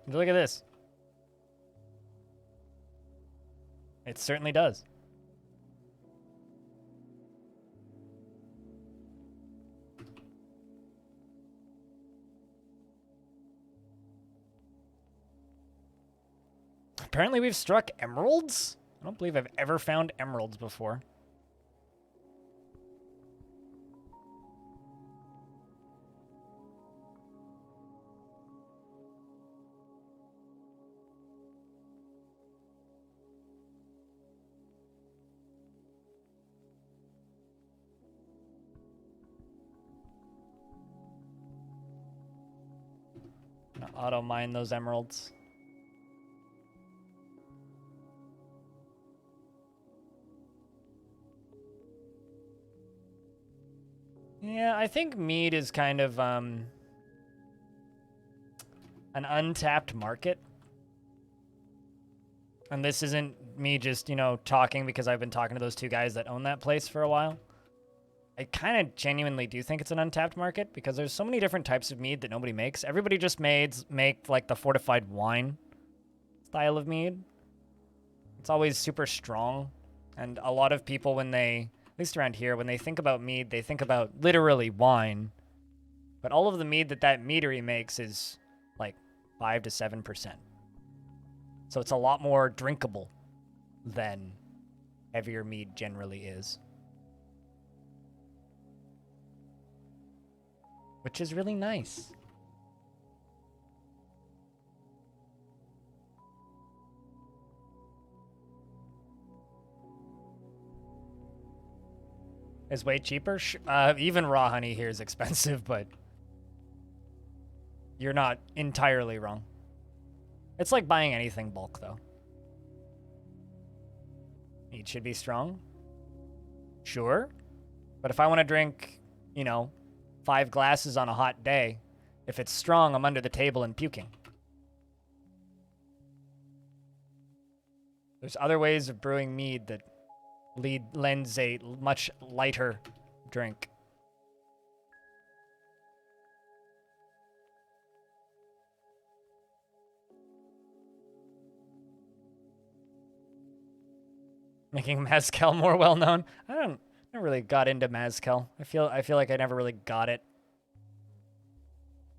Look at this. It certainly does. Apparently we've struck emeralds? I don't believe I've ever found emeralds before. Gonna auto mine those emeralds. Yeah, I think mead is kind of an untapped market. And this isn't me just, you know, talking because I've been talking to those two guys that own that place for a while. I kind of genuinely do think it's an untapped market because there's so many different types of mead that nobody makes. Everybody just make like the fortified wine style of mead. It's always super strong. And a lot of people, when they, at least around here, when they think about mead, they think about literally wine. But all of the mead that meadery makes is like 5 to 7%. So it's a lot more drinkable than heavier mead generally is. Which is really nice. Is way cheaper? Even raw honey here is expensive, but you're not entirely wrong. It's like buying anything bulk, though. Mead should be strong. Sure. But if I want to drink, you know, 5 glasses on a hot day, if it's strong, I'm under the table and puking. There's other ways of brewing mead that lends a much lighter drink. Making mezcal more well known. I never really got into mezcal. I feel like I never really got it.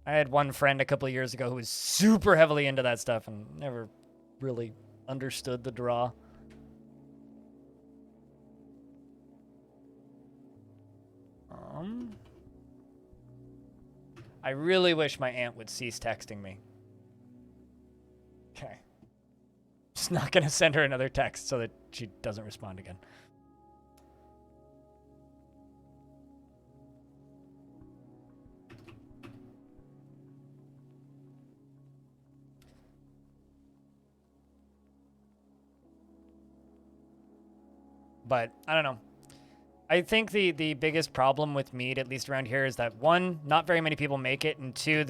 I had one friend a couple of years ago who was super heavily into that stuff and never really understood the draw. I really wish my aunt would cease texting me. Okay. Just not gonna send her another text so that she doesn't respond again. But I don't know. I think the biggest problem with mead, at least around here, is that one, not very many people make it, and two,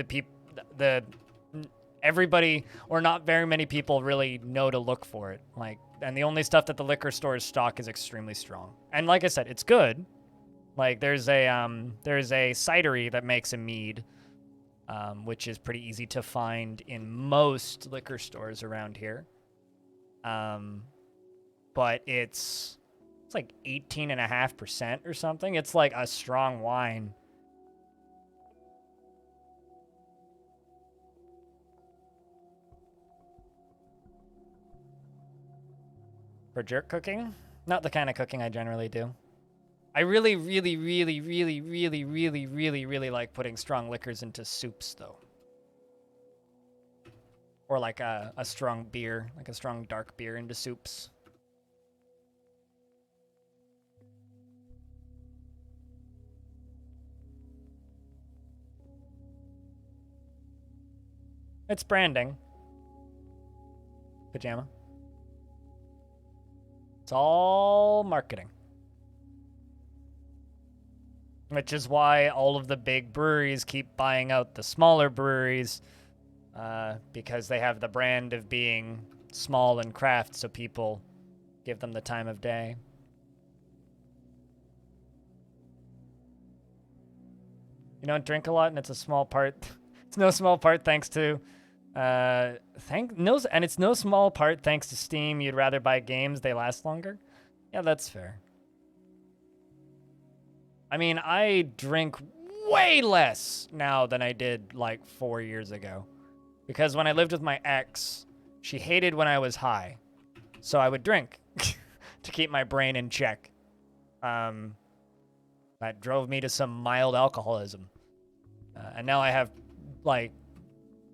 everybody or not very many people really know to look for it. Like, and the only stuff that the liquor stores stock is extremely strong. And like I said, it's good. Like there's a cidery that makes a mead, which is pretty easy to find in most liquor stores around here. But it's like 18.5% or something. It's like a strong wine. For jerk cooking? Not the kind of cooking I generally do. I really, really, really, really, really, really, really, really like putting strong liquors into soups, though. Or like a strong beer, like a strong dark beer into soups. It's branding. Pajama. It's all marketing. Which is why all of the big breweries keep buying out the smaller breweries, because they have the brand of being small and craft, so people give them the time of day. You don't drink a lot, and it's a small part. It's no small part thanks to And it's no small part thanks to Steam. You'd rather buy games, they last longer. Yeah, that's fair. I mean, I drink way less now than I did like 4 years ago. Because when I lived with my ex, she hated when I was high. So I would drink to keep my brain in check. That drove me to some mild alcoholism. And now I have, like,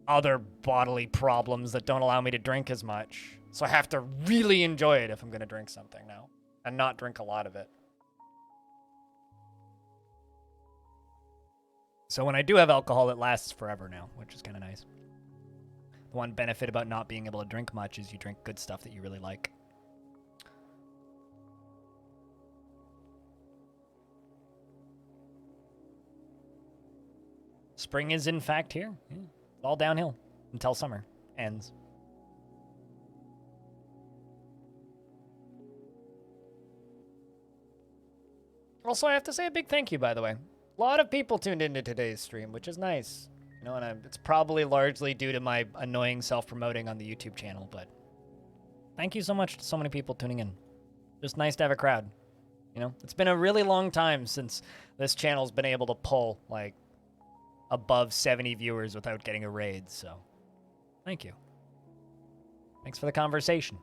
other bodily problems that don't allow me to drink as much. So I have to really enjoy it if I'm going to drink something now. And not drink a lot of it. So when I do have alcohol, it lasts forever now, which is kind of nice. The one benefit about not being able to drink much is you drink good stuff that you really like. Spring is in fact here. Yeah. It's all downhill until summer ends. Also, I have to say a big thank you, by the way. A lot of people tuned into today's stream, which is nice. You know, and it's probably largely due to my annoying self-promoting on the YouTube channel, but thank you so much to so many people tuning in. Just nice to have a crowd. You know, it's been a really long time since this channel's been able to pull, like, above 70 viewers without getting a raid, so thank you. Thanks for the conversation.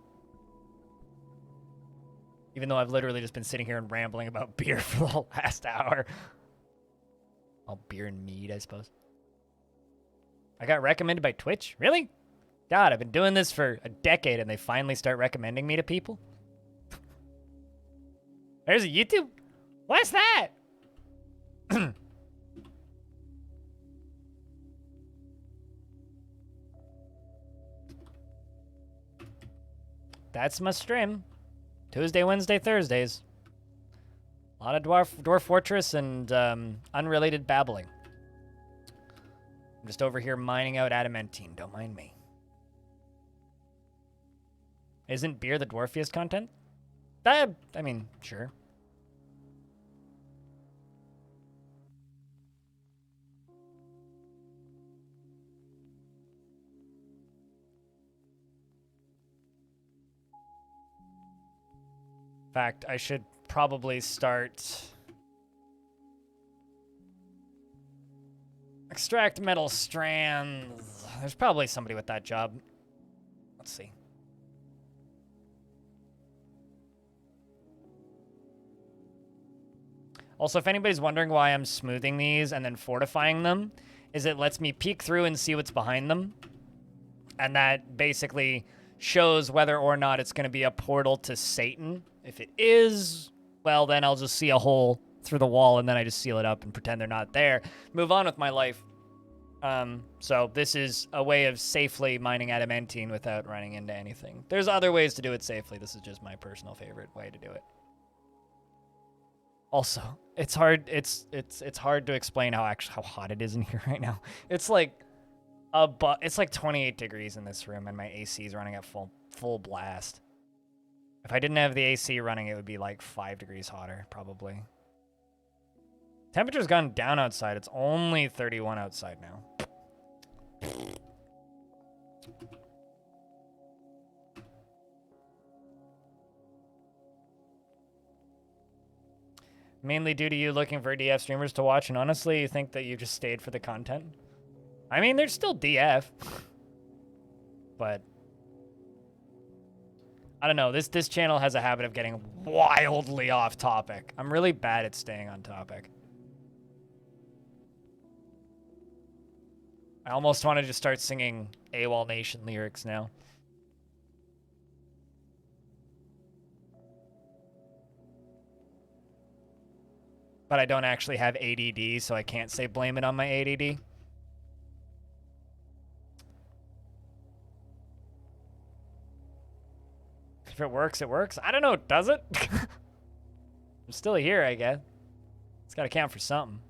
Even though I've literally just been sitting here and rambling about beer for the last hour. Well, beer and mead, I suppose. I got recommended by Twitch? Really? God, I've been doing this for a decade and they finally start recommending me to people? There's a YouTube? What's that? That's my stream. Tuesday, Wednesday, Thursdays. A lot of Dwarf Fortress and unrelated babbling. I'm just over here mining out adamantine. Don't mind me. Isn't beer the dwarfiest content? I mean, sure. In fact, I should probably start... Extract metal strands. There's probably somebody with that job. Let's see. Also, if anybody's wondering why I'm smoothing these and then fortifying them, is it lets me peek through and see what's behind them. And that basically shows whether or not it's going to be a portal to Satan. If it is, well, then I'll just see a hole through the wall and then I just seal it up and pretend they're not there. Move on with my life. So this is a way of safely mining adamantine without running into anything. There's other ways to do it safely. This is just my personal favorite way to do it. Also, it's hard. It's hard to explain how hot it is in here right now. It's like it's like 28 degrees in this room, and my AC is running at full blast. If I didn't have the AC running, it would be like 5 degrees hotter, probably. Temperature's gone down outside. It's only 31 outside now. Mainly due to you looking for DF streamers to watch, and honestly, you think that you just stayed for the content? I mean, there's still DF. But I don't know. This channel has a habit of getting wildly off topic. I'm really bad at staying on topic. I almost wanted to start singing AWOL Nation lyrics now. But I don't actually have ADD, so I can't say blame it on my ADD. If it works, it works. I don't know, does it? I'm still here, I guess. It's gotta count for something.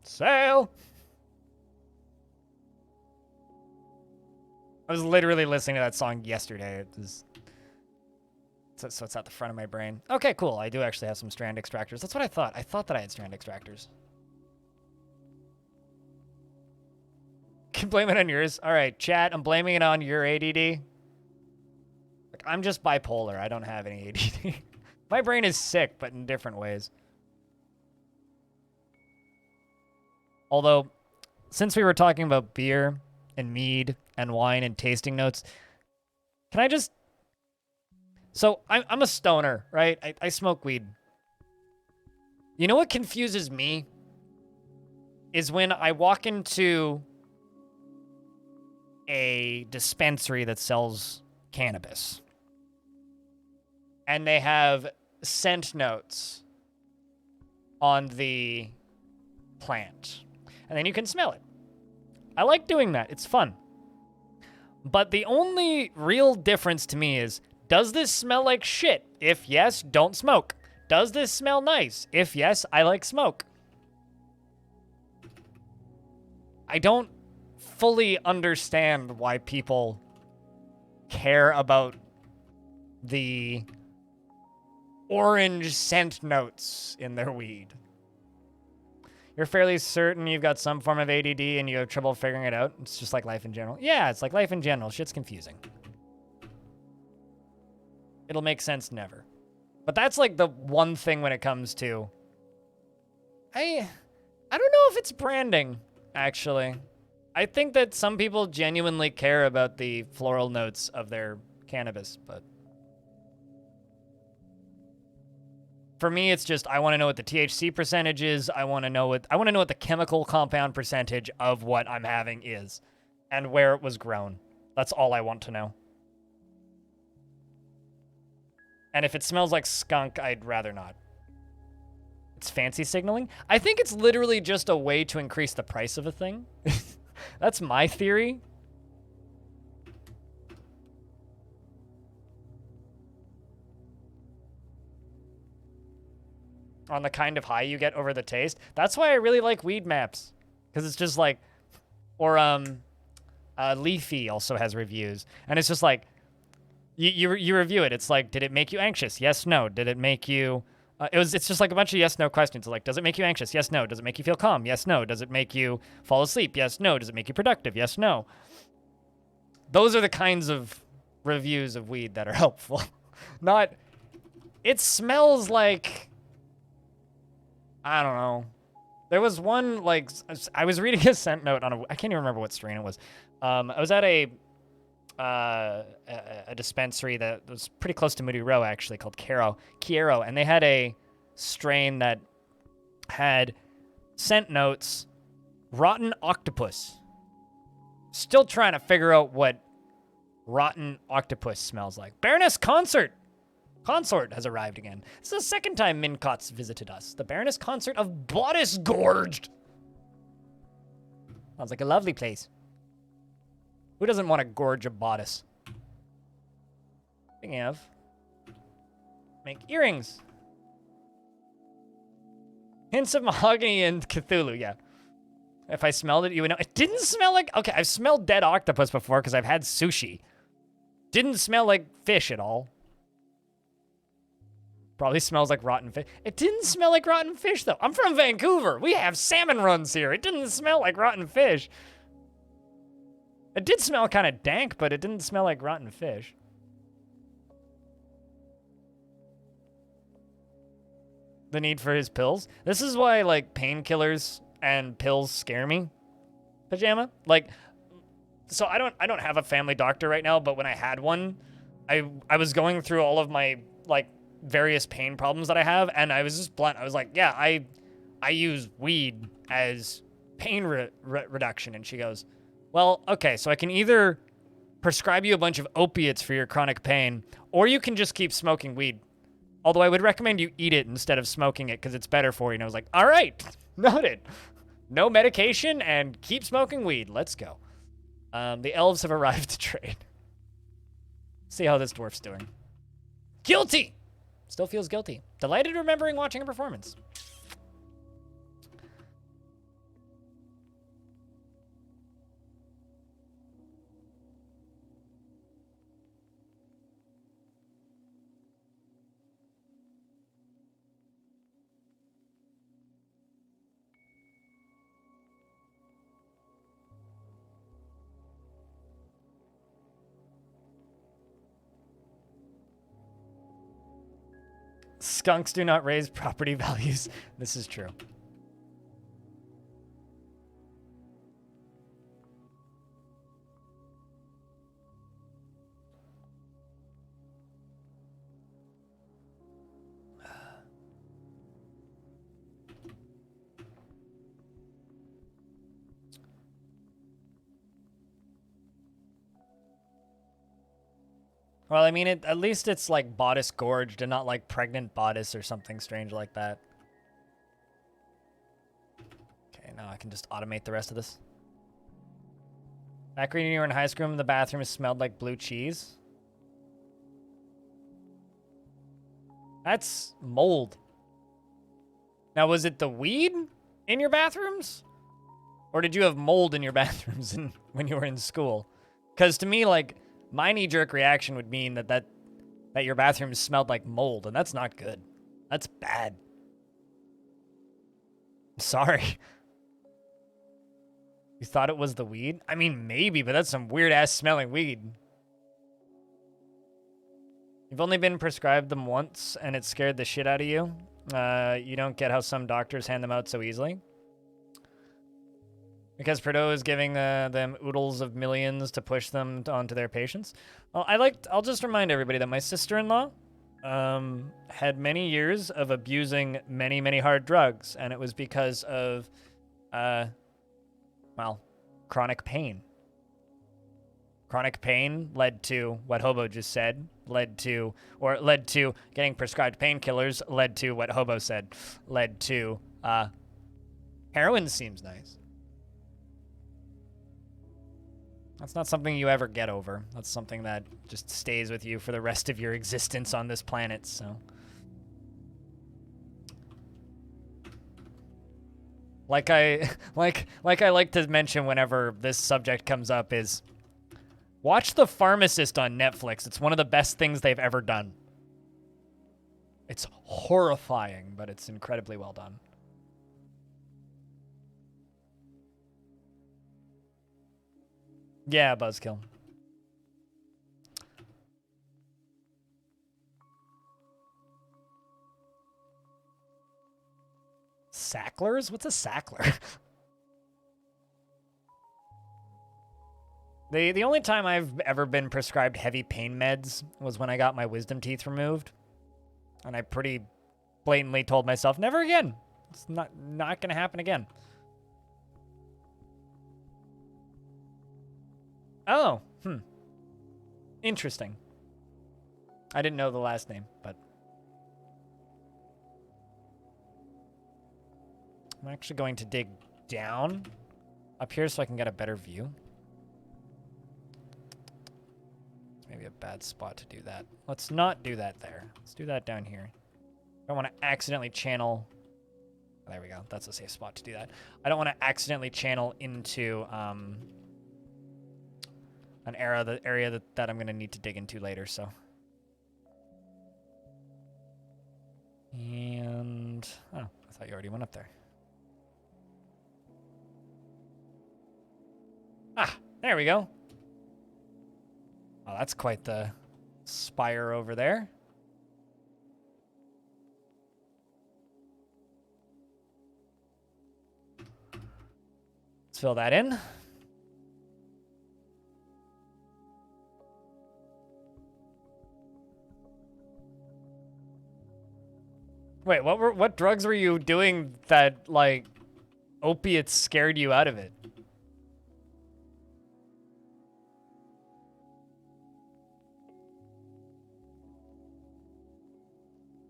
Sail! I was literally listening to that song yesterday. It's So it's at the front of my brain. Okay, cool. I do actually have some strand extractors. That's what I thought. I thought that I had strand extractors. Can blame it on yours. All right, chat. I'm blaming it on your ADD. Like, I'm just bipolar. I don't have any ADD. My brain is sick, but in different ways. Although, since we were talking about beer and mead and wine and tasting notes, can I just... So, I'm a stoner, right? I smoke weed. You know what confuses me? Is when I walk into a dispensary that sells cannabis. And they have scent notes on the plant. And then you can smell it. I like doing that. It's fun. But the only real difference to me is, does this smell like shit? If yes, don't smoke. Does this smell nice? If yes, I like smoke. I don't fully understand why people care about the orange scent notes in their weed. You're fairly certain you've got some form of ADD and you have trouble figuring it out. It's just like life in general. Yeah, it's like life in general. Shit's confusing. It'll make sense never. But that's like the one thing when it comes to... I don't know if it's branding, actually. I think that some people genuinely care about the floral notes of their cannabis, but... For me, it's just I want to know what the THC percentage is. I want to know what the chemical compound percentage of what I'm having is, and where it was grown. That's all I want to know. And if it smells like skunk, I'd rather not. It's fancy signaling. I think it's literally just a way to increase the price of a thing. That's my theory. On the kind of high you get over the taste. That's why I really like weed maps. Because it's just like... Or, Leafy also has reviews. And it's just like... You review it. It's like, did it make you anxious? Yes, no. Did it make you... It's just like a bunch of yes, no questions. Like, does it make you anxious? Yes, no. Does it make you feel calm? Yes, no. Does it make you fall asleep? Yes, no. Does it make you productive? Yes, no. Those are the kinds of reviews of weed that are helpful. Not... It smells like... I don't know. There was one, like, I was reading a scent note on I can't even remember what strain it was. I was at a dispensary that was pretty close to Moody Row, actually, called Kiero, and they had a strain that had scent notes, rotten octopus. Still trying to figure out what rotten octopus smells like. Baroness Consort has arrived again. This is the second time Mincott's visited us. The Baroness Consort of Bodice Gorged. Sounds like a lovely place. Who doesn't want to gorge a bodice? Speaking of, make earrings. Hints of mahogany and Cthulhu, yeah. If I smelled it, you would know. It didn't smell like... Okay, I've smelled dead octopus before because I've had sushi. Didn't smell like fish at all. Probably smells like rotten fish. It didn't smell like rotten fish, though. I'm from Vancouver. We have salmon runs here. It didn't smell like rotten fish. It did smell kind of dank, but it didn't smell like rotten fish. The need for his pills. This is why, like, painkillers and pills scare me. Pajama? Like, so I don't have a family doctor right now, but when I had one, I was going through all of my, like, various pain problems that I have, and I was just blunt. I was like, yeah, I use weed as pain reduction. And she goes, well, okay, so I can either prescribe you a bunch of opiates for your chronic pain, or you can just keep smoking weed. Although I would recommend you eat it instead of smoking it because it's better for you. And I was like, all right, noted. No medication and keep smoking weed. Let's go. The elves have arrived to trade. See how this dwarf's doing. Guilty! Still feels guilty. Delighted remembering watching a performance. Skunks do not raise property values. This is true. Well, I mean, at least it's like bodice gorged and not like pregnant bodice or something strange like that. Okay, now I can just automate the rest of this. Back when you were in high school, the bathroom smelled like blue cheese. That's mold. Now, was it the weed in your bathrooms? Or did you have mold in your bathrooms when you were in school? Because to me, like, my knee-jerk reaction would mean that your bathroom smelled like mold, and that's not good. That's bad. I'm sorry. You thought it was the weed? I mean, maybe, but that's some weird-ass smelling weed. You've only been prescribed them once, and it scared the shit out of you. You don't get how some doctors hand them out so easily. Because Prideaux is giving them oodles of millions to push them onto their patients. Well, I'll just remind everybody that my sister-in-law had many years of abusing many, many hard drugs, and it was because of, well, chronic pain. Chronic pain led to what Hobo just said, led to getting prescribed painkillers, led to what Hobo said, led to, heroin seems nice. That's not something you ever get over. That's something that just stays with you for the rest of your existence on this planet, so. Like I like to mention whenever this subject comes up is, watch The Pharmacist on Netflix. It's one of the best things they've ever done. It's horrifying, but it's incredibly well done. Yeah, Buzzkill. Sacklers? What's a sackler? The only time I've ever been prescribed heavy pain meds was when I got my wisdom teeth removed. And I pretty blatantly told myself, never again. It's not gonna happen again. Oh, interesting. I didn't know the last name, but I'm actually going to dig down up here so I can get a better view. It's maybe a bad spot to do that. Let's not do that there. Let's do that down here. I don't want to accidentally channel. There we go. That's a safe spot to do that. I don't want to accidentally channel into an area that I'm going to need to dig into later, so. And, oh, I thought you already went up there. Ah, there we go. Oh, that's quite the spire over there. Let's fill that in. Wait, what drugs were you doing that, like, opiates scared you out of it?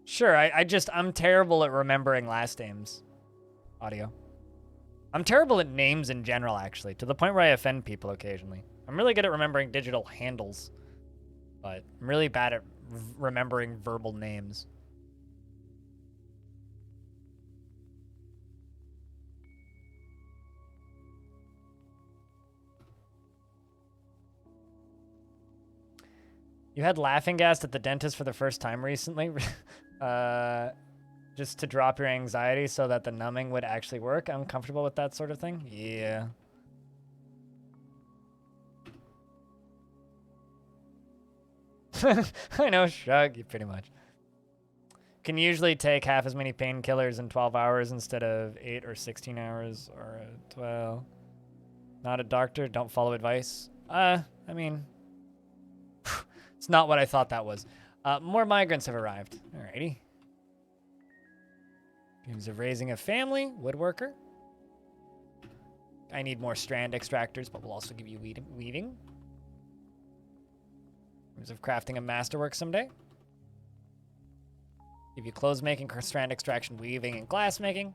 Sure, I'm terrible at remembering last names. Audio. I'm terrible at names in general, actually, to the point where I offend people occasionally. I'm really good at remembering digital handles, but I'm really bad at remembering verbal names. You had laughing gas at the dentist for the first time recently? Just to drop your anxiety so that the numbing would actually work? I'm comfortable with that sort of thing? Yeah. I know, shrug, you pretty much. Can usually take half as many painkillers in 12 hours instead of 8 or 16 hours or 12. Not a doctor. Don't follow advice. I mean, it's not what I thought that was. More migrants have arrived. Alrighty. Dreams of raising a family. Woodworker. I need more strand extractors, but we'll also give you weaving. Dreams of crafting a masterwork someday. Give you clothes making, strand extraction, weaving, and glass making.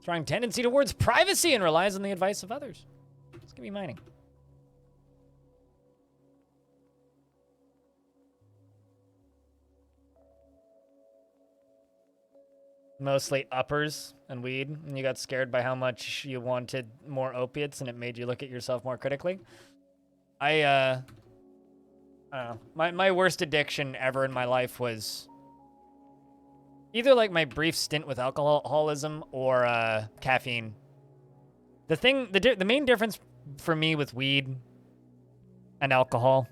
Strong tendency towards privacy and relies on the advice of others. Let's give you mining. Mostly uppers and weed, and you got scared by how much you wanted more opiates, and it made you look at yourself more critically. I don't know. My worst addiction ever in my life was either like my brief stint with alcoholism or caffeine. The main difference for me with weed and alcohol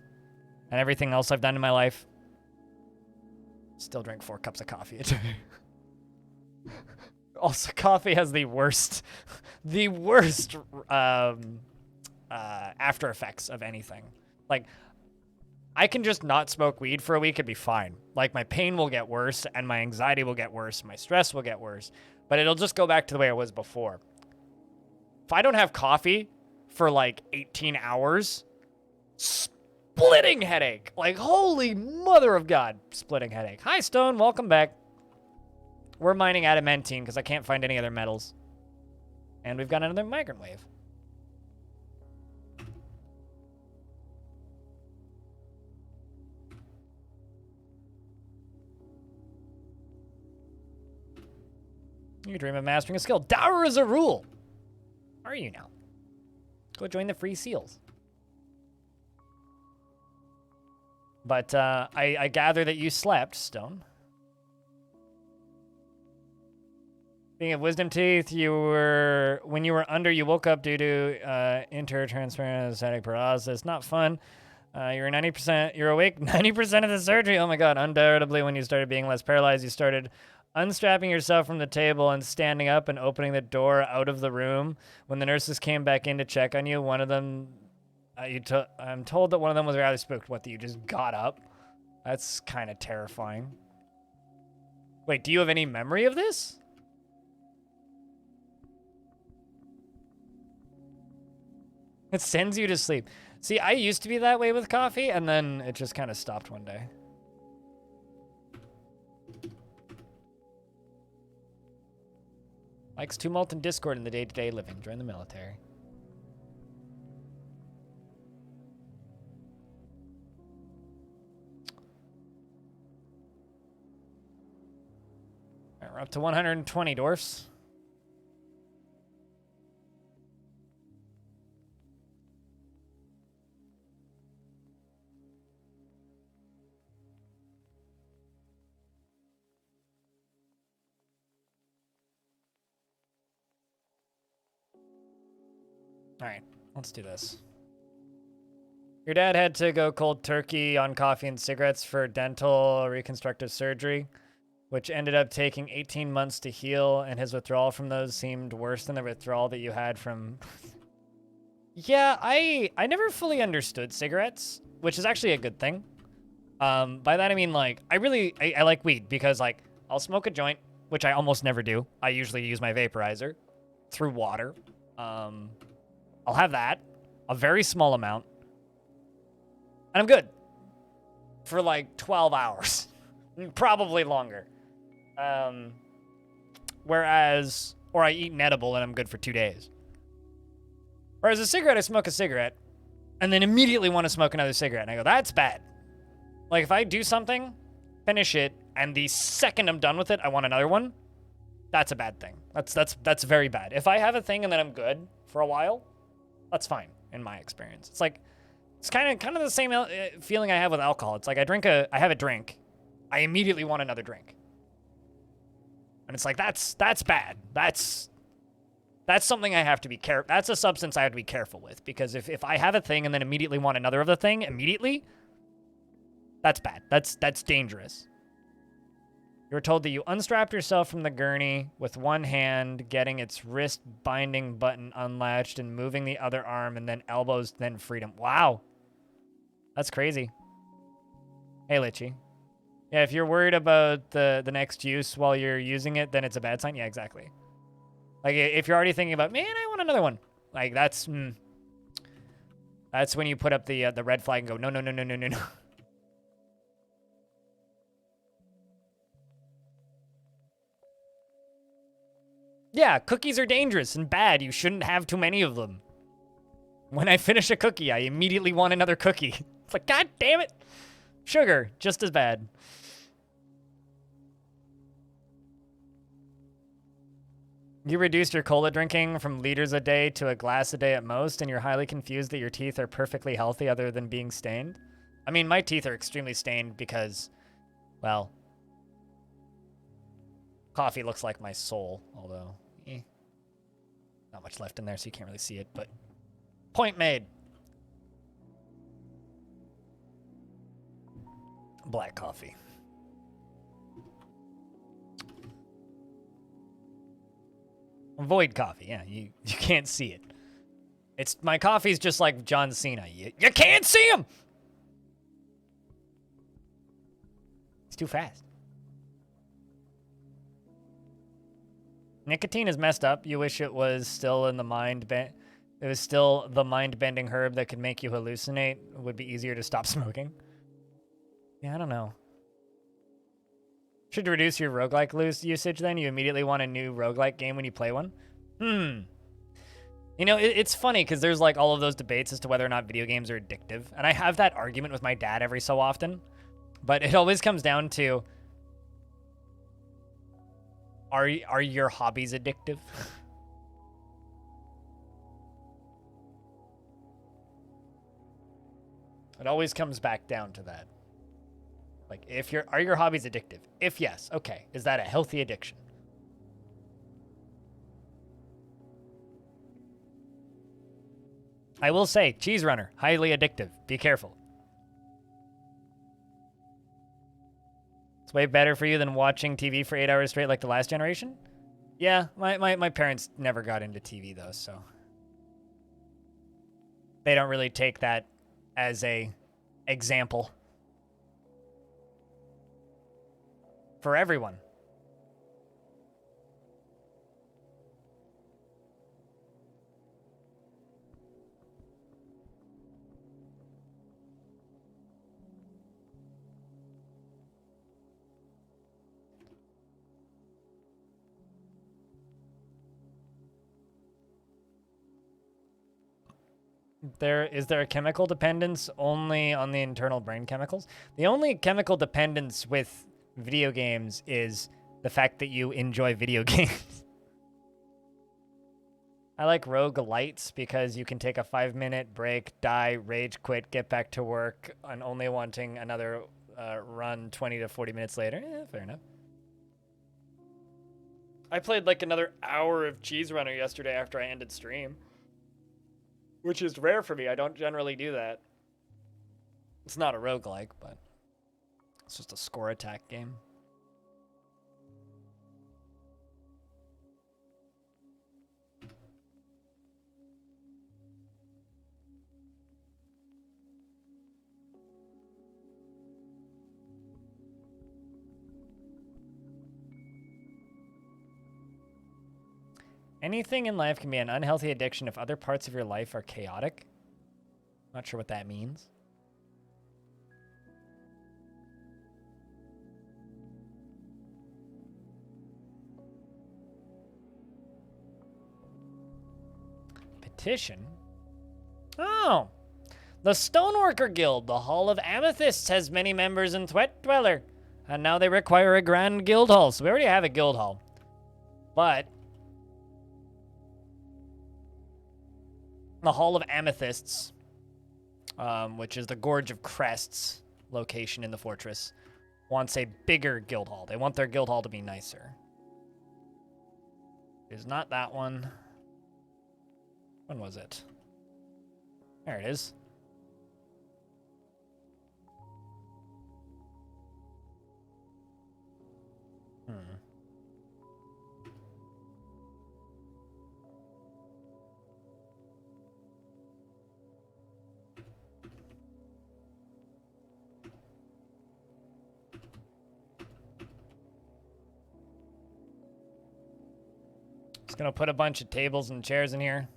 and everything else I've done in my life, still drink 4 cups of coffee a day. Also, coffee has the worst after effects of anything. Like, I can just not smoke weed for a week and be fine. Like, my pain will get worse, and my anxiety will get worse, my stress will get worse, but it'll just go back to the way it was before. If I don't have coffee for, like, 18 hours, splitting headache. Like, holy mother of God, splitting headache. Hi, Stone, welcome back. We're mining adamantine because I can't find any other metals. And we've got another migrant wave. You dream of mastering a skill. Dour is a rule. Are you now? Go join the Free Seals. But I gather that you slept, Stone. Being of wisdom teeth, when you were under, you woke up due to intertransparent static paralysis. Not fun. You're awake 90% of the surgery. Oh my God, undoubtedly when you started being less paralyzed, you started unstrapping yourself from the table and standing up and opening the door out of the room. When the nurses came back in to check on you, one of them, I'm told that one of them was rather spooked. What, that you just got up? That's kind of terrifying. Wait, do you have any memory of this? It sends you to sleep. See, I used to be that way with coffee, and then it just kind of stopped one day. Likes tumult and discord in the day-to-day living. Join the military. All right, we're up to 120 dwarfs. All right, let's do this. Your dad had to go cold turkey on coffee and cigarettes for dental reconstructive surgery, which ended up taking 18 months to heal, and his withdrawal from those seemed worse than the withdrawal that you had from... Yeah, I never fully understood cigarettes, which is actually a good thing. By that I mean, like, I like weed because, like, I'll smoke a joint, which I almost never do. I usually use my vaporizer through water. I'll have that, a very small amount, and I'm good for like 12 hours, probably longer. Or I eat an edible and I'm good for 2 days. Whereas a cigarette, I smoke a cigarette and then immediately want to smoke another cigarette. And I go, that's bad. Like if I do something, finish it, and the second I'm done with it, I want another one. That's a bad thing. That's very bad. If I have a thing and then I'm good for a while, that's fine in my experience. It's like, it's kind of the same feeling I have with alcohol. It's like I have a drink, I immediately want another drink. And it's like, that's bad. That's something I have to be careful. That's a substance I have to be careful with, because if I have a thing and then immediately want another of the thing immediately, That's bad. That's dangerous. You were told that you unstrapped yourself from the gurney with one hand, getting its wrist binding button unlatched and moving the other arm, and then elbows, then freedom. Wow. That's crazy. Hey, Litchi. Yeah, if you're worried about the next use while you're using it, then it's a bad sign. Yeah, exactly. Like, if you're already thinking about, man, I want another one. Like, that's when you put up the red flag and go, no, no, no, no, no, no, no. Yeah, cookies are dangerous and bad. You shouldn't have too many of them. When I finish a cookie, I immediately want another cookie. It's like, God damn it. Sugar, just as bad. You reduced your cola drinking from liters a day to a glass a day at most, and you're highly confused that your teeth are perfectly healthy other than being stained? I mean, my teeth are extremely stained because, well, coffee looks like my soul, although, not much left in there, so you can't really see it, but point made. Black coffee. Void coffee, yeah, you can't see it. My coffee's just like John Cena. You can't see him! It's too fast. Nicotine is messed up. You wish it was still in the it was still the mind-bending herb that could make you hallucinate. It would be easier to stop smoking. Yeah, I don't know. Should reduce your roguelike usage then? You immediately want a new roguelike game when you play one? You know, it's funny because there's like all of those debates as to whether or not video games are addictive. And I have that argument with my dad every so often. But it always comes down to, are your hobbies addictive? It always comes back down to that. Like, are your hobbies addictive? If yes, okay. Is that a healthy addiction? I will say, Cheese Runner, highly addictive. Be careful. It's way better for you than watching TV for 8 hours straight like the last generation? Yeah, my parents never got into TV, though, so they don't really take that as a example for everyone. Is there a chemical dependence only on the internal brain chemicals? The only chemical dependence with video games is the fact that you enjoy video games. I like roguelites because you can take a 5-minute break, die, rage quit, get back to work, and only wanting another run 20 to 40 minutes later. Yeah, fair enough. I played like another hour of Cheese Runner yesterday after I ended stream. Which is rare for me. I don't generally do that. It's not a roguelike, but it's just a score attack game. Anything in life can be an unhealthy addiction if other parts of your life are chaotic. Not sure what that means. Petition? Oh! The Stoneworker Guild, the Hall of Amethysts, has many members in Threatdweller. And now they require a grand guild hall. So we already have a guild hall. But the Hall of Amethysts, which is the Gorge of Crests location in the fortress, wants a bigger guild hall. They want their guild hall to be nicer. It is not that one. When was it? There it is. Hmm. Just gonna put a bunch of tables and chairs in here.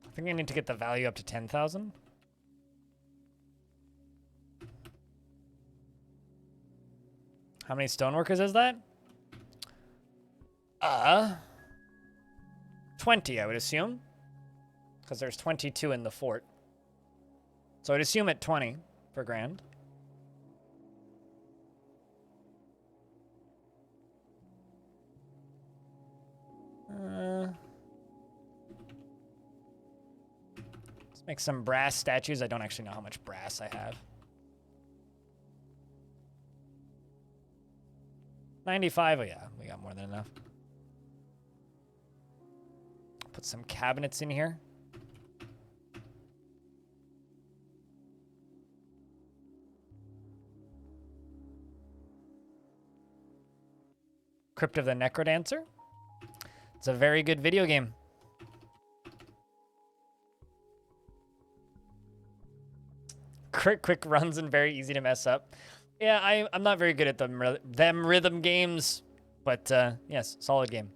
I think I need to get the value up to 10,000. How many stoneworkers is that? 20, I would assume. Because there's 22 in the fort. So I'd assume at 20 per grand. Let's make some brass statues. I don't actually know how much brass I have. 95, oh yeah, we got more than enough. Put some cabinets in here. Crypt of the Necrodancer. It's a very good video game. Quick runs and very easy to mess up. Yeah, I'm not very good at them rhythm games, but yes, solid game.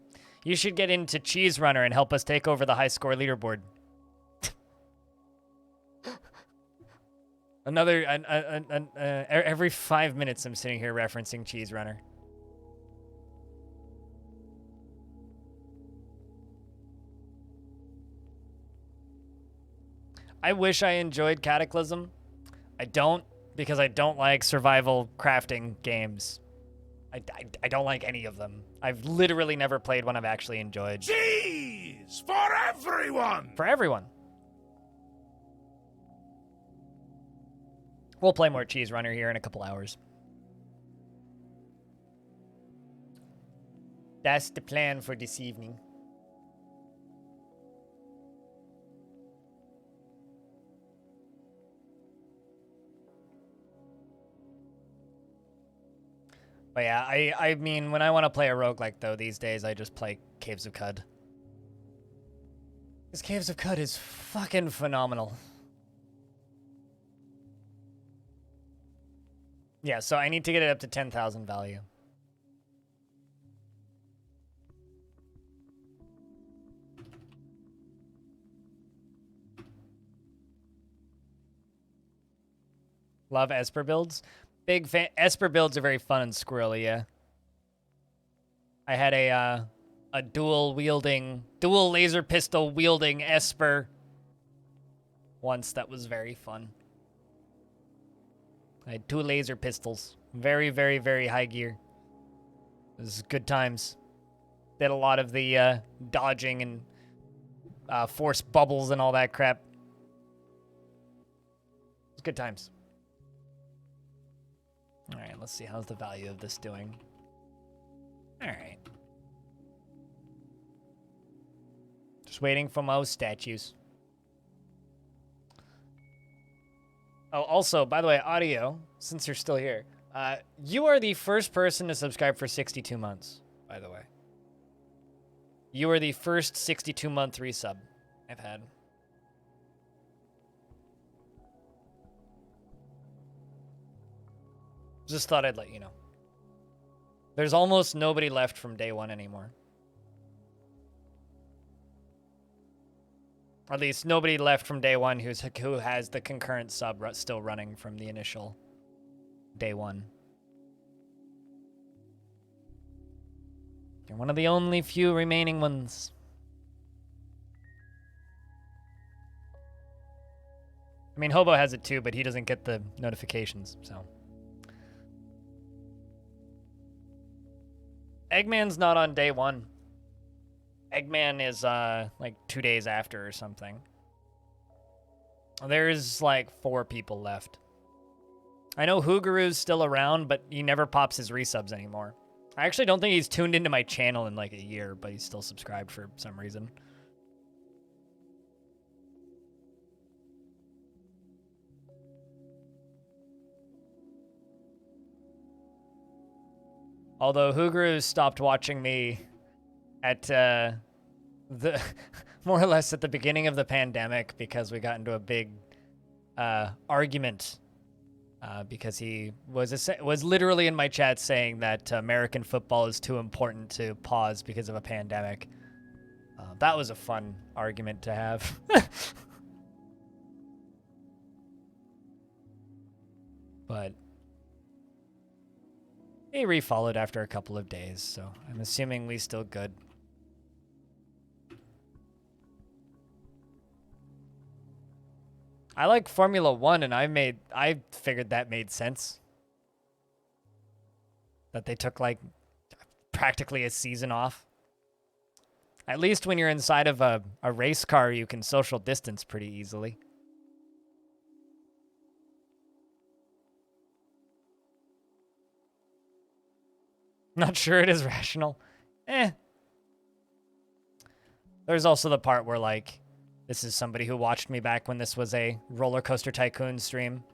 You should get into Cheese Runner and help us take over the high score leaderboard. Every 5 minutes I'm sitting here referencing Cheese Runner. I wish I enjoyed Cataclysm. I don't, because I don't like survival crafting games. I don't like any of them. I've literally never played one I've actually enjoyed. Cheese for everyone! For everyone. We'll play more Cheese Runner here in a couple hours. That's the plan for this evening. But yeah, I mean, when I want to play a roguelike, though, these days, I just play Caves of Cud. Because Caves of Cud is fucking phenomenal. Yeah, so I need to get it up to 10,000 value. Love Esper builds. Big fan. Esper builds are very fun and squirrely, yeah. I had a dual laser pistol wielding Esper once that was very fun. I had 2 laser pistols. Very, very, very high gear. It was good times. Did a lot of the dodging and force bubbles and all that crap. It was good times. All right, let's see. How's the value of this doing? All right. Just waiting for most statues. Oh, also, by the way, audio, since you're still here, you are the first person to subscribe for 62 months, by the way. You are the first 62-month resub I've had. Just thought I'd let you know. There's almost nobody left from day one anymore. Or at least nobody left from day one who has the concurrent sub still running from the initial day one. You're one of the only few remaining ones. I mean, Hobo has it too, but he doesn't get the notifications, so. Eggman's not on day one. Eggman is, like 2 days after or something. There's, like, 4 people left. I know Hoogaru's still around, but he never pops his resubs anymore. I actually don't think he's tuned into my channel in, like, a year, but he's still subscribed for some reason. Although Hugru stopped watching me at the more or less at the beginning of the pandemic because we got into a big argument because he was literally in my chat saying that American football is too important to pause because of a pandemic. That was a fun argument to have. But he refollowed after a couple of days, so I'm assuming we still good. I like Formula 1, and I figured that made sense. That they took, like, practically a season off. At least when you're inside of a race car, you can social distance pretty easily. Not sure it is rational. There's also the part where, like, this is somebody who watched me back when this was a Roller Coaster Tycoon stream.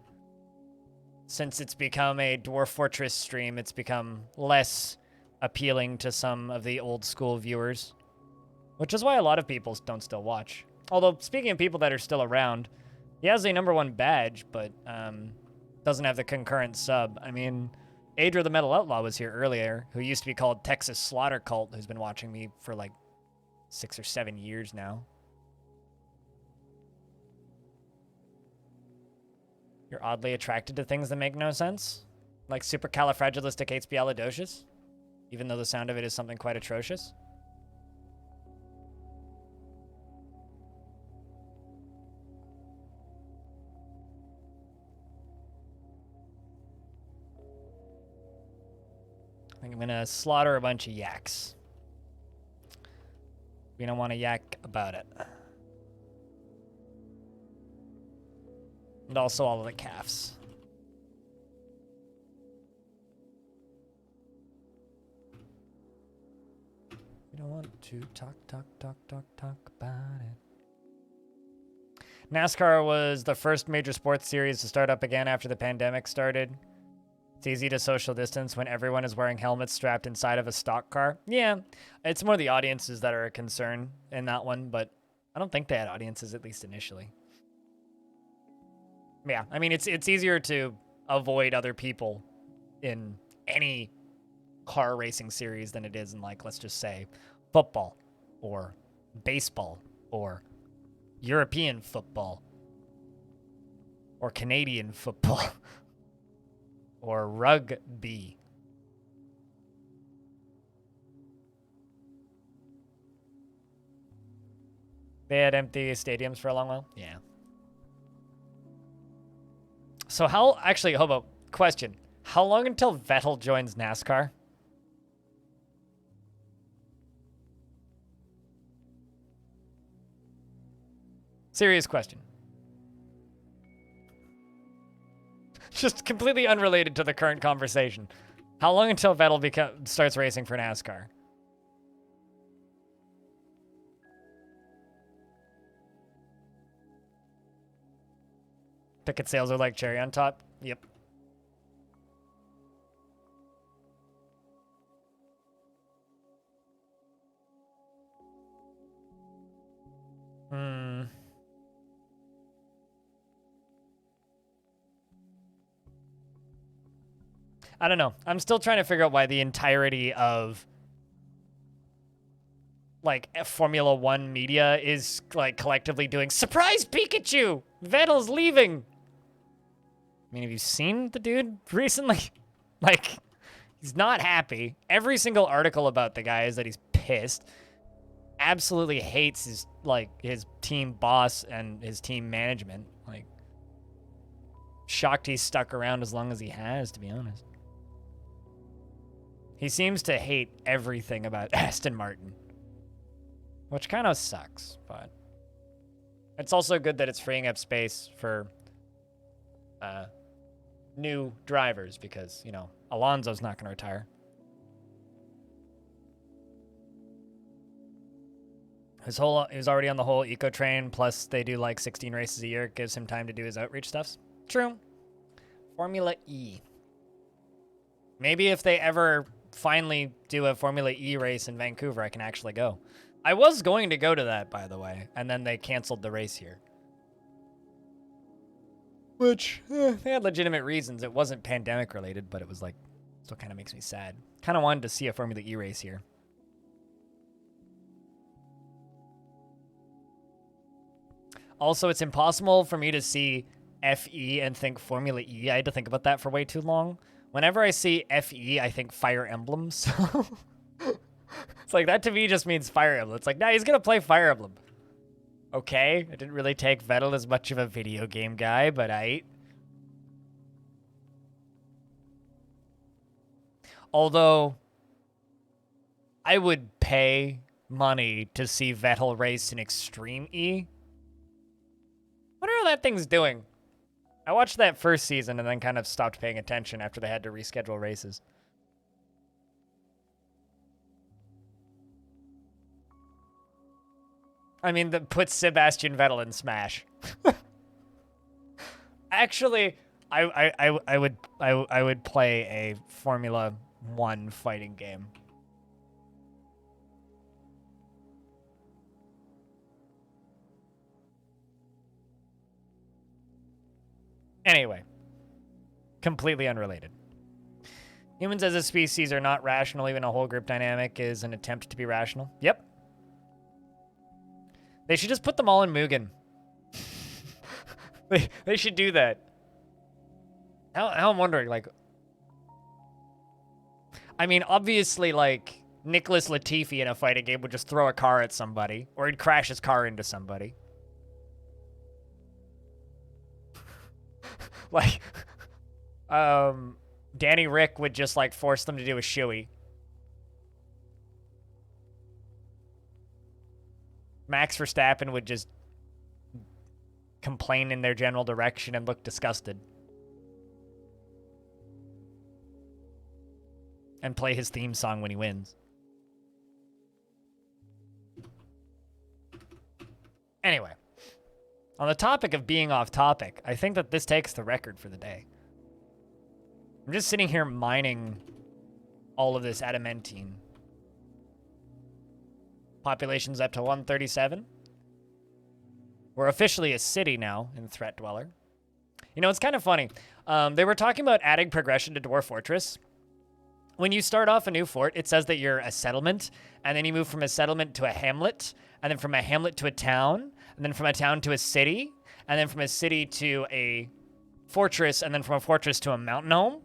Since it's become a Dwarf Fortress stream, it's become less appealing to some of the old school viewers. Which is why a lot of people don't still watch. Although, speaking of people that are still around, he has a #1 badge, but doesn't have the concurrent sub. I mean, Adra the Metal Outlaw was here earlier, who used to be called Texas Slaughter Cult, who's been watching me for like 6 or 7 years now. You're oddly attracted to things that make no sense? Like supercalifragilisticexpialidocious? Even though the sound of it is something quite atrocious? I think I'm gonna slaughter a bunch of yaks. We don't want to yak about it. And also all of the calves. We don't want to talk about it. NASCAR was the first major sports series to start up again after the pandemic started. It's easy to social distance when everyone is wearing helmets strapped inside of a stock car. Yeah, it's more the audiences that are a concern in that one, but I don't think they had audiences, at least initially. Yeah, I mean, it's easier to avoid other people in any car racing series than it is in, like, let's just say, football or baseball or European football or Canadian football. Or rugby. They had empty stadiums for a long while? Yeah. So actually, Hobo, question. How long until Vettel joins NASCAR? Serious question. Just completely unrelated to the current conversation. How long until Vettel starts racing for NASCAR? Ticket sales are like cherry on top? Yep. I don't know. I'm still trying to figure out why the entirety of, like, Formula 1 media is, like, collectively doing, surprise Pikachu! Vettel's leaving! I mean, have you seen the dude recently? Like, he's not happy. Every single article about the guy is that he's pissed. Absolutely hates his, like, his team boss and his team management. Like, shocked he's stuck around as long as he has, to be honest. He seems to hate everything about Aston Martin. Which kind of sucks, but it's also good that it's freeing up space for new drivers because, you know, Alonso's not going to retire. He was already on the whole eco train, plus they do like 16 races a year. It gives him time to do his outreach stuff. True. Formula E. Maybe if they ever finally do a Formula E race in Vancouver, I can actually go. I was going to go to that, by the way, and then they canceled the race here. Which, they had legitimate reasons. It wasn't pandemic related, but it was like, still kind of makes me sad. Kind of wanted to see a Formula E race here. Also, it's impossible for me to see FE and think Formula E. I had to think about that for way too long. Whenever I see FE, I think Fire Emblem. So it's like, that to me just means Fire Emblem. It's like, nah, he's going to play Fire Emblem. Okay, I didn't really take Vettel as much of a video game guy, but Although, I would pay money to see Vettel race in Extreme E. Wonder how that thing's doing. I watched that first season and then kind of stopped paying attention after they had to reschedule races. I mean, put Sebastian Vettel in Smash. Actually, I would play a Formula 1 fighting game. Anyway, completely unrelated. Humans as a species are not rational. Even a whole group dynamic is an attempt to be rational. Yep. They should just put them all in Mugen. They should do that. Now I'm wondering, like... I mean, obviously, like, Nicholas Latifi in a fighting game would just throw a car at somebody, or he'd crash his car into somebody. Like, Danny Rick would just, like, force them to do a shoey. Max Verstappen would just complain in their general direction and look disgusted. And play his theme song when he wins. Anyway. On the topic of being off topic, I think that this takes the record for the day. I'm just sitting here mining all of this adamantine. Population's up to 137. We're officially a city now in Threatdweller. You know, it's kind of funny. They were talking about adding progression to Dwarf Fortress. When you start off a new fort, it says that you're a settlement, and then you move from a settlement to a hamlet, and then from a hamlet to a town, and then from a town to a city, and then from a city to a fortress, and then from a fortress to a mountain home.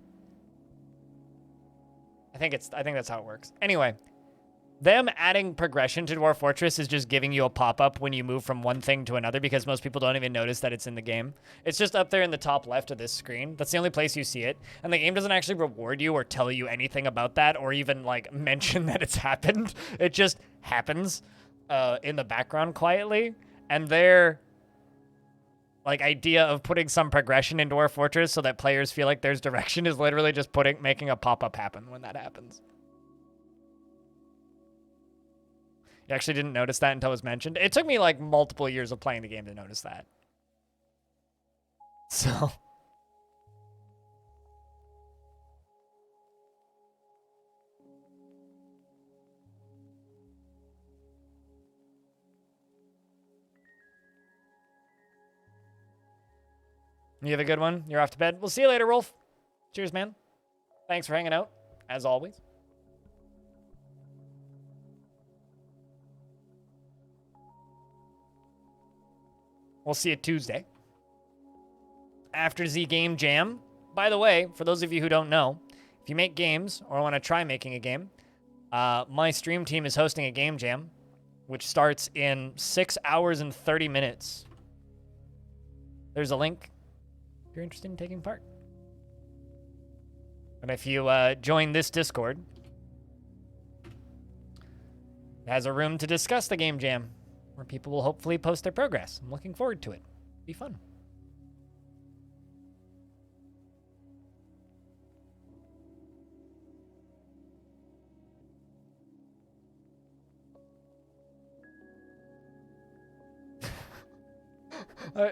I think that's how it works. Anyway, them adding progression to Dwarf Fortress is just giving you a pop-up when you move from one thing to another, because most people don't even notice that it's in the game. It's just up there in the top left of this screen. That's the only place you see it. And the game doesn't actually reward you or tell you anything about that, or even, like, mention that it's happened. It just happens in the background quietly. And their, like, idea of putting some progression in Dwarf Fortress so that players feel like there's direction is literally just making a pop-up happen when that happens. You actually didn't notice that until it was mentioned. It took me, like, multiple years of playing the game to notice that. So... You have a good one? You're off to bed? We'll see you later, Rolf. Cheers, man. Thanks for hanging out, as always. We'll see you Tuesday. After Z Game Jam. By the way, for those of you who don't know, if you make games or want to try making a game, my stream team is hosting a game jam, which starts in 6 hours and 30 minutes. There's a link if you're interested in taking part. And if you join this Discord, it has a room to discuss the game jam, where people will hopefully post their progress. I'm looking forward to it. It'll be fun.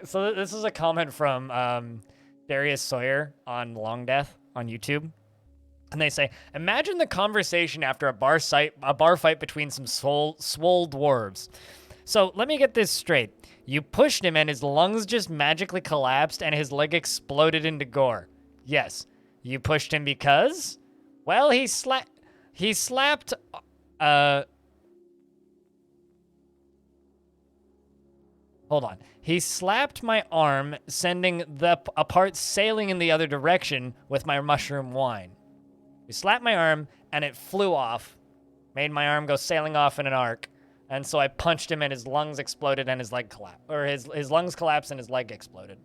So this is a comment from Darius Sawyer on Long Death on YouTube. And they say, imagine the conversation after a bar fight between some swole dwarves. So let me get this straight. You pushed him and his lungs just magically collapsed and his leg exploded into gore. Yes. You pushed him because? Well, he slapped, hold on. He slapped my arm, sending a part sailing in the other direction with my mushroom wine. He slapped my arm, and it flew off, made my arm go sailing off in an arc, and so I punched him, and his lungs exploded, and his leg collapsed. Or his lungs collapsed, and his leg exploded.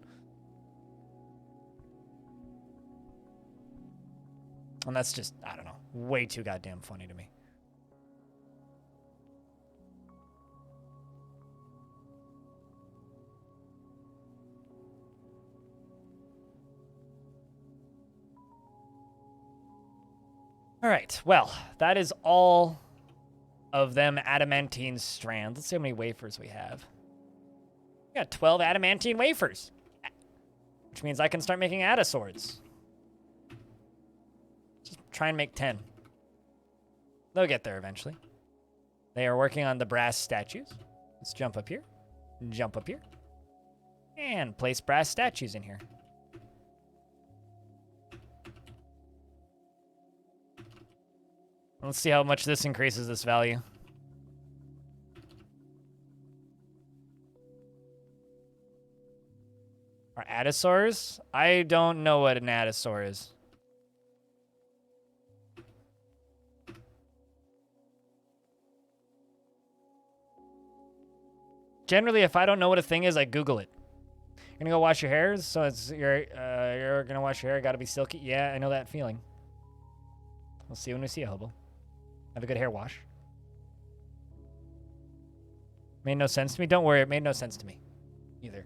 And that's just, I don't know, way too goddamn funny to me. All right, well, that is all of them adamantine strands. Let's see how many wafers we have. We got 12 adamantine wafers, which means I can start making swords. Just try and make 10. They'll get there eventually. They are working on the brass statues. Let's jump up here, and place brass statues in here. Let's see how much this increases this value. Are Adasaurs? I don't know what an Adasaur is. Generally, if I don't know what a thing is, I Google it. You're gonna go wash your hair, so you're gonna wash your hair. Gotta be silky. Yeah, I know that feeling. We'll see when we see a hobo. Have a good hair wash. Made no sense to me. Don't worry, it made no sense to me either.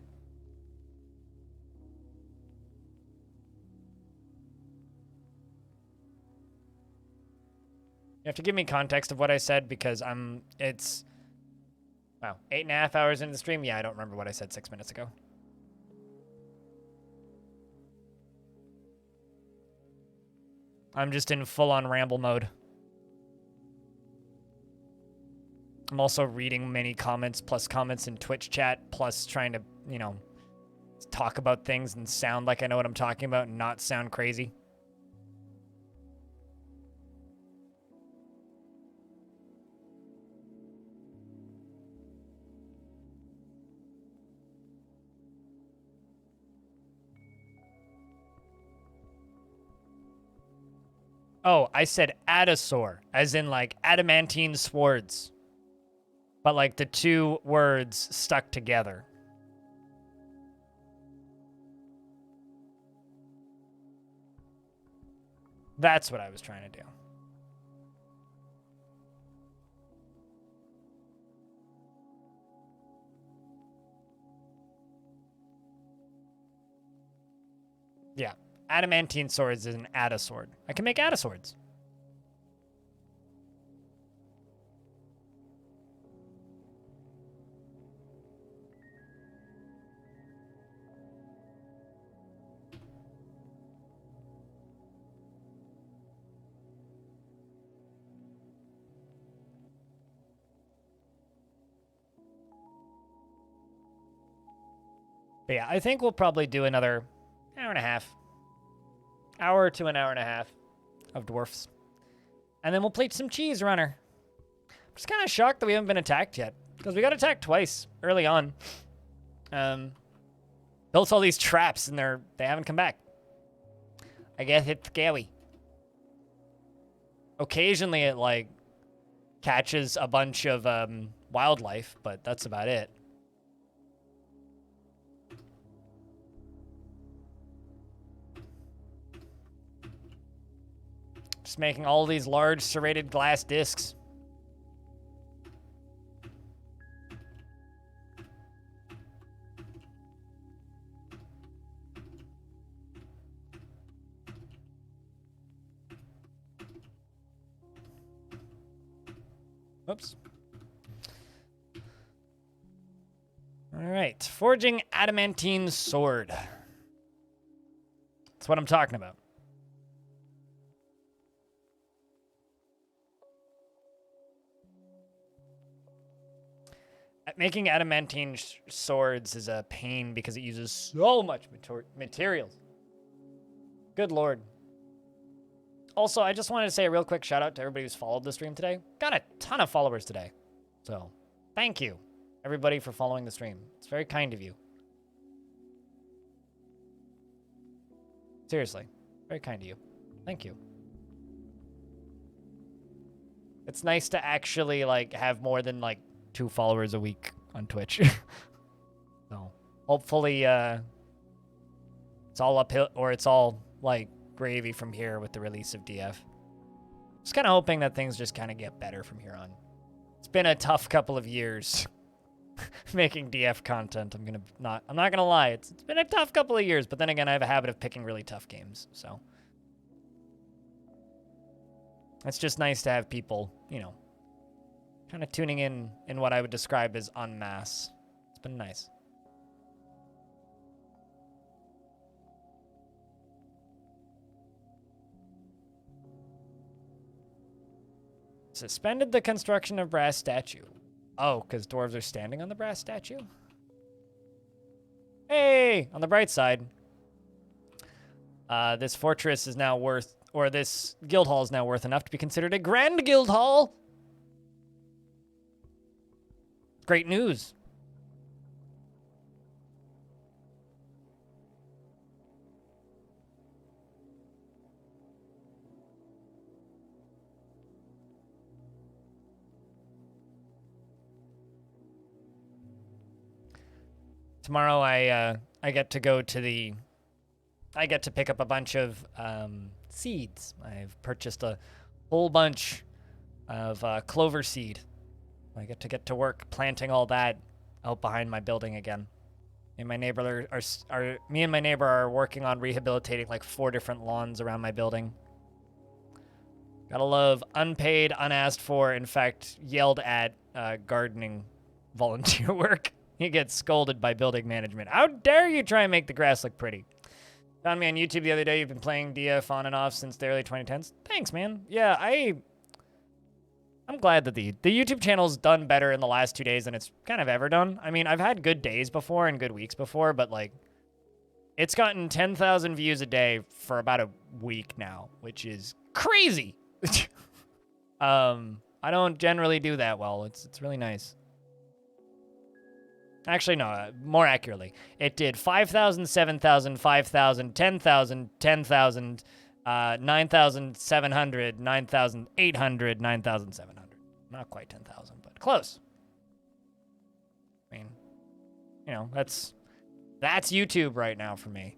You have to give me context of what I said because it's, wow, 8.5 hours into the stream. Yeah, I don't remember what I said 6 minutes ago. I'm just in full-on ramble mode. I'm also reading many comments, plus comments in Twitch chat, plus trying to, you know, talk about things and sound like I know what I'm talking about and not sound crazy. Oh, I said Adasaur, as in like adamantine swords. But like the two words stuck together. That's what I was trying to do. Yeah. Adamantine swords is an Adasword. I can make Adaswords. But yeah, I think we'll probably do another hour and a half. Hour to an hour and a half of dwarfs. And then we'll plate some cheese runner. I'm just kind of shocked that we haven't been attacked yet. Because we got attacked twice early on. Built all these traps and they haven't come back. I guess it's scary. Occasionally it like catches a bunch of wildlife, but that's about it. Just making all these large serrated glass discs. Oops. All right, forging adamantine sword. That's what I'm talking about. Making adamantine swords is a pain because it uses so much materials. Good lord. Also, I just wanted to say a real quick shout out to everybody who's followed the stream today. Got a ton of followers today. So, thank you, everybody, for following the stream. It's very kind of you. Seriously, very kind of you. Thank you. It's nice to actually, like, have more than, like, 2 followers a week on Twitch. So, hopefully, it's all uphill, or it's all, like, gravy from here with the release of DF. Just kind of hoping that things just kind of get better from here on. It's been a tough couple of years making DF content. I'm not gonna lie. It's been a tough couple of years, but then again, I have a habit of picking really tough games, so it's just nice to have people, you know, kind of tuning in what I would describe as en masse. It's been nice. Suspended the construction of brass statue. Oh, because dwarves are standing on the brass statue? Hey! On the bright side, this fortress is now worth, or this guild hall is now worth enough to be considered a grand guild hall. Great news. Tomorrow I get to go to I get to pick up a bunch of seeds. I've purchased a whole bunch of clover seed. I get to work planting all that out behind my building again. And my neighbor me and my neighbor are working on rehabilitating like 4 different lawns around my building. Gotta love unpaid, unasked for, in fact, yelled at gardening volunteer work. You get scolded by building management. How dare you try and make the grass look pretty? Found me on YouTube the other day. You've been playing DF on and off since the early 2010s. Thanks, man. Yeah, I'm glad that the YouTube channel's done better in the last 2 days than it's kind of ever done. I mean, I've had good days before and good weeks before, but like, it's gotten 10,000 views a day for about a week now, which is crazy. I don't generally do that well. It's really nice. Actually, no, more accurately. It did 5,000, 7,000, 5,000, 10,000, 10,000, 9,700, 9,800, 9,700. Not quite 10,000, but close. I mean, you know, that's YouTube right now for me.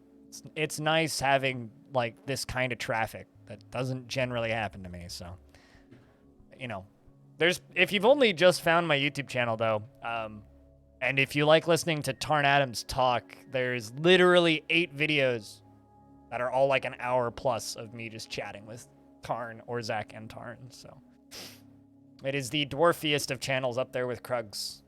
It's nice having, like, this kind of traffic that doesn't generally happen to me, so, you know. If you've only just found my YouTube channel, though, and if you like listening to Tarn Adams talk, there's literally 8 videos that are all like an hour plus of me just chatting with Tarn or Zach and Tarn. So it is the dwarfiest of channels, up there with Krug's.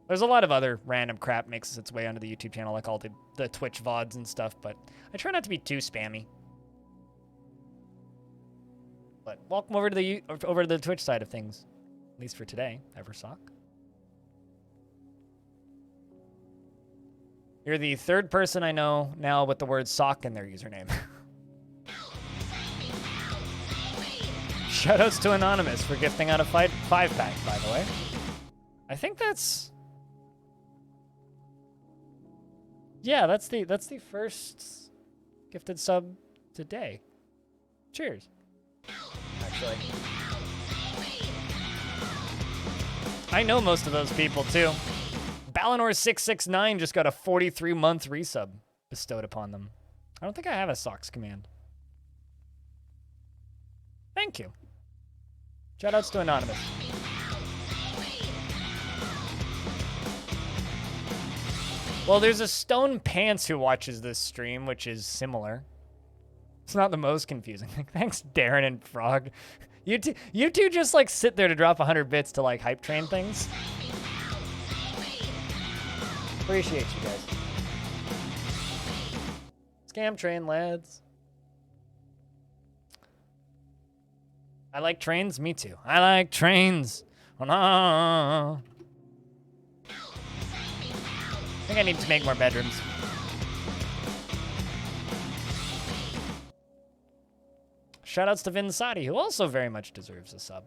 There's a lot of other random crap makes its way onto the YouTube channel, like all the Twitch VODs and stuff, but I try not to be too spammy. But welcome over to the Twitch side of things. At least for today, Eversock. You're the 3rd person I know now with the word sock in their username. Shoutouts to Anonymous for gifting out a 5-pack, by the way. I think that's... Yeah, that's the first gifted sub today. Cheers. Actually. I know most of those people, too. Balinor669 just got a 43-month resub bestowed upon them. I don't think I have a socks command. Thank you. Shoutouts to Anonymous. Well, there's a Stone Pants who watches this stream, which is similar. It's not the most confusing. Thanks, Darren and Frog. You two just like sit there to drop 100 bits to like hype train things. Appreciate you guys. Scam train, lads. I like trains. Me too. I like trains. Oh, no. I think I need to make more bedrooms. Shoutouts to Vinsati, who also very much deserves a sub.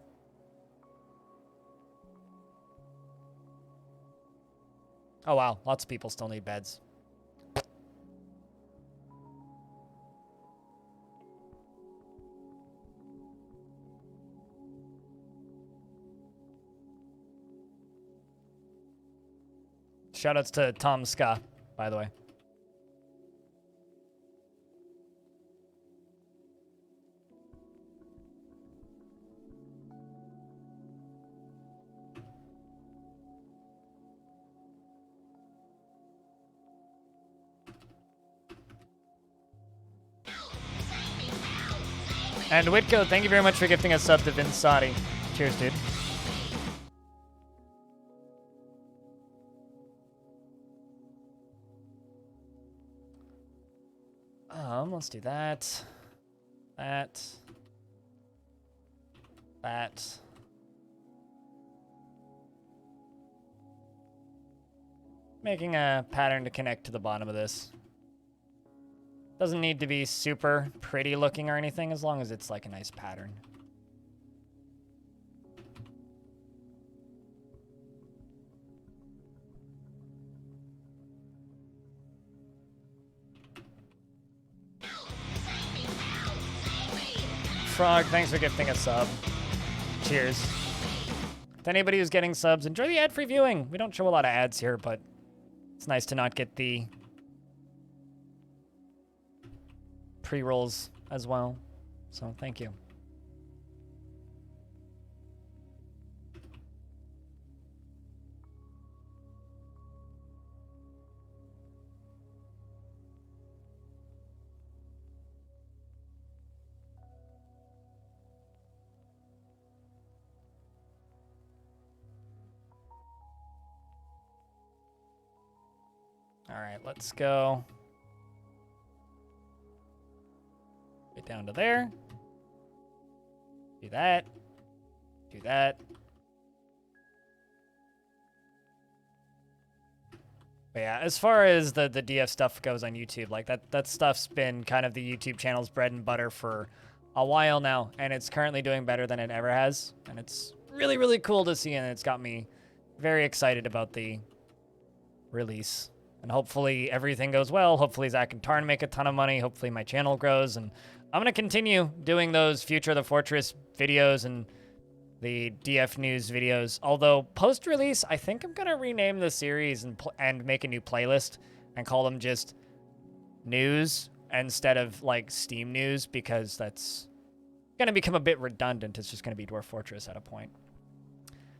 Oh wow, lots of people still need beds. Shoutouts to Tom Ska, by the way. And Whitco, thank you very much for gifting a sub to Vinsati. Cheers, dude. Let's do that. That. Making a pattern to connect to the bottom of this. Doesn't need to be super pretty looking or anything, as long as it's like a nice pattern. Frog, thanks for gifting a sub. Cheers. To anybody who's getting subs, enjoy the ad-free viewing. We don't show a lot of ads here, but it's nice to not get the pre-rolls as well. So thank you. All right, let's go. Get down to there. Do that. Do that. But yeah, as far as the DF stuff goes on YouTube, like that stuff's been kind of the YouTube channel's bread and butter for a while now, and it's currently doing better than it ever has, and it's really, really cool to see, and it's got me very excited about the release. And hopefully everything goes well. Hopefully Zach and Tarn make a ton of money. Hopefully my channel grows. And I'm going to continue doing those Future of the Fortress videos and the DF News videos. Although post-release, I think I'm going to rename the series and make a new playlist and call them just News instead of like Steam News, because that's going to become a bit redundant. It's just going to be Dwarf Fortress at a point.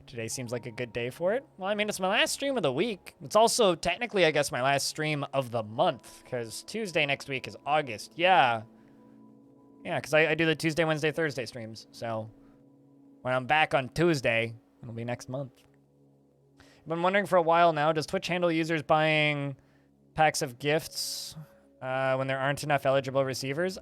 Today seems like a good day for it. Well, I mean, it's my last stream of the week. It's also technically, I guess, my last stream of the month, because Tuesday next week is August. Yeah. Yeah, because I do the Tuesday, Wednesday, Thursday streams. So when I'm back on Tuesday, it'll be next month. I've been wondering for a while now, does Twitch handle users buying packs of gifts when there aren't enough eligible receivers?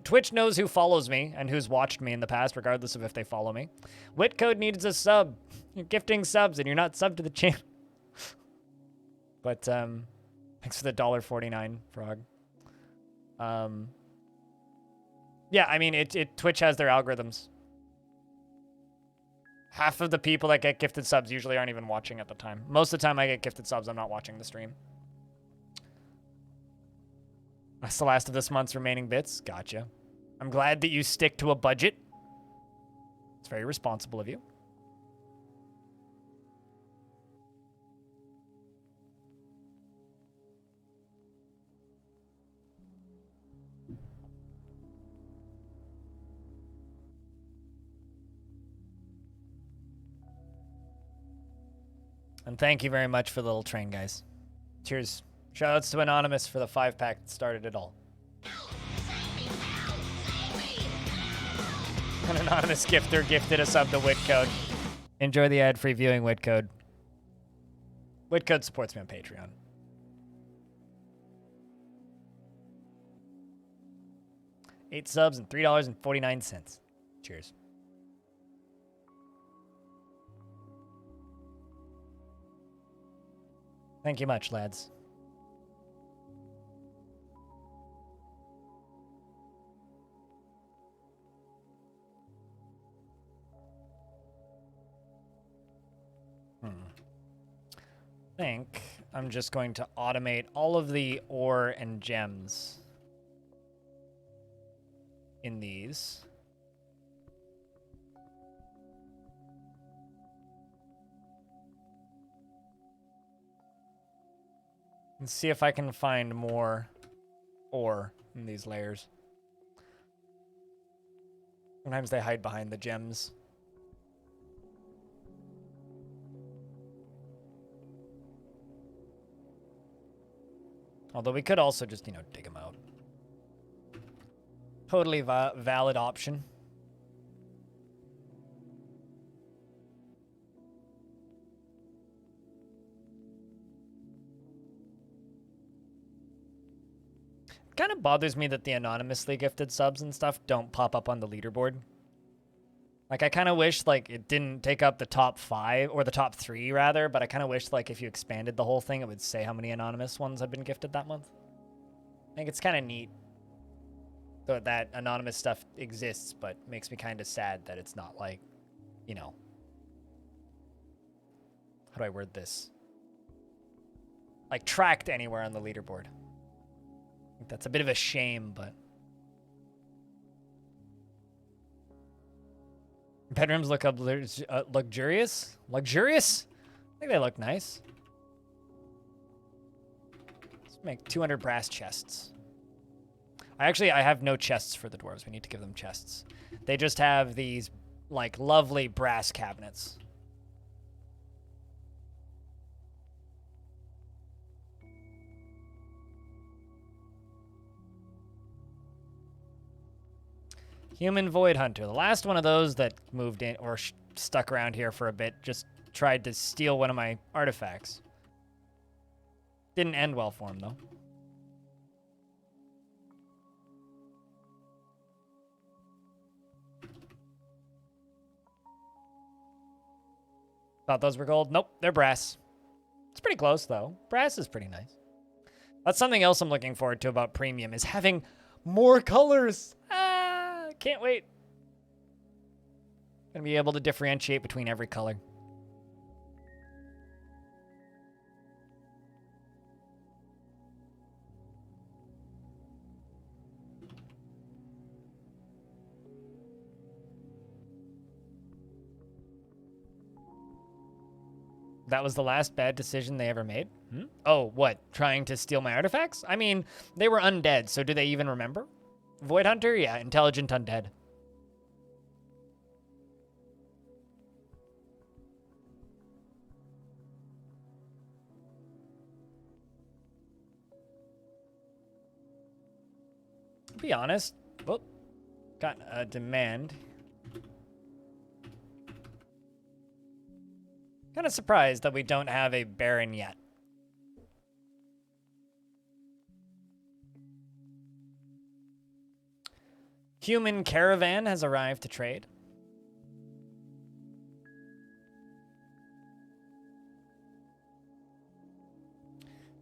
Twitch knows who follows me and who's watched me in the past, regardless of if they follow me. Whitcode needs a sub. You're gifting subs and you're not subbed to the channel. But thanks for the $1.49, Frog. Yeah, I mean, Twitch has their algorithms. Half of the people that get gifted subs usually aren't even watching at the time. Most of the time I get gifted subs, I'm not watching the stream. That's the last of this month's remaining bits. Gotcha. I'm glad that you stick to a budget. It's very responsible of you. And thank you very much for the little train, guys. Cheers. Shoutouts to Anonymous for the 5-pack that started it all. An anonymous gifter gifted a sub to Whitcode. Enjoy the ad-free viewing, Whitcode. Whitcode supports me on Patreon. $8 subs and $3.49. Cheers. Thank you much, lads. I think I'm just going to automate all of the ore and gems in these. And see if I can find more ore in these layers. Sometimes they hide behind the gems. Although we could also just, dig them out. Totally valid option. Kind of bothers me that the anonymously gifted subs and stuff don't pop up on the leaderboard. Like, I kind of wish, like, it didn't take up the top 5, or the top 3, rather, but I kind of wish, like, if you expanded the whole thing, it would say how many anonymous ones have been gifted that month. I think it's kind of neat that anonymous stuff exists, but makes me kind of sad that it's not, like, how do I word this? Like, tracked anywhere on the leaderboard. I think that's a bit of a shame, but... Bedrooms look luxurious? Luxurious? I think they look nice. Let's make 200 brass chests. I have no chests for the dwarves. We need to give them chests. They just have these, like, lovely brass cabinets. Human Void Hunter. The last one of those that moved in or stuck around here for a bit just tried to steal one of my artifacts. Didn't end well for him, though. Thought those were gold. Nope, they're brass. It's pretty close, though. Brass is pretty nice. That's something else I'm looking forward to about Premium, is having more colors. Can't wait. Gonna be able to differentiate between every color. That was the last bad decision they ever made? Oh, what? Trying to steal my artifacts? I mean, they were undead, so do they even remember? Void Hunter? Yeah, intelligent undead. To be honest, whoop, got a demand. Kind of surprised that we don't have a Baron yet. Human caravan has arrived to trade.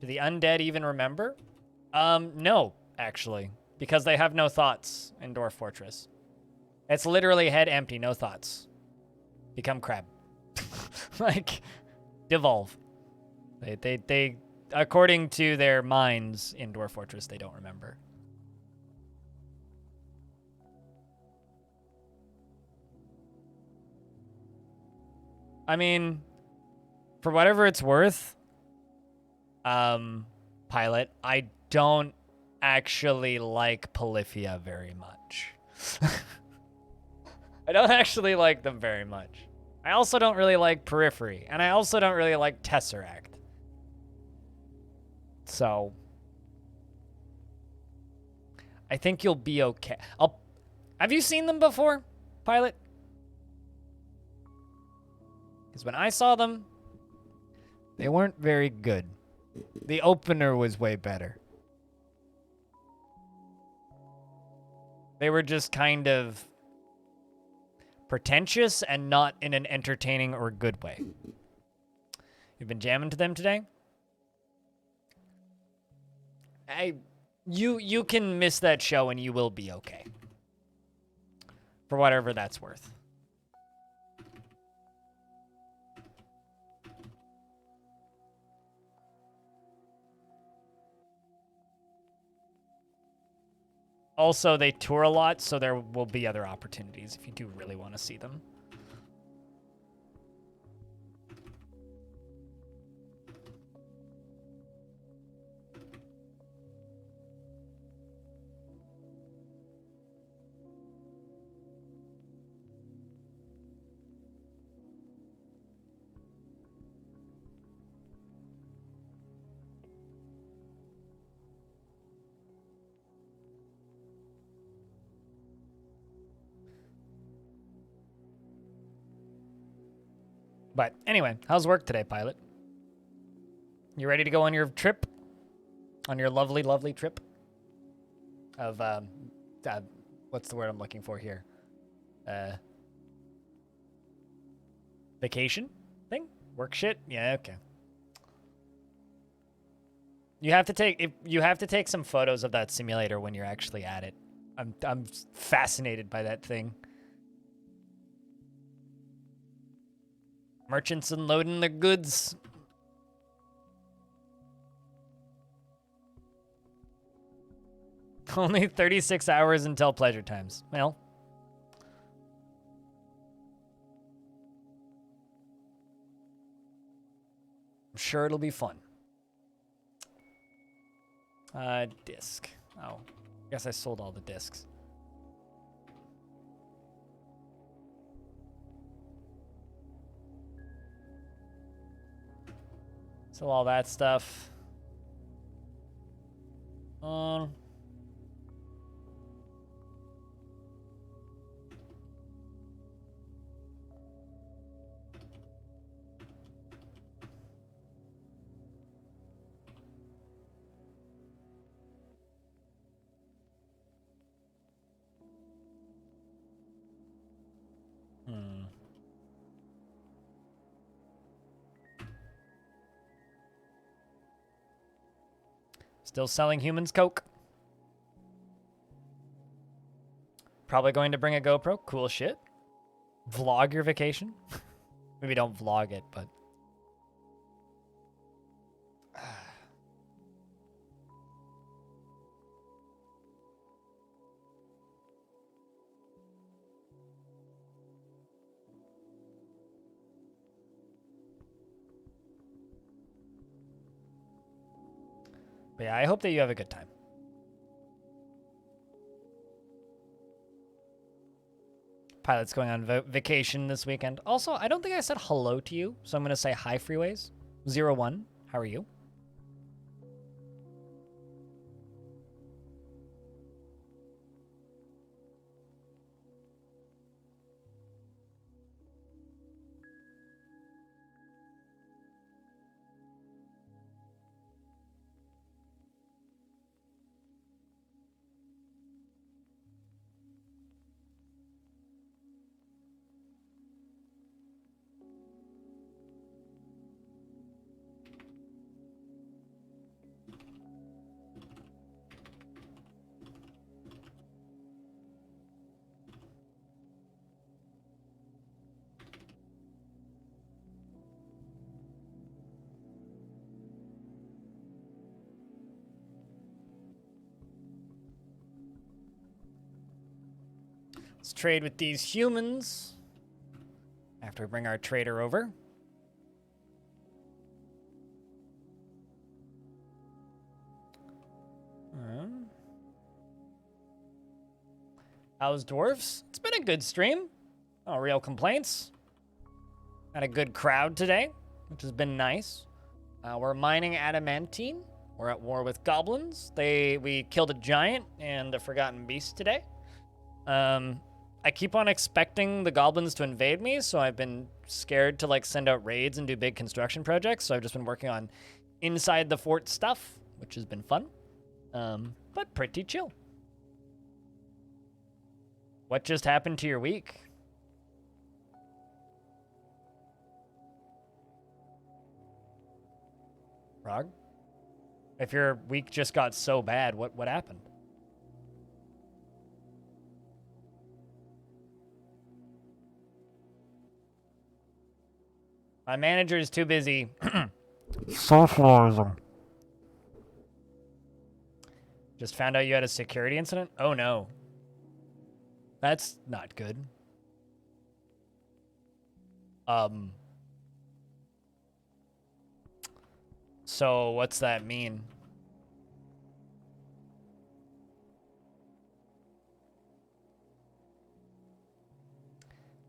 Do the undead even remember? No, actually, because they have no thoughts in Dwarf Fortress. It's literally head empty, no thoughts. Become crab. Like, devolve. They, according to their minds in Dwarf Fortress, they don't remember. I mean, for whatever it's worth, Pilot, I don't actually like Polyphia very much. I don't actually like them very much. I also don't really like Periphery, and I also don't really like Tesseract. So, I think you'll be okay. Have you seen them before, Pilot? Because when I saw them, they weren't very good. The opener was way better. They were just kind of pretentious and not in an entertaining or good way. You've been jamming to them today? You can miss that show and you will be okay. For whatever that's worth. Also, they tour a lot, so there will be other opportunities if you do really want to see them. But anyway, how's work today, pilot? You ready to go on your trip? On your lovely, lovely trip? Of, what's the word I'm looking for here? Vacation thing? Work shit? Yeah, okay. You have to take some photos of that simulator when you're actually at it. I'm fascinated by that thing. Merchants unloading their goods. Only 36 hours until pleasure times. Well. I'm sure it'll be fun. Disc. Oh, guess I sold all the discs. So all that stuff. Still selling humans coke. Probably going to bring a GoPro. Cool shit. Vlog your vacation. Maybe don't vlog it, but... But yeah, I hope that you have a good time. Pilot's going on vacation this weekend. Also, I don't think I said hello to you, so I'm going to say hi, Freeways. 01, how are you? Let's trade with these humans after we bring our trader over. How's Dwarfs? It's been a good stream. No real complaints. Had a good crowd today, which has been nice. We're mining adamantine. We're at war with goblins. We killed a giant and a forgotten beast today. I keep on expecting the goblins to invade me, so I've been scared to like send out raids and do big construction projects. So I've just been working on inside the fort stuff, which has been fun, but pretty chill. What just happened to your week? Rog? If your week just got so bad, what happened? My manager is too busy socializing. Just found out you had a security incident? Oh no. That's not good. So what's that mean?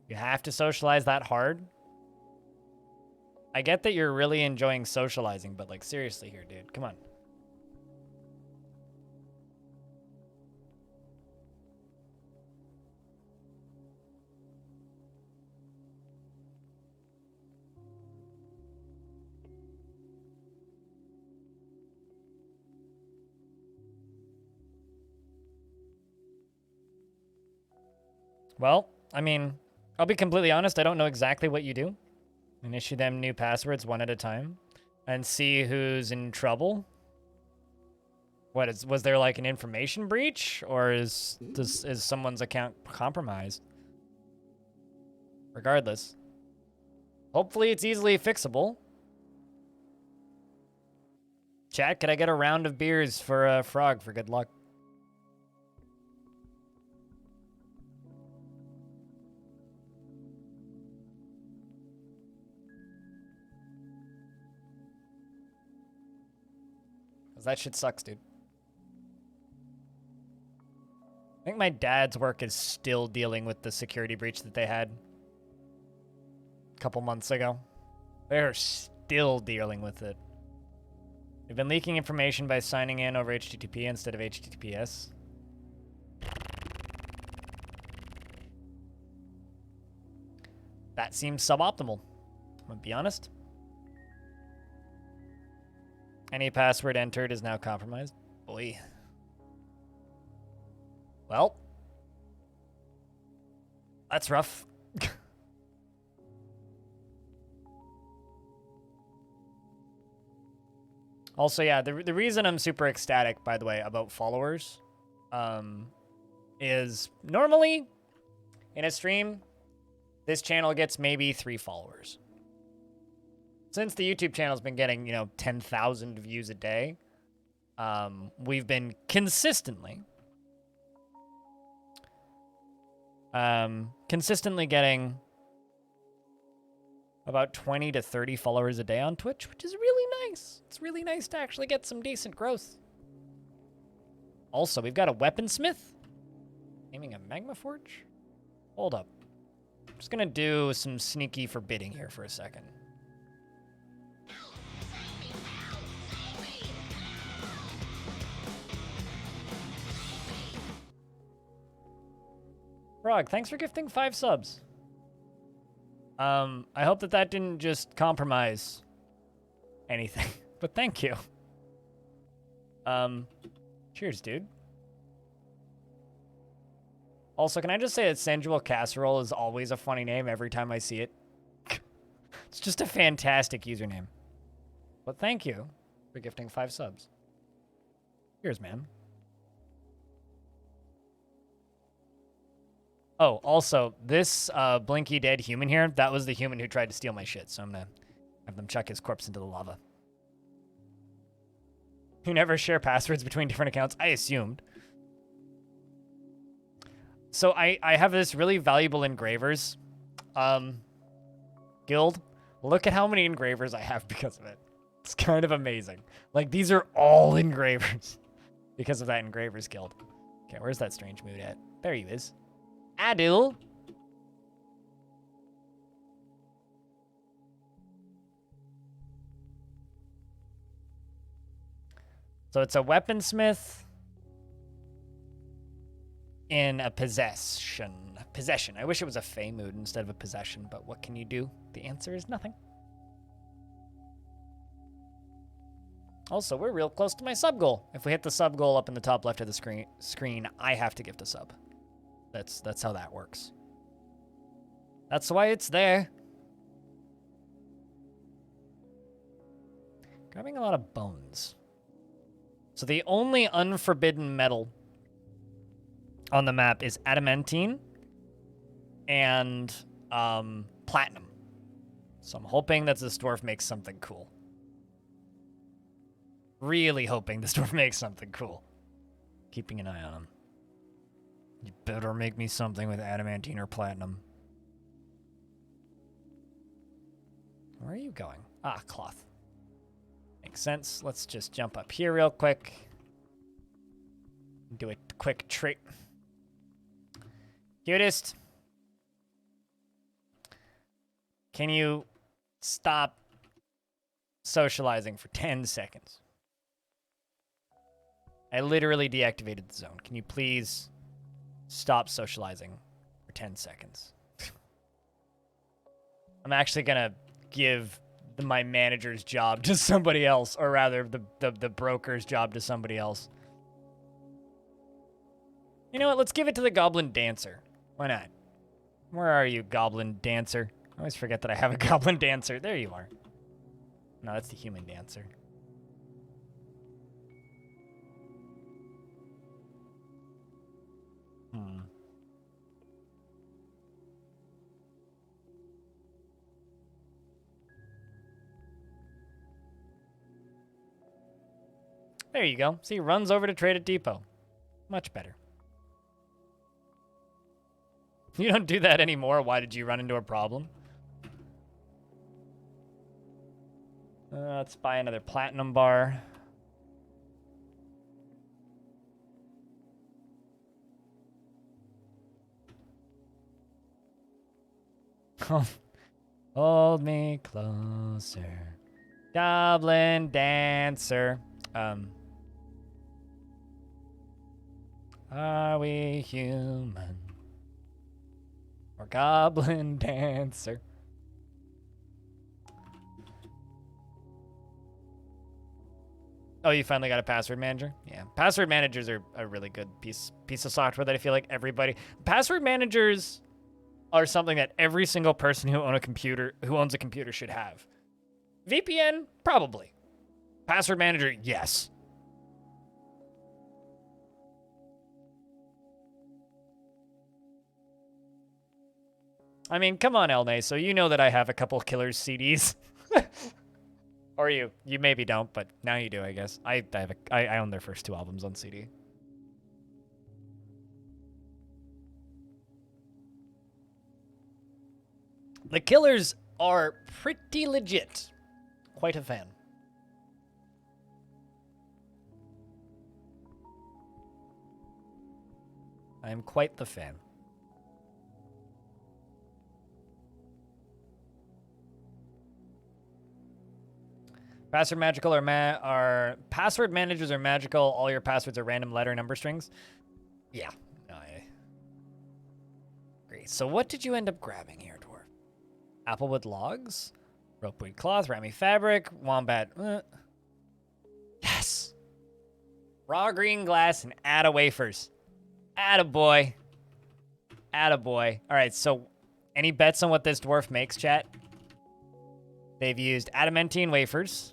You have to socialize that hard? I get that you're really enjoying socializing, but like seriously here, dude. Come on. Well, I mean, I'll be completely honest, I don't know exactly what you do. And issue them new passwords one at a time and see who's in trouble. Was there like an information breach, or is someone's account compromised? Regardless, hopefully it's easily fixable. Chat, could I get a round of beers for a Frog for good luck? That shit sucks, dude. I think my dad's work is still dealing with the security breach that they had a couple months ago. They're still dealing with it. They've been leaking information by signing in over HTTP instead of HTTPS. That seems suboptimal, I'm gonna be honest. Any password entered is now compromised. Boy. Well. That's rough. Also, yeah, the reason I'm super ecstatic, by the way, about followers, is normally in a stream, this channel gets maybe 3 followers. Since the YouTube channel's been getting, 10,000 views a day, we've been consistently getting about 20 to 30 followers a day on Twitch, which is really nice. It's really nice to actually get some decent growth. Also, we've got a weaponsmith aiming a magma forge. Hold up. I'm just gonna do some sneaky forbidding here for a second. Frog, thanks for gifting 5 subs. I hope that didn't just compromise anything, but thank you. Cheers, dude. Also, can I just say that Sensual Casserole is always a funny name every time I see it? It's just a fantastic username. But thank you for gifting 5 subs. Cheers, man. Oh, also, this Blinky dead human here, that was the human who tried to steal my shit, so I'm gonna have them chuck his corpse into the lava. You never share passwords between different accounts? I assumed. So I have this really valuable engravers guild. Look at how many engravers I have because of it. It's kind of amazing. Like, these are all engravers because of that engravers guild. Okay, where's that strange mood at? There he is. Adil. So it's a weaponsmith in a possession. Possession. I wish it was a Fey mood instead of a possession, but what can you do? The answer is nothing. Also, we're real close to my sub goal. If we hit the sub goal up in the top left of the screen, I have to gift a sub. That's how that works. That's why it's there. Grabbing a lot of bones. So the only unforbidden metal on the map is adamantine and platinum. So I'm hoping that this dwarf makes something cool. Really hoping this dwarf makes something cool. Keeping an eye on him. You better make me something with adamantine or platinum. Where are you going? Ah, cloth. Makes sense. Let's just jump up here real quick. Do a quick trick. Cutest. Can you stop socializing for 10 seconds? I literally deactivated the zone. Can you please stop socializing for 10 seconds? I'm actually gonna give my manager's job to somebody else, or rather the broker's job to somebody else. You know what? Let's give it to the Goblin Dancer. Why not? Where are you, Goblin Dancer? I always forget that I have a Goblin Dancer. There you are. No, that's the Human Dancer. There you go. See, runs over to trade at Depot. Much better. You don't do that anymore. Why did you run into a problem? Let's buy another platinum bar. Hold me closer. Goblin Dancer. Are we human? Or Goblin Dancer? Oh, you finally got a password manager? Yeah, password managers are a really good piece of software that I feel like everybody... Password managers are something that every single person who owns a computer should have. VPN? Probably. Password manager? Yes. I mean, come on, Elnay, so you know that I have a couple Killers CDs. Or you maybe don't, but now you do, I guess. I own their first 2 albums on CD. The Killers are pretty legit. Quite a fan. I am quite the fan. Password magical are password managers are magical. All your passwords are random letter number strings. Yeah, I agree. So what did you end up grabbing here, Dwarf? Applewood logs, ropeweed cloth, rammy fabric, wombat. Yes. Raw green glass and atta wafers. Attaboy. Attaboy. All right. So, any bets on what this dwarf makes, chat? They've used adamantine wafers.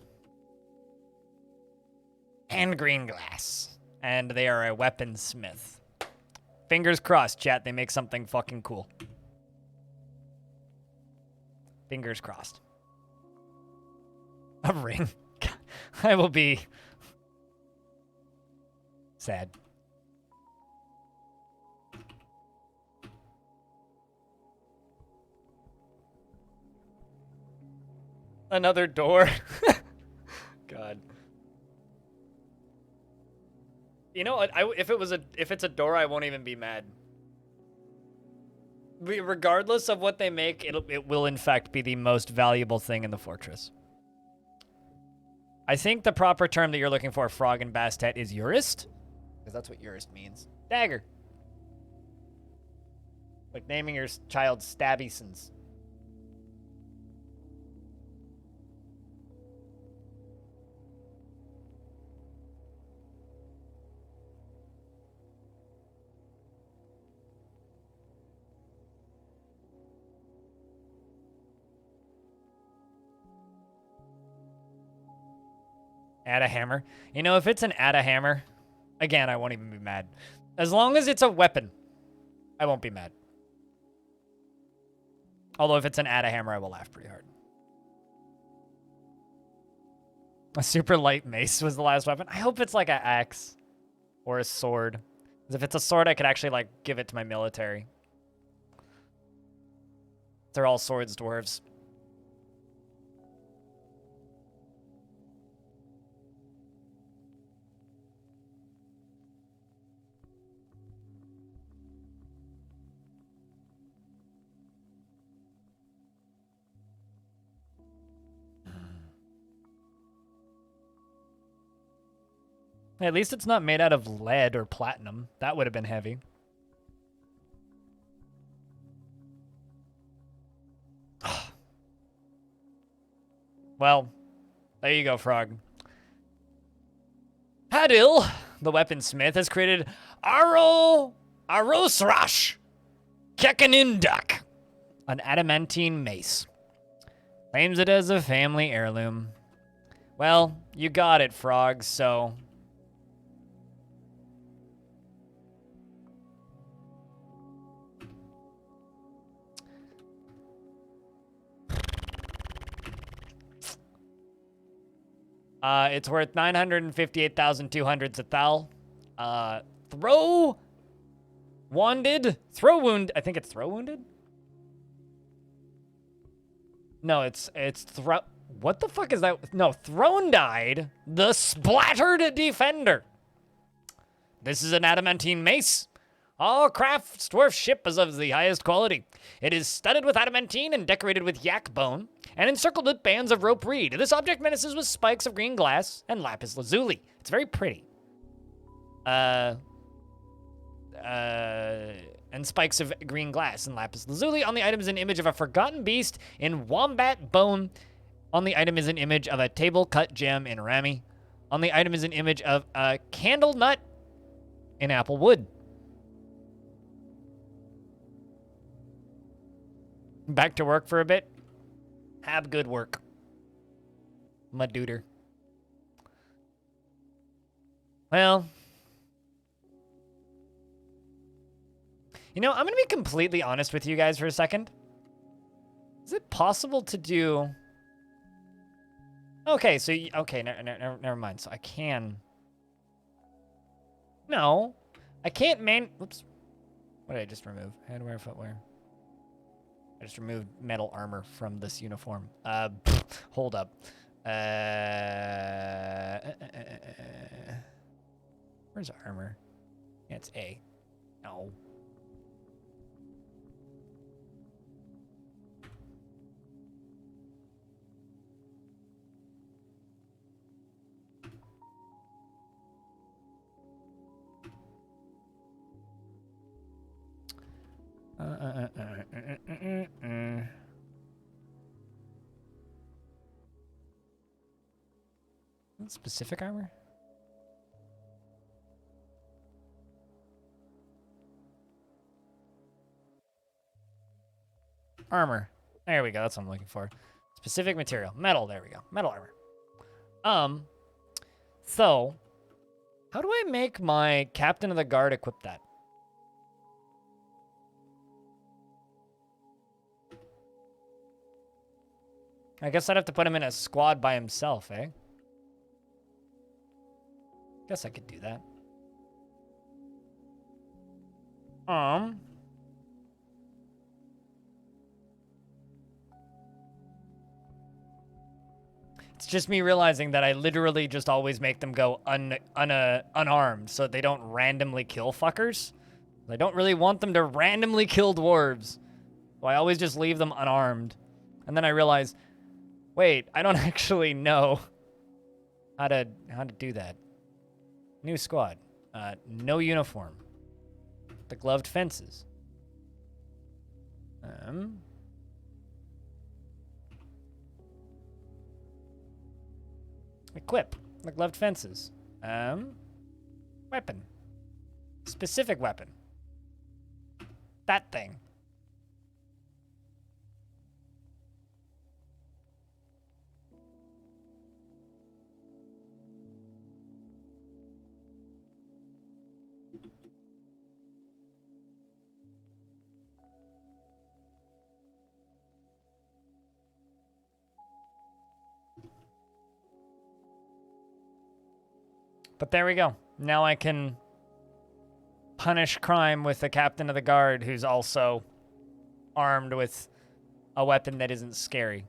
And green glass. And they are a weaponsmith. Fingers crossed, chat. They make something fucking cool. Fingers crossed. A ring. I will be sad. Another door. God. You know what? If it's a door, I won't even be mad. Regardless of what they make, it will in fact be the most valuable thing in the fortress. I think the proper term that you're looking for, Frog and Bastet, is Urist, because that's what Urist means. Dagger. Like naming your child Stabbysons. Add a hammer. You know, if it's an add a hammer, again, I won't even be mad. As long as it's a weapon, I won't be mad. Although if it's an add a hammer, I will laugh pretty hard. A super light mace was the last weapon. I hope it's like an axe or a sword. Because if it's a sword, I could actually like give it to my military. They're all swords, dwarves. At least it's not made out of lead or platinum. That would have been heavy. Well, there you go, Frog. Hadil, the weaponsmith, has created Arosrash Kekanindak, an adamantine mace. Claims it as a family heirloom. Well, you got it, Frog, so... it's worth 958,200 Zathal. Throw wounded? I think it's throw wounded? No, it's what the fuck is that? No, Throne died. The splattered defender. This is an adamantine mace. All crafts dwarf ship is of the highest quality. It is studded with adamantine and decorated with yak bone, and encircled with bands of rope reed. This object menaces with spikes of green glass and lapis lazuli. It's very pretty. And spikes of green glass and lapis lazuli. On the item is an image of a forgotten beast in wombat bone. On the item is an image of a table-cut gem in rami. On the item is an image of a candle nut in apple wood. Back to work for a bit. Have good work, my duder. Well, you know, I'm gonna be completely honest with you guys for a second. Is it possible to do... Okay, so, okay, never mind. So I can... No, I can't Oops. What did I just remove? Headwear, footwear. I just removed metal armor from this uniform. Hold up. Where's armor? Yeah, it's A. No. Specific armor? Armor. There we go. That's what I'm looking for. Specific material. Metal. There we go. Metal armor. So, how do I make my captain of the guard equip that? I guess I'd have to put him in a squad by himself, eh? Guess I could do that. It's just me realizing that I literally just always make them go unarmed so they don't randomly kill fuckers. I don't really want them to randomly kill dwarves. So I always just leave them unarmed. And then I realize, wait, I don't actually know how to do that. New squad. No uniform. The gloved fences. Equip. The gloved fences. Weapon. Specific weapon. That thing. But there we go. Now I can punish crime with the captain of the guard who's also armed with a weapon that isn't scary.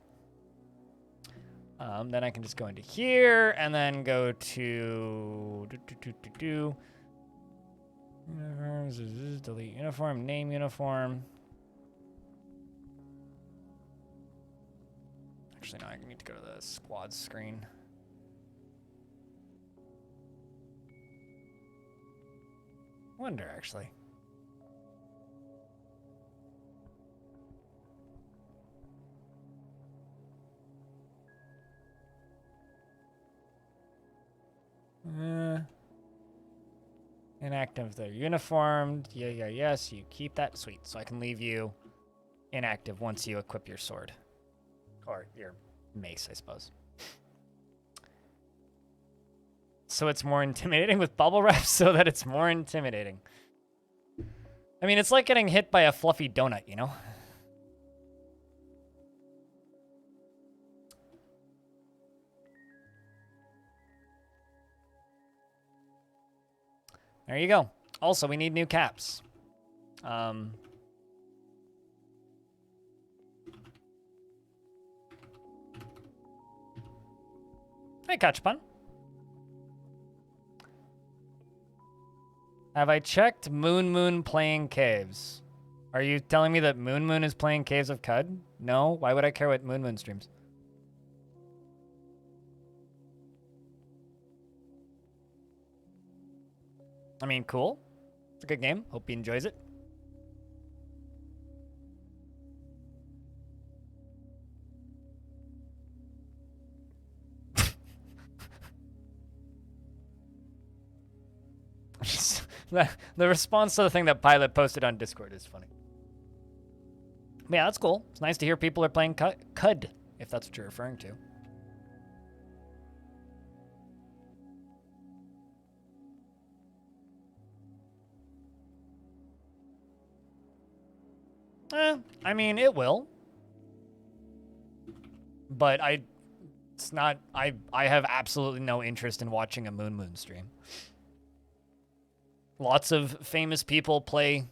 Then I can just go into here and then go to delete uniform, name uniform. Actually, no, I need to go to the squad screen. Wonder, actually. Inactive, they're uniformed. Yeah, yes, you keep that. Sweet. So I can leave you inactive once you equip your sword. Or your mace, I suppose. So it's more intimidating with bubble wrap so that it's more intimidating. I mean, it's like getting hit by a fluffy donut, you know? There you go. Also, we need new caps. Hey, Kachpan. Have I checked Moon playing Caves? Are you telling me that Moon is playing Caves of Cud? No? Why would I care what Moon streams? I mean, cool. It's a good game. Hope he enjoys it. The response to the thing that Pilot posted on Discord is funny. But yeah, that's cool. It's nice to hear people are playing Cud, if that's what you're referring to. I mean, it will. But I have absolutely no interest in watching a Moon stream. Lots of famous people play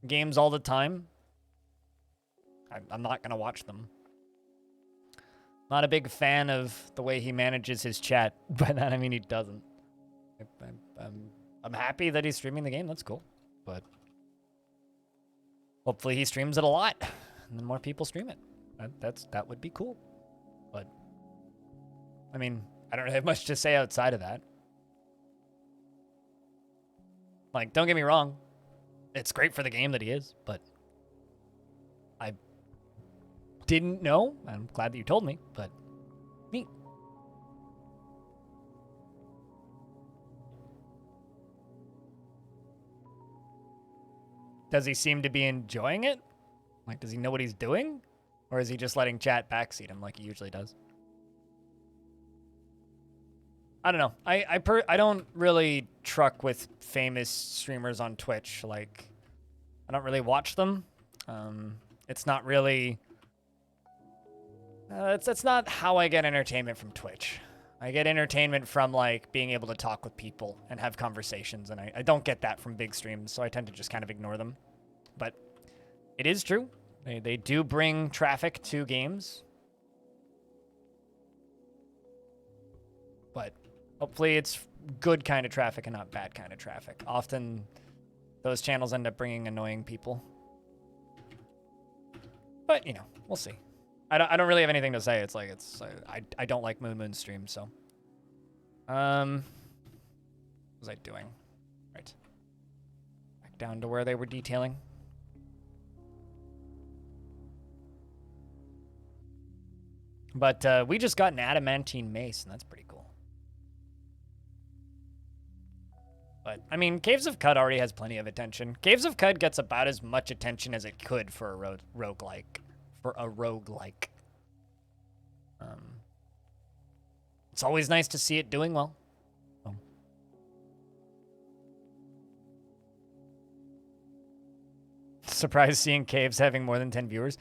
games all the time. I'm not going to watch them. Not a big fan of the way he manages his chat. By that, I mean he doesn't. I'm happy that he's streaming the game. That's cool. But hopefully he streams it a lot. And then more people stream it. That would be cool. But, I mean, I don't really have much to say outside of that. Like, don't get me wrong. It's great for the game that he is, but I didn't know. I'm glad that you told me, but neat. Does he seem to be enjoying it? Like, does he know what he's doing? Or is he just letting chat backseat him like he usually does? I don't know. I don't really truck with famous streamers on Twitch. Like, I don't really watch them. It's not really... It's not how I get entertainment from Twitch. I get entertainment from, like, being able to talk with people and have conversations, and I don't get that from big streams, so I tend to just kind of ignore them. But it is true. They do bring traffic to games. But hopefully it's good kind of traffic and not bad kind of traffic. Often those channels end up bringing annoying people. But, you know, we'll see. I don't really have anything to say. It's like, I don't like Moon streams, so. What was I doing? Right. Back down to where they were detailing. But we just got an adamantine mace, and that's pretty cool. But, I mean, Caves of Cud already has plenty of attention. Caves of Cud gets about as much attention as it could for a roguelike. It's always nice to see it doing well. Oh. Surprised seeing Caves having more than 10 viewers.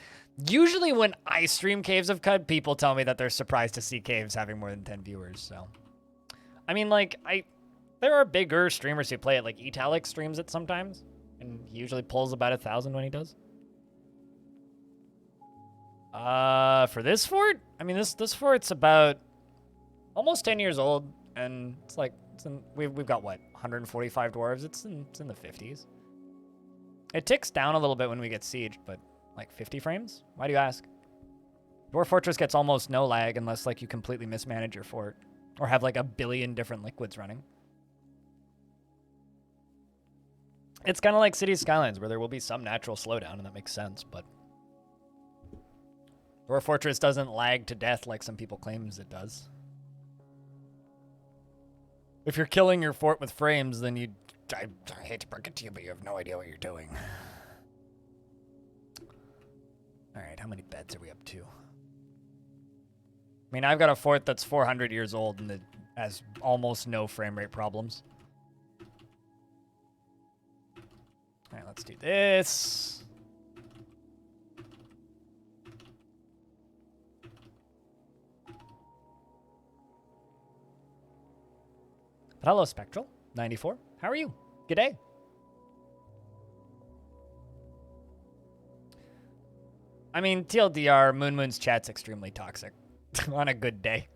Usually when I stream Caves of Cud, people tell me that they're surprised to see Caves having more than 10 viewers, so. I mean, like, There are bigger streamers who play it, like Italic streams it sometimes, and he usually pulls about 1,000 when he does. For this fort, I mean, this fort's about almost 10 years old, and it's like we've got what 145 dwarves. It's in the 50s. It ticks down a little bit when we get sieged, but like 50 frames. Why do you ask? Dwarf Fortress gets almost no lag unless like you completely mismanage your fort or have like a billion different liquids running. It's kind of like Cities Skylines where there will be some natural slowdown, and that makes sense, but Dwarf Fortress doesn't lag to death like some people claim it does. If you're killing your fort with frames, then I hate to break it to you, but you have no idea what you're doing. Alright, how many beds are we up to? I mean, I've got a fort that's 400 years old and it has almost no frame rate problems. Alright, let's do this. But hello, Spectral 94. How are you? G'day. I mean, TLDR, Moon's chat's extremely toxic on a good day.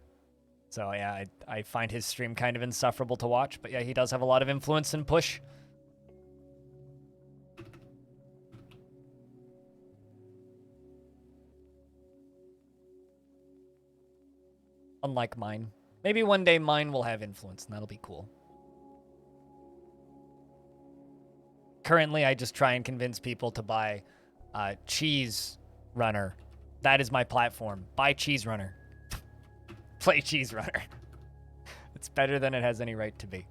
So yeah, I find his stream kind of insufferable to watch. But yeah, he does have a lot of influence and push. Unlike mine. Maybe one day mine will have influence, and that'll be cool. Currently, I just try and convince people to buy Cheese Runner. That is my platform. Buy Cheese Runner. Play Cheese Runner. It's better than it has any right to be.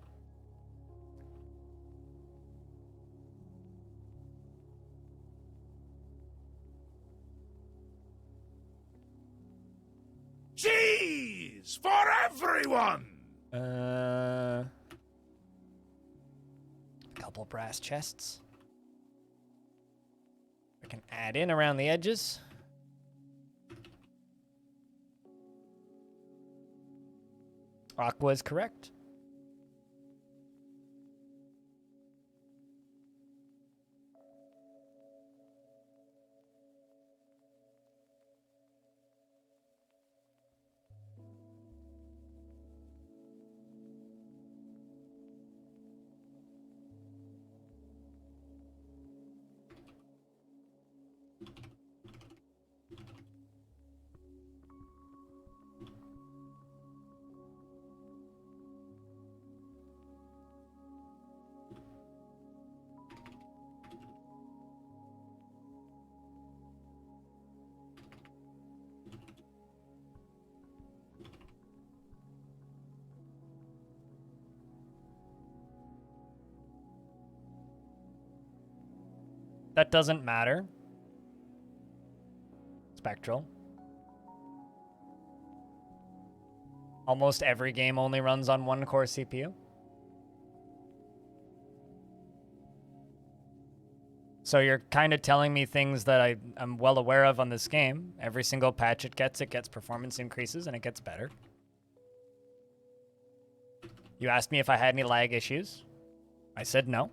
Cheese for everyone! Couple brass chests. We can add in around the edges. Aqua is correct. That doesn't matter. Spectral. Almost every game only runs on one core CPU. So you're kind of telling me things that I'm well aware of on this game. Every single patch it gets performance increases and it gets better. You asked me if I had any lag issues. I said no.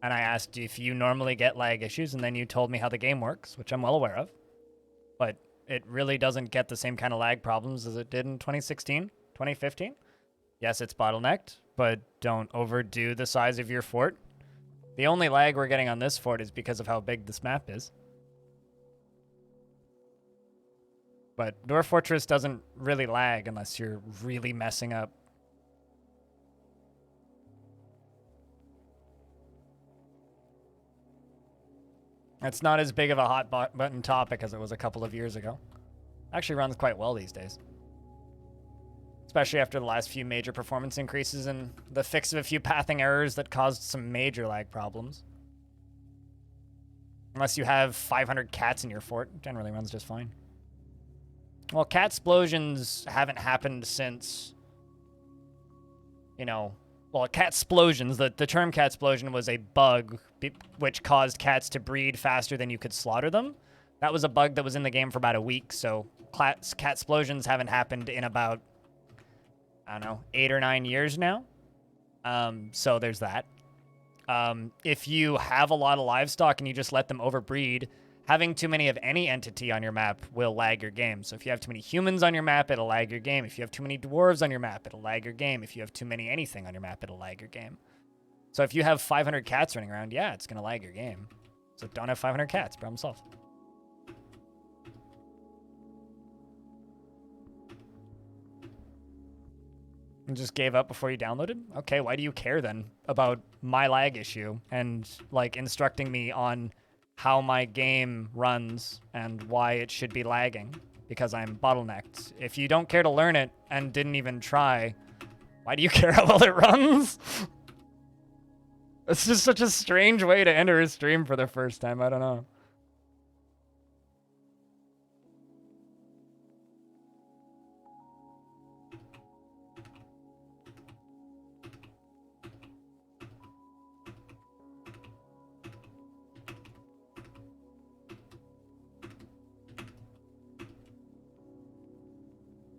And I asked if you normally get lag issues, and then you told me how the game works, which I'm well aware of. But it really doesn't get the same kind of lag problems as it did in 2016, 2015. Yes, it's bottlenecked, but don't overdo the size of your fort. The only lag we're getting on this fort is because of how big this map is. But Dwarf Fortress doesn't really lag unless you're really messing up. It's not as big of a hot button topic as it was a couple of years ago. Actually runs quite well these days. Especially after the last few major performance increases and the fix of a few pathing errors that caused some major lag problems. Unless you have 500 cats in your fort, it generally runs just fine. Well, cat explosions haven't happened since, well, cat explosions. The term cat explosion was a bug which caused cats to breed faster than you could slaughter them. That was a bug that was in the game for about a week, so cat explosions haven't happened in about, I don't know, 8 or 9 years now. So there's that. If you have a lot of livestock and you just let them overbreed, having too many of any entity on your map will lag your game. So if you have too many humans on your map, it'll lag your game. If you have too many dwarves on your map, it'll lag your game. If you have too many anything on your map, it'll lag your game. So if you have 500 cats running around, yeah, it's going to lag your game. So don't have 500 cats. Problem solved. And just gave up before you downloaded? Okay, why do you care then about my lag issue and like instructing me on how my game runs and why it should be lagging? Because I'm bottlenecked. If you don't care to learn it and didn't even try, why do you care how well it runs? It's just such a strange way to enter a stream for the first time. I don't know.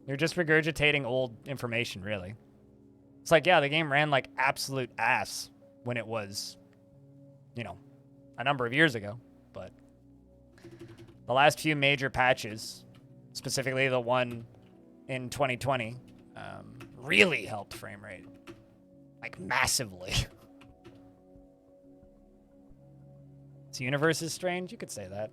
You're just regurgitating old information, really. It's like, yeah, the game ran like absolute ass when it was, you know, a number of years ago. But the last few major patches, specifically the one in 2020, really helped frame rate. Like, massively. This universe is strange? You could say that.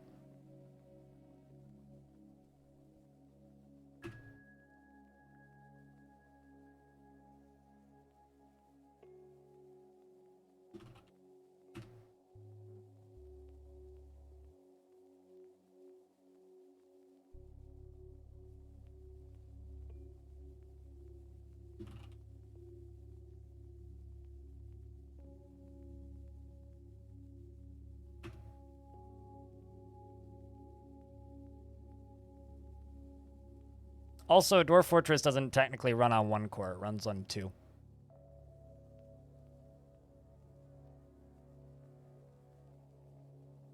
Also, Dwarf Fortress doesn't technically run on 1 core. It runs on 2.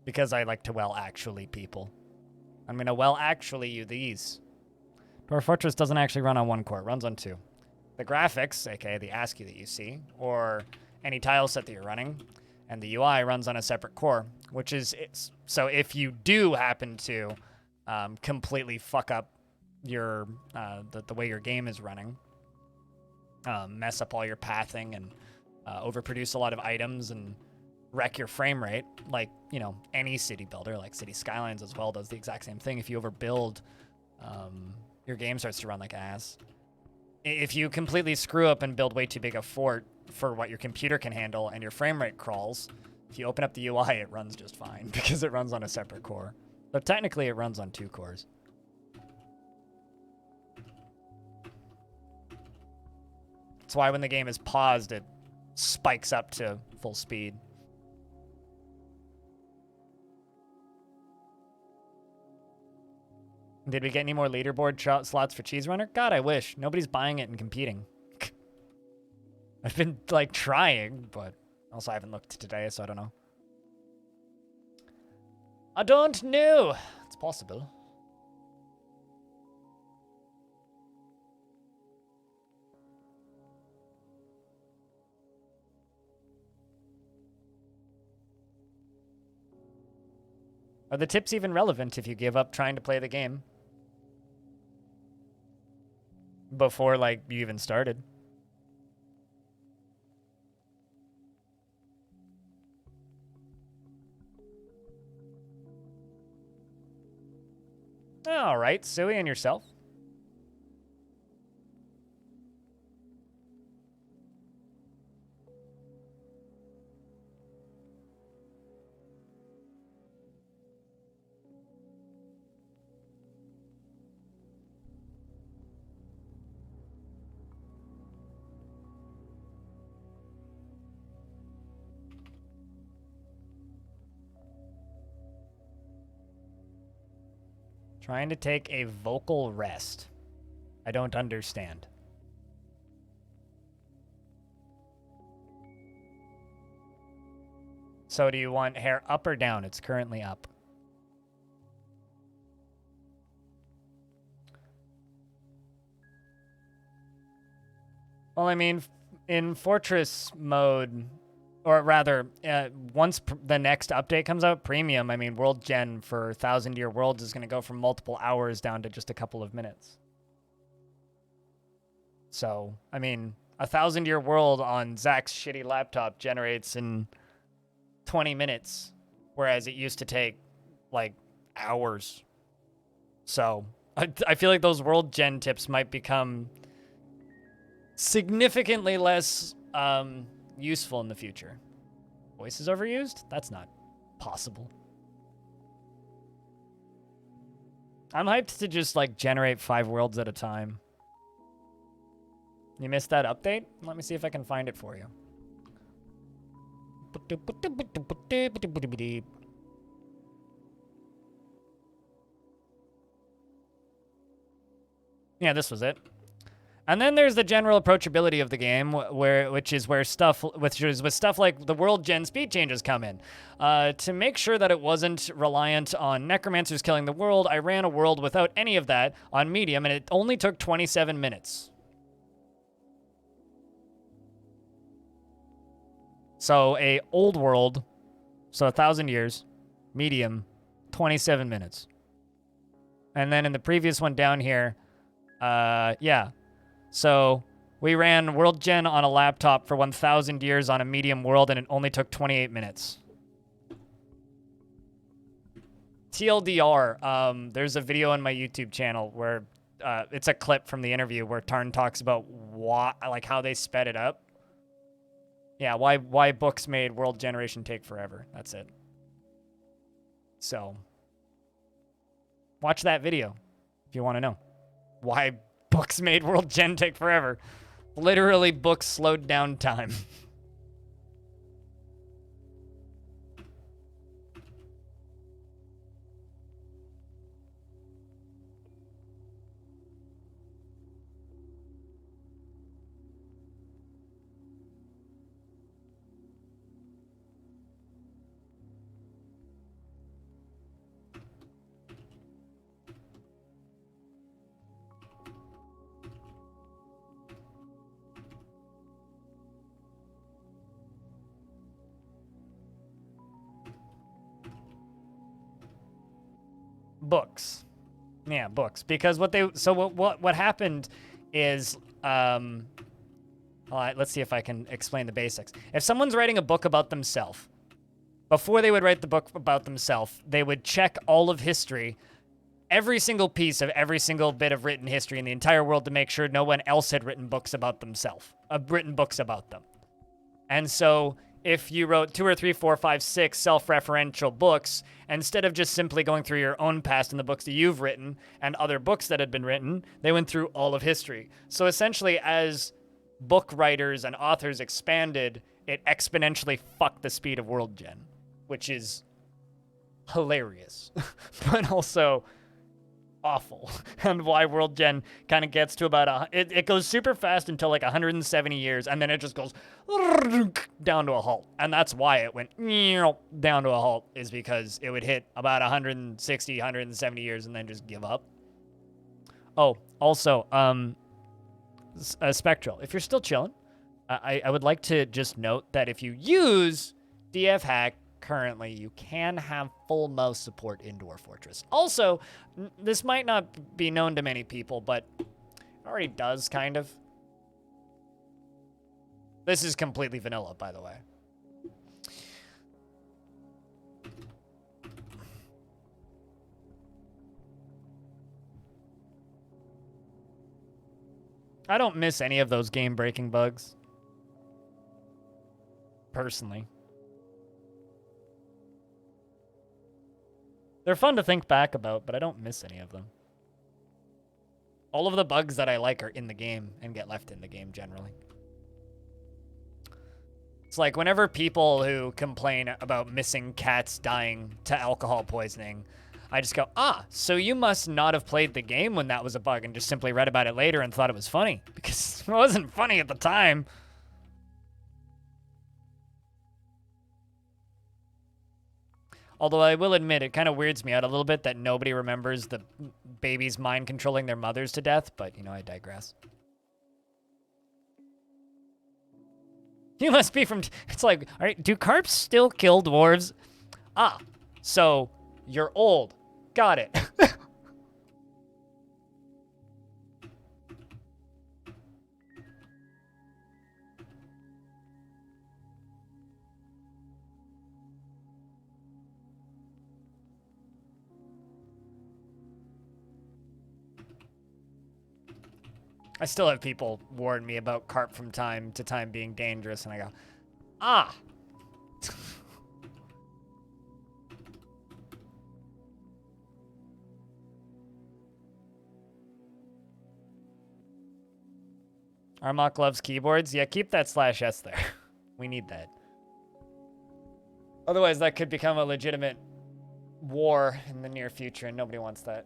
Because I like to actually people. I'm going to actually you these. Dwarf Fortress doesn't actually run on 1 core. It runs on 2. The graphics, aka the ASCII that you see, or any tile set that you're running, and the UI runs on a separate core, which is... So if you do happen to completely fuck up your the way your game is running, mess up all your pathing and overproduce a lot of items and wreck your frame rate, like, you know, any city builder, like City Skylines as well, does the exact same thing. If you overbuild, your game starts to run like ass. If you completely screw up and build way too big a fort for what your computer can handle and your frame rate crawls, if you open up the UI, it runs just fine because it runs on a separate core. But technically, it runs on 2 cores. That's why when the game is paused, it spikes up to full speed. Did we get any more leaderboard slots for Cheese Runner? God, I wish. Nobody's buying it and competing. I've been, like, trying, but also I haven't looked today, so I don't know. I don't know. It's possible. Are the tips even relevant if you give up trying to play the game before, like, you even started? All right, Suey and yourself. Trying to take a vocal rest. I don't understand. So do you want hair up or down? It's currently up. Well, I mean, in Fortress mode, or rather, once the next update comes out, Premium, I mean, World Gen for 1,000 Year Worlds is going to go from multiple hours down to just a couple of minutes. So, I mean, 1,000 Year World on Zach's shitty laptop generates in 20 minutes, whereas it used to take, like, hours. So, I feel like those World Gen tips might become significantly less useful in the future. Voice is overused? That's not possible. I'm hyped to just, like, generate 5 worlds at a time. You missed that update? Let me see if I can find it for you. Yeah, this was it. And then there's the general approachability of the game, which is where stuff like the World Gen speed changes come in. To make sure that it wasn't reliant on necromancers killing the world, I ran a world without any of that on medium, and it only took 27 minutes. So a old world, so 1,000 years, medium, 27 minutes. And then in the previous one down here, yeah. So we ran World Gen on a laptop for 1,000 years on a medium world, and it only took 28 minutes. TLDR, there's a video on my YouTube channel where it's a clip from the interview where Tarn talks about how they sped it up. Yeah, why books made world generation take forever. That's it. So, watch that video if you want to know why books made world gen take forever. Literally, books slowed down time. Books. Yeah, books. Because what happened is, let's see if I can explain the basics. If someone's writing a book about themselves, before they would write the book about themselves, they would check all of history, every single piece of every single bit of written history in the entire world to make sure no one else had written books about themselves, written books about them. And so if you wrote 2 or 3, 4, 5, 6 self-referential books, instead of just simply going through your own past and the books that you've written and other books that had been written, they went through all of history. So essentially, as book writers and authors expanded, it exponentially fucked the speed of world gen, which is hilarious, but also awful. And why world gen kind of gets to about it goes super fast until like 170 years, and then it just goes down to a halt. And that's why it went down to a halt, is because it would hit about 160, 170 years and then just give up. Oh, also, Spectral, if you're still chilling, I would like to just note that if you use DF hack currently, you can have full mouse support in Dwarf Fortress. Also, this might not be known to many people, but it already does, kind of. This is completely vanilla, by the way. I don't miss any of those game-breaking bugs, personally. They're fun to think back about, but I don't miss any of them. All of the bugs that I like are in the game and get left in the game generally. It's like whenever people who complain about missing cats dying to alcohol poisoning, I just go, so you must not have played the game when that was a bug and just simply read about it later and thought it was funny. Because it wasn't funny at the time. Although I will admit, it kind of weirds me out a little bit that nobody remembers the babies mind controlling their mothers to death, but, you know, I digress. You must be from... It's like, all right, do carps still kill dwarves? Ah, so you're old. Got it. I still have people warn me about carp from time to time being dangerous, and I go, ah. Armok loves keyboards. Yeah, keep that /s there. We need that. Otherwise, that could become a legitimate war in the near future, and nobody wants that.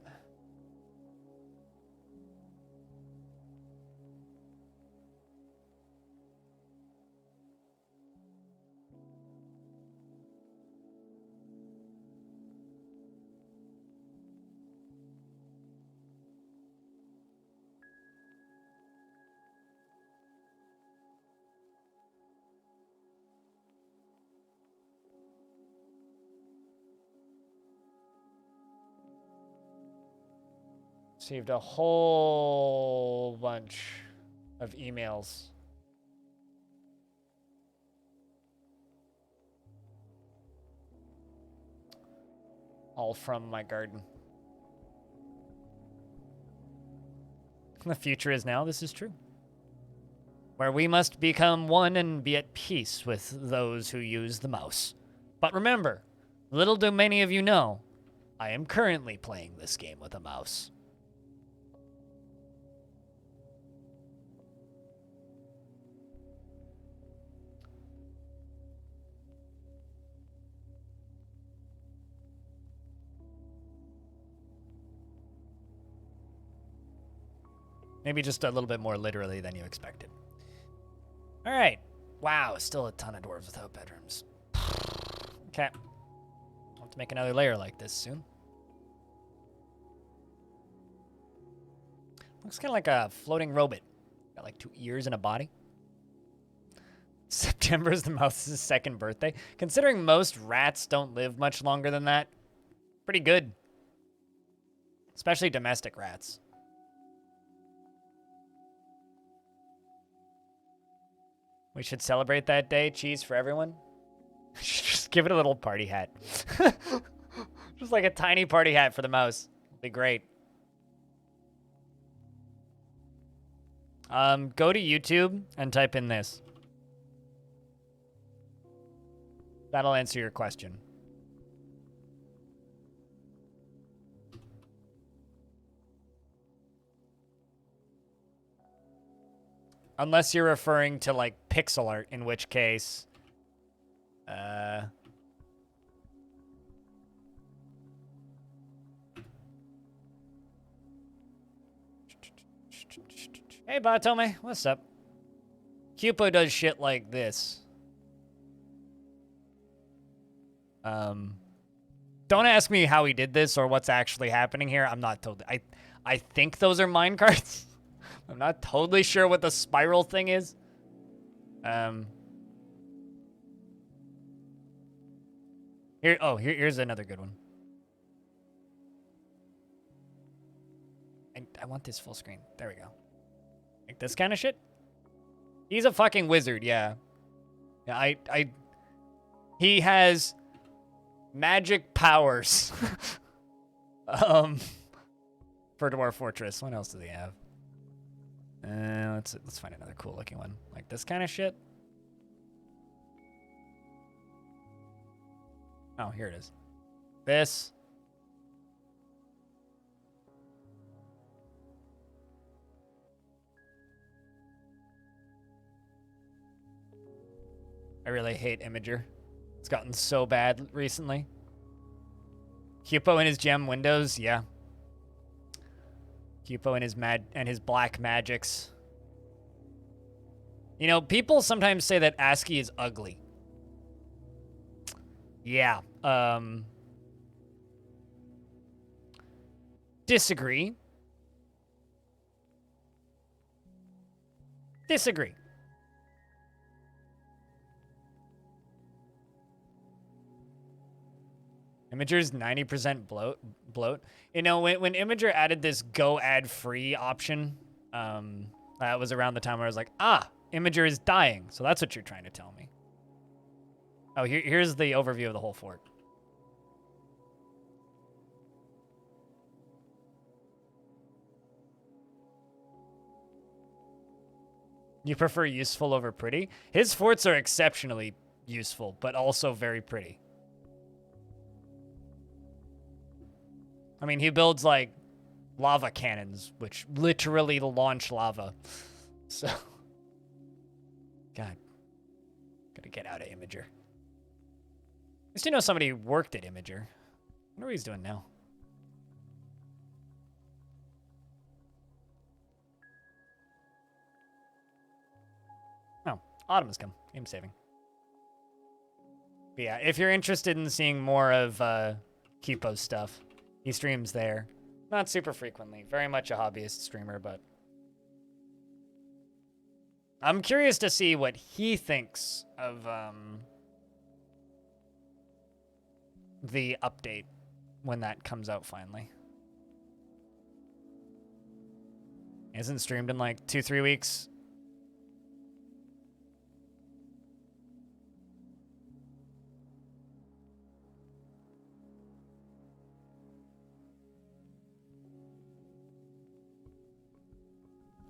Received a whole bunch of emails. All from my garden. The future is now, this is true. Where we must become one and be at peace with those who use the mouse. But remember, little do many of you know, I am currently playing this game with a mouse. Maybe just a little bit more literally than you expected. All right. Wow, still a ton of dwarves without bedrooms. Okay. I'll have to make another layer like this soon. Looks kind of like a floating robot. Got like 2 ears and a body. September is the mouse's second birthday. Considering most rats don't live much longer than that, pretty good. Especially domestic rats. We should celebrate that day. Cheese for everyone. Just give it a little party hat. Just like a tiny party hat for the mouse. It'd be great. Go to YouTube and type in this. That'll answer your question. Unless you're referring to, like, pixel art, in which case... Hey, Batome, what's up? Cupo does shit like this. Don't ask me how he did this or what's actually happening here. I'm not totally... I think those are minecarts. I'm not totally sure what the spiral thing is. Here's another good one. I want this full screen. There we go. Like this kind of shit? He's a fucking wizard, yeah. Yeah, he has magic powers. For Dwarf Fortress. What else do they have? Let's find another cool looking one. Like this kind of shit. Oh, here it is. This. I really hate Imager. It's gotten so bad recently. Cupo and his gem windows, yeah. Cupo and his black magics. You know, people sometimes say that ASCII is ugly. Yeah. Disagree. Imager's 90% bloat. You know, when Imager added this go ad free option, that was around the time where I was like, Imager is dying. So that's what you're trying to tell me. Oh, here's the overview of the whole fort. You prefer useful over pretty? His forts are exceptionally useful, but also very pretty. I mean, he builds, like, lava cannons, which literally launch lava. So, God. Gotta get out of Imager. I used to know somebody who worked at Imager. I wonder what he's doing now. Oh, autumn has come. Game saving. But yeah, if you're interested in seeing more of Kipo's stuff, he streams there. Not super frequently. Very much a hobbyist streamer, but I'm curious to see what he thinks of the update when that comes out finally. He hasn't streamed in like 2-3 weeks.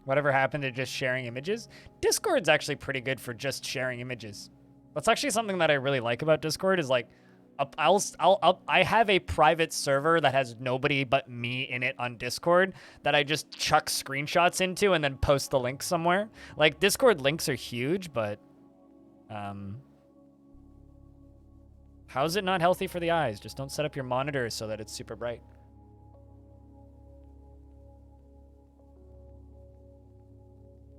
Whatever happened to just sharing images? Discord's actually pretty good for just sharing images. That's actually something that I really like about Discord is like, I have a private server that has nobody but me in it on Discord that I just chuck screenshots into and then post the link somewhere. Like, Discord links are huge, but how is it not healthy for the eyes? Just don't set up your monitor so that it's super bright.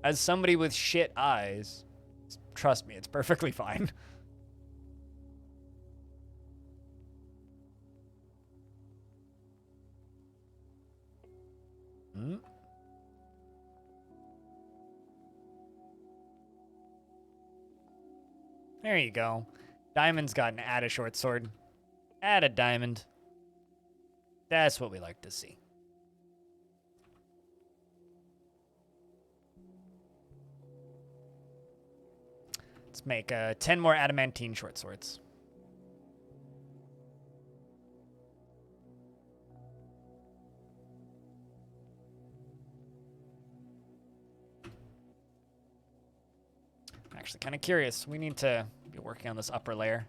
As somebody with shit eyes, trust me, it's perfectly fine. There you go. Diamond's got an add a short sword. Add a diamond. That's what we like to see. Let's make 10 more adamantine short swords. I'm actually kind of curious. We need to be working on this upper layer.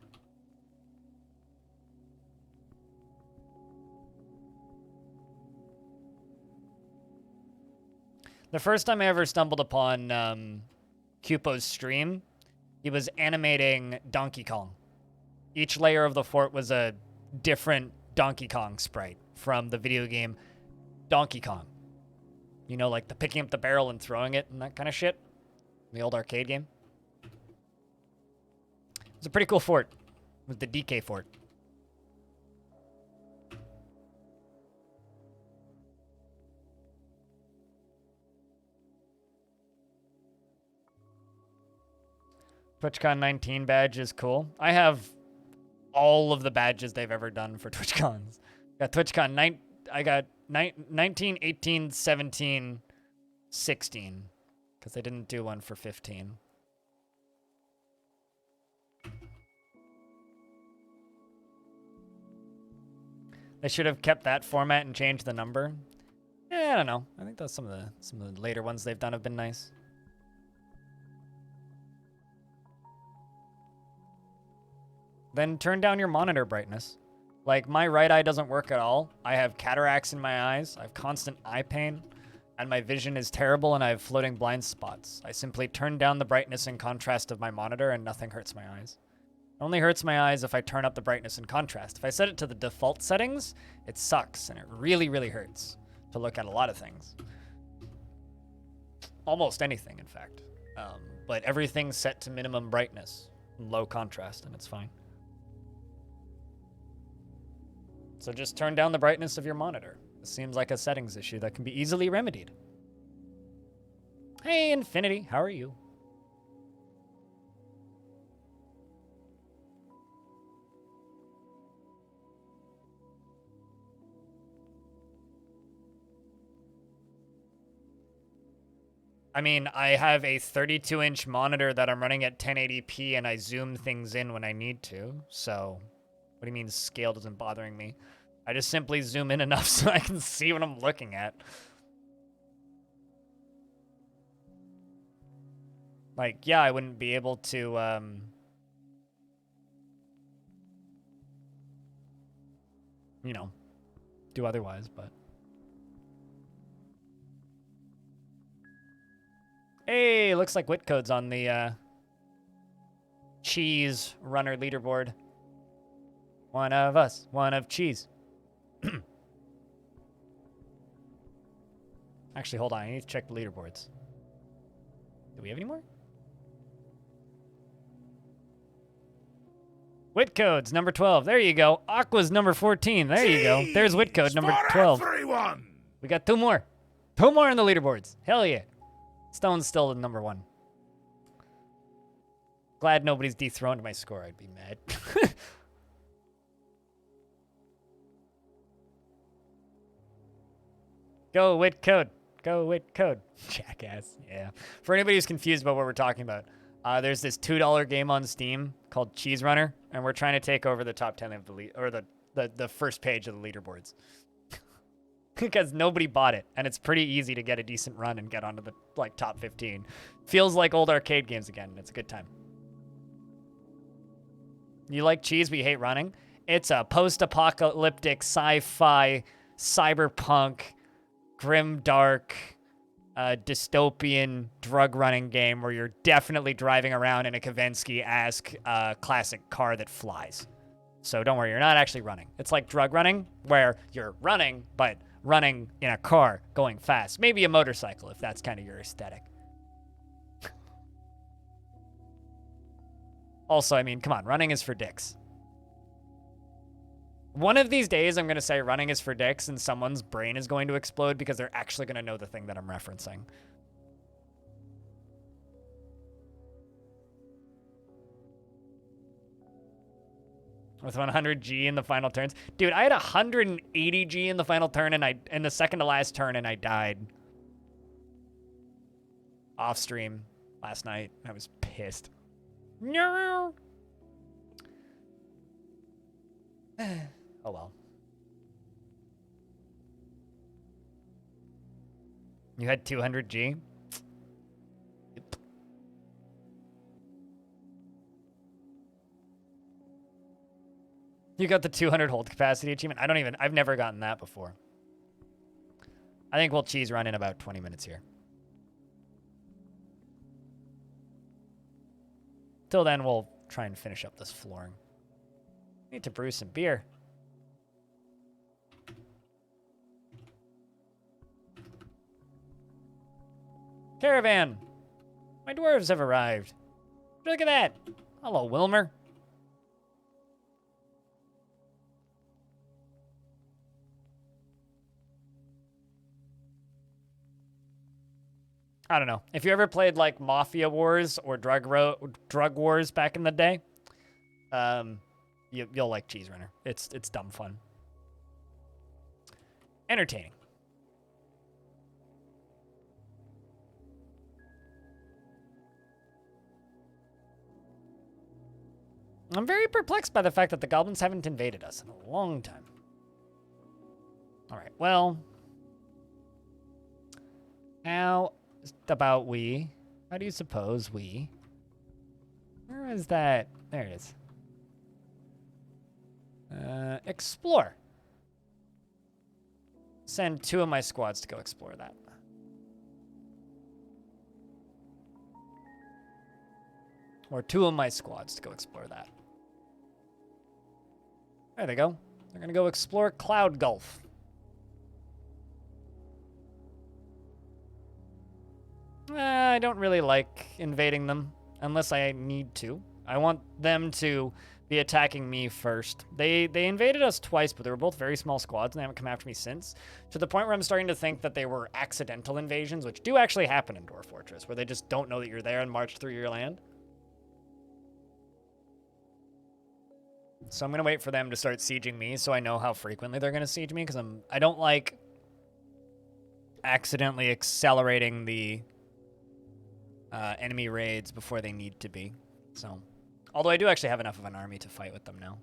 The first time I ever stumbled upon Cupo's stream, he was animating Donkey Kong. Each layer of the fort was a different Donkey Kong sprite from the video game Donkey Kong. You know, like the picking up the barrel and throwing it and that kind of shit. The old arcade game. It's a pretty cool fort. It was the DK fort. TwitchCon 19 badge is cool. I have all of the badges they've ever done for TwitchCons. Got TwitchCon I got 19, 18, 17, 16. Because they didn't do one for 15. They should have kept that format and changed the number. Yeah, I don't know. I think that's some of the later ones they've done have been nice. Then turn down your monitor brightness. Like, my right eye doesn't work at all. I have cataracts in my eyes. I have constant eye pain. And my vision is terrible and I have floating blind spots. I simply turn down the brightness and contrast of my monitor and nothing hurts my eyes. It only hurts my eyes if I turn up the brightness and contrast. If I set it to the default settings, it sucks and it really, really hurts to look at a lot of things. Almost anything, in fact. But everything's set to minimum brightness, low contrast, and it's fine. So just turn down the brightness of your monitor. It seems like a settings issue that can be easily remedied. Hey, Infinity, how are you? I mean, I have a 32-inch monitor that I'm running at 1080p, and I zoom things in when I need to. So, what do you mean scale doesn't bothering me? I just simply zoom in enough so I can see what I'm looking at. Like, yeah, I wouldn't be able to, you know, do otherwise, but... Hey, looks like Whitcode's on the, Cheese Runner leaderboard. One of us, one of Cheese. Actually, hold on, I need to check the leaderboards. Do we have any more? Whitcode's number 12. There you go. Aqua's number 14. There you go. There's Whitcode number 12. Everyone. We got 2 more. 2 more on the leaderboards. Hell yeah. Stone's still the number 1. Glad nobody's dethroned my score. I'd be mad. Go Whitcode. Go Whitcode. Jackass. Yeah. For anybody who's confused about what we're talking about, there's this $2 game on Steam called Cheese Runner, and we're trying to take over the top 10 of the first page of the leaderboards. Because nobody bought it, and it's pretty easy to get a decent run and get onto the top 15. Feels like old arcade games again, and it's a good time. You like cheese, but you hate running? It's a post-apocalyptic sci-fi cyberpunk grim dark dystopian drug running game where you're definitely driving around in a Kavinsky-esque classic car that flies. So don't worry, you're not actually running. It's like drug running where you're running, but running in a car going fast. Maybe a motorcycle if that's kind of your aesthetic. Also, I mean, come on, running is for dicks. One of these days, I'm going to say running is for dicks, and someone's brain is going to explode because they're actually going to know the thing that I'm referencing. With 100G in the final turns. Dude, I had 180G in the final turn, and in the second to last turn, and I died. Off stream last night. I was pissed. No. Oh well. You had 200G? Yep. You got the 200 hold capacity achievement? I've never gotten that before. I think we'll cheese run in about 20 minutes here. Till then, we'll try and finish up this flooring. Need to brew some beer. Caravan! My dwarves have arrived. Look at that! Hello, Wilmer. I don't know. If you ever played like Mafia Wars or Drug Wars back in the day, you'll like Cheese Runner. It's dumb fun. Entertaining. I'm very perplexed by the fact that the goblins haven't invaded us in a long time. All right, well, how about we? How do you suppose we? Where is that? There it is. Explore. Send 2 of my squads to go explore that. Or 2 of my squads to go explore that. There they go. They're going to go explore Cloud Gulf. I don't really like invading them unless I need to. I want them to be attacking me first. They invaded us twice, but they were both very small squads, and they haven't come after me since. To the point where I'm starting to think that they were accidental invasions, which do actually happen in Dwarf Fortress, where they just don't know that you're there and march through your land. So I'm going to wait for them to start sieging me so I know how frequently they're going to siege me, because I don't like accidentally accelerating the enemy raids before they need to be. So, although I do actually have enough of an army to fight with them now.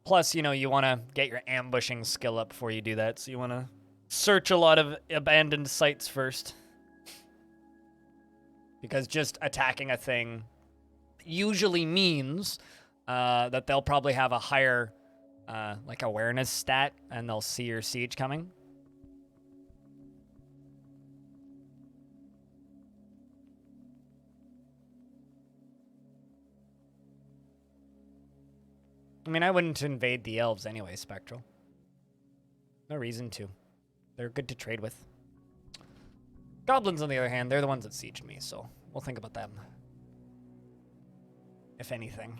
Plus, you know, you want to get your ambushing skill up before you do that, so you want to search a lot of abandoned sites first. Because just attacking a thing usually means that they'll probably have a higher, like, awareness stat, and they'll see your siege coming. I mean, I wouldn't invade the elves anyway, Spectral. No reason to. They're good to trade with. Goblins, on the other hand, they're the ones that sieged me, so we'll think about them. If anything.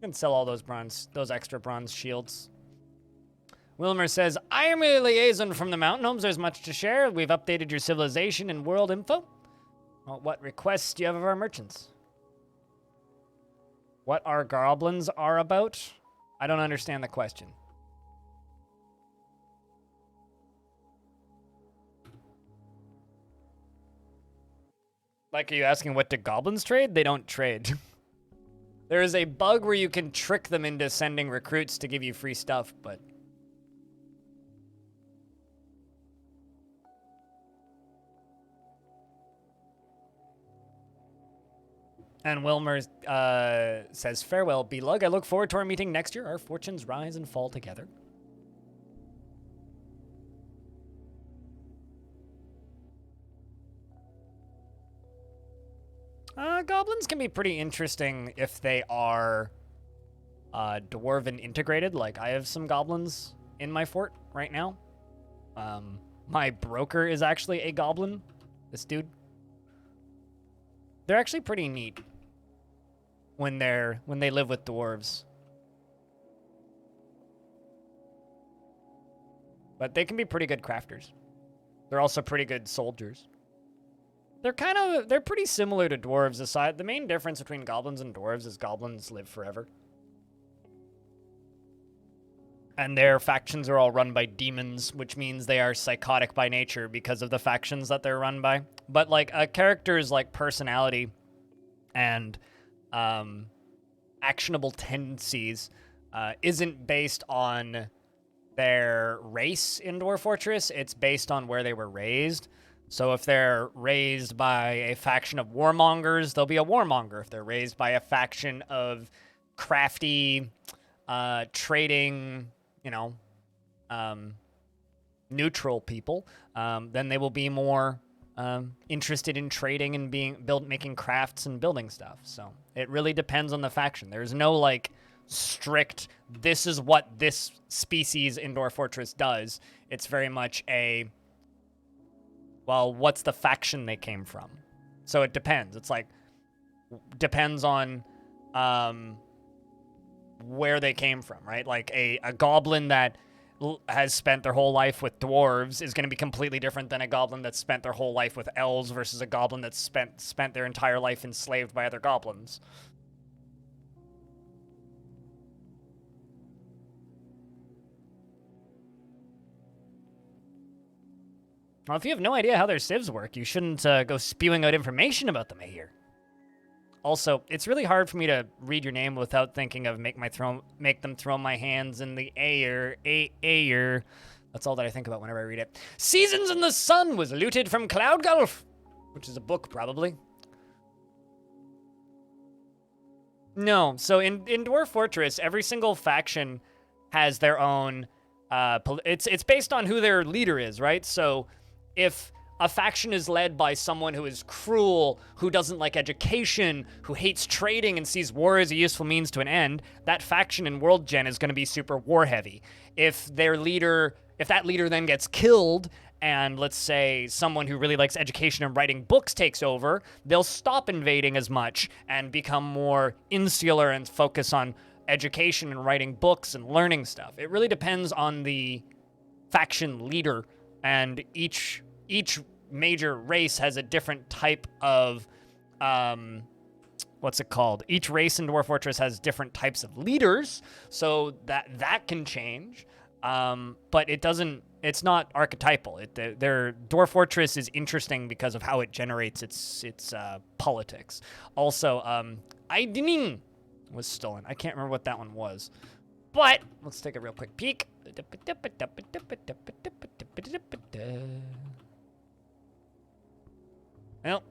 Can sell all those extra bronze shields. Wilmer says, I am a liaison from the mountain homes. There's much to share. We've updated your civilization and world info. Well, what requests do you have of our merchants? What our goblins are about? I don't understand the question. Like, are you asking what do goblins trade? They don't trade. There is a bug where you can trick them into sending recruits to give you free stuff, but... And Wilmer says, farewell, Belug. I look forward to our meeting next year. Our fortunes rise and fall together. Goblins can be pretty interesting if they are dwarven integrated. Like, I have some goblins in my fort right now. My broker is actually a goblin. This dude. They're actually pretty neat when they live with dwarves. But they can be pretty good crafters. They're also pretty good soldiers. They're pretty similar to dwarves, aside the main difference between goblins and dwarves is goblins live forever. And their factions are all run by demons, which means they are psychotic by nature because of the factions that they're run by. But like a character's like personality and actionable tendencies isn't based on their race in Dwarf Fortress. It's based on where they were raised. So if they're raised by a faction of warmongers, they'll be a warmonger. If they're raised by a faction of crafty, trading, neutral people, then they will be more interested in trading and making crafts and building stuff. So it really depends on the faction. There's no like strict, this is what this species in Dwarf Fortress does. It's very much a, well, what's the faction they came from? So it depends. It's like, depends on where they came from, right? Like a goblin that has spent their whole life with dwarves is going to be completely different than a goblin that's spent their whole life with elves versus a goblin that's spent their entire life enslaved by other goblins. Well, if you have no idea how their civs work, you shouldn't go spewing out information about them, I hear. Also, it's really hard for me to read your name without thinking of make them throw my hands in the air. That's all that I think about whenever I read it. Seasons in the Sun was looted from Cloud Gulf, which is a book, probably. No, so in Dwarf Fortress, every single faction has their own... it's based on who their leader is, right? So if a faction is led by someone who is cruel, who doesn't like education, who hates trading and sees war as a useful means to an end, that faction in World Gen is going to be super war heavy. If that leader then gets killed and let's say someone who really likes education and writing books takes over, they'll stop invading as much and become more insular and focus on education and writing books and learning stuff. It really depends on the faction leader, and each major race has a different type of, what's it called? Each race in Dwarf Fortress has different types of leaders, so that can change. But it doesn't. It's not archetypal. Their Dwarf Fortress is interesting because of how it generates its politics. Also, Aidining was stolen. I can't remember what that one was, but let's take a real quick peek. Well,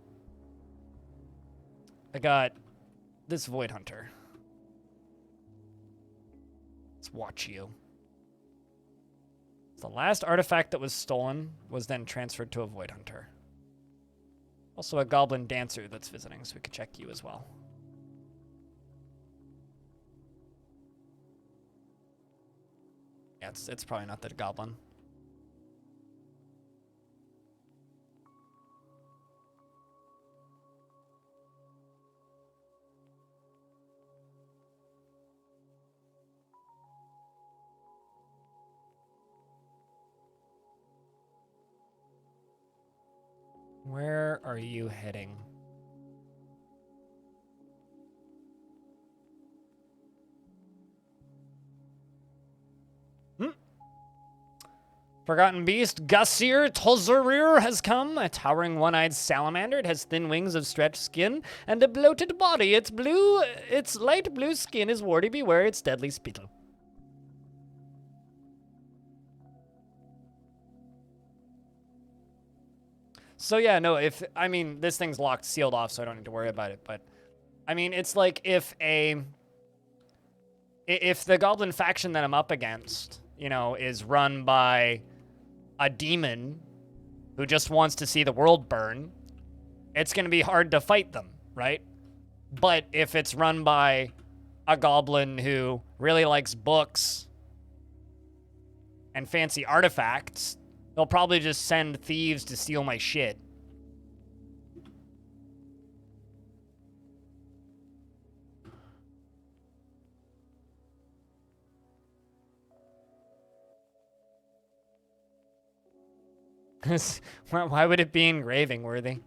I got this Void Hunter. Let's watch you. The last artifact that was stolen was then transferred to a Void Hunter. Also a Goblin Dancer that's visiting, so we could check you as well. Yeah, it's probably not the Goblin. Where are you heading? Forgotten Beast, Gusir Tolzerir has come, a towering one-eyed salamander. It has thin wings of stretched skin and a bloated body. Its light blue skin is warty. Beware its deadly spittle. So yeah, no, I mean, this thing's locked, sealed off, so I don't need to worry about it, but I mean, it's like if the Goblin faction that I'm up against, you know, is run by a demon who just wants to see the world burn, it's going to be hard to fight them, right? But if it's run by a goblin who really likes books and fancy artifacts, they'll probably just send thieves to steal my shit. Why would it be engraving worthy?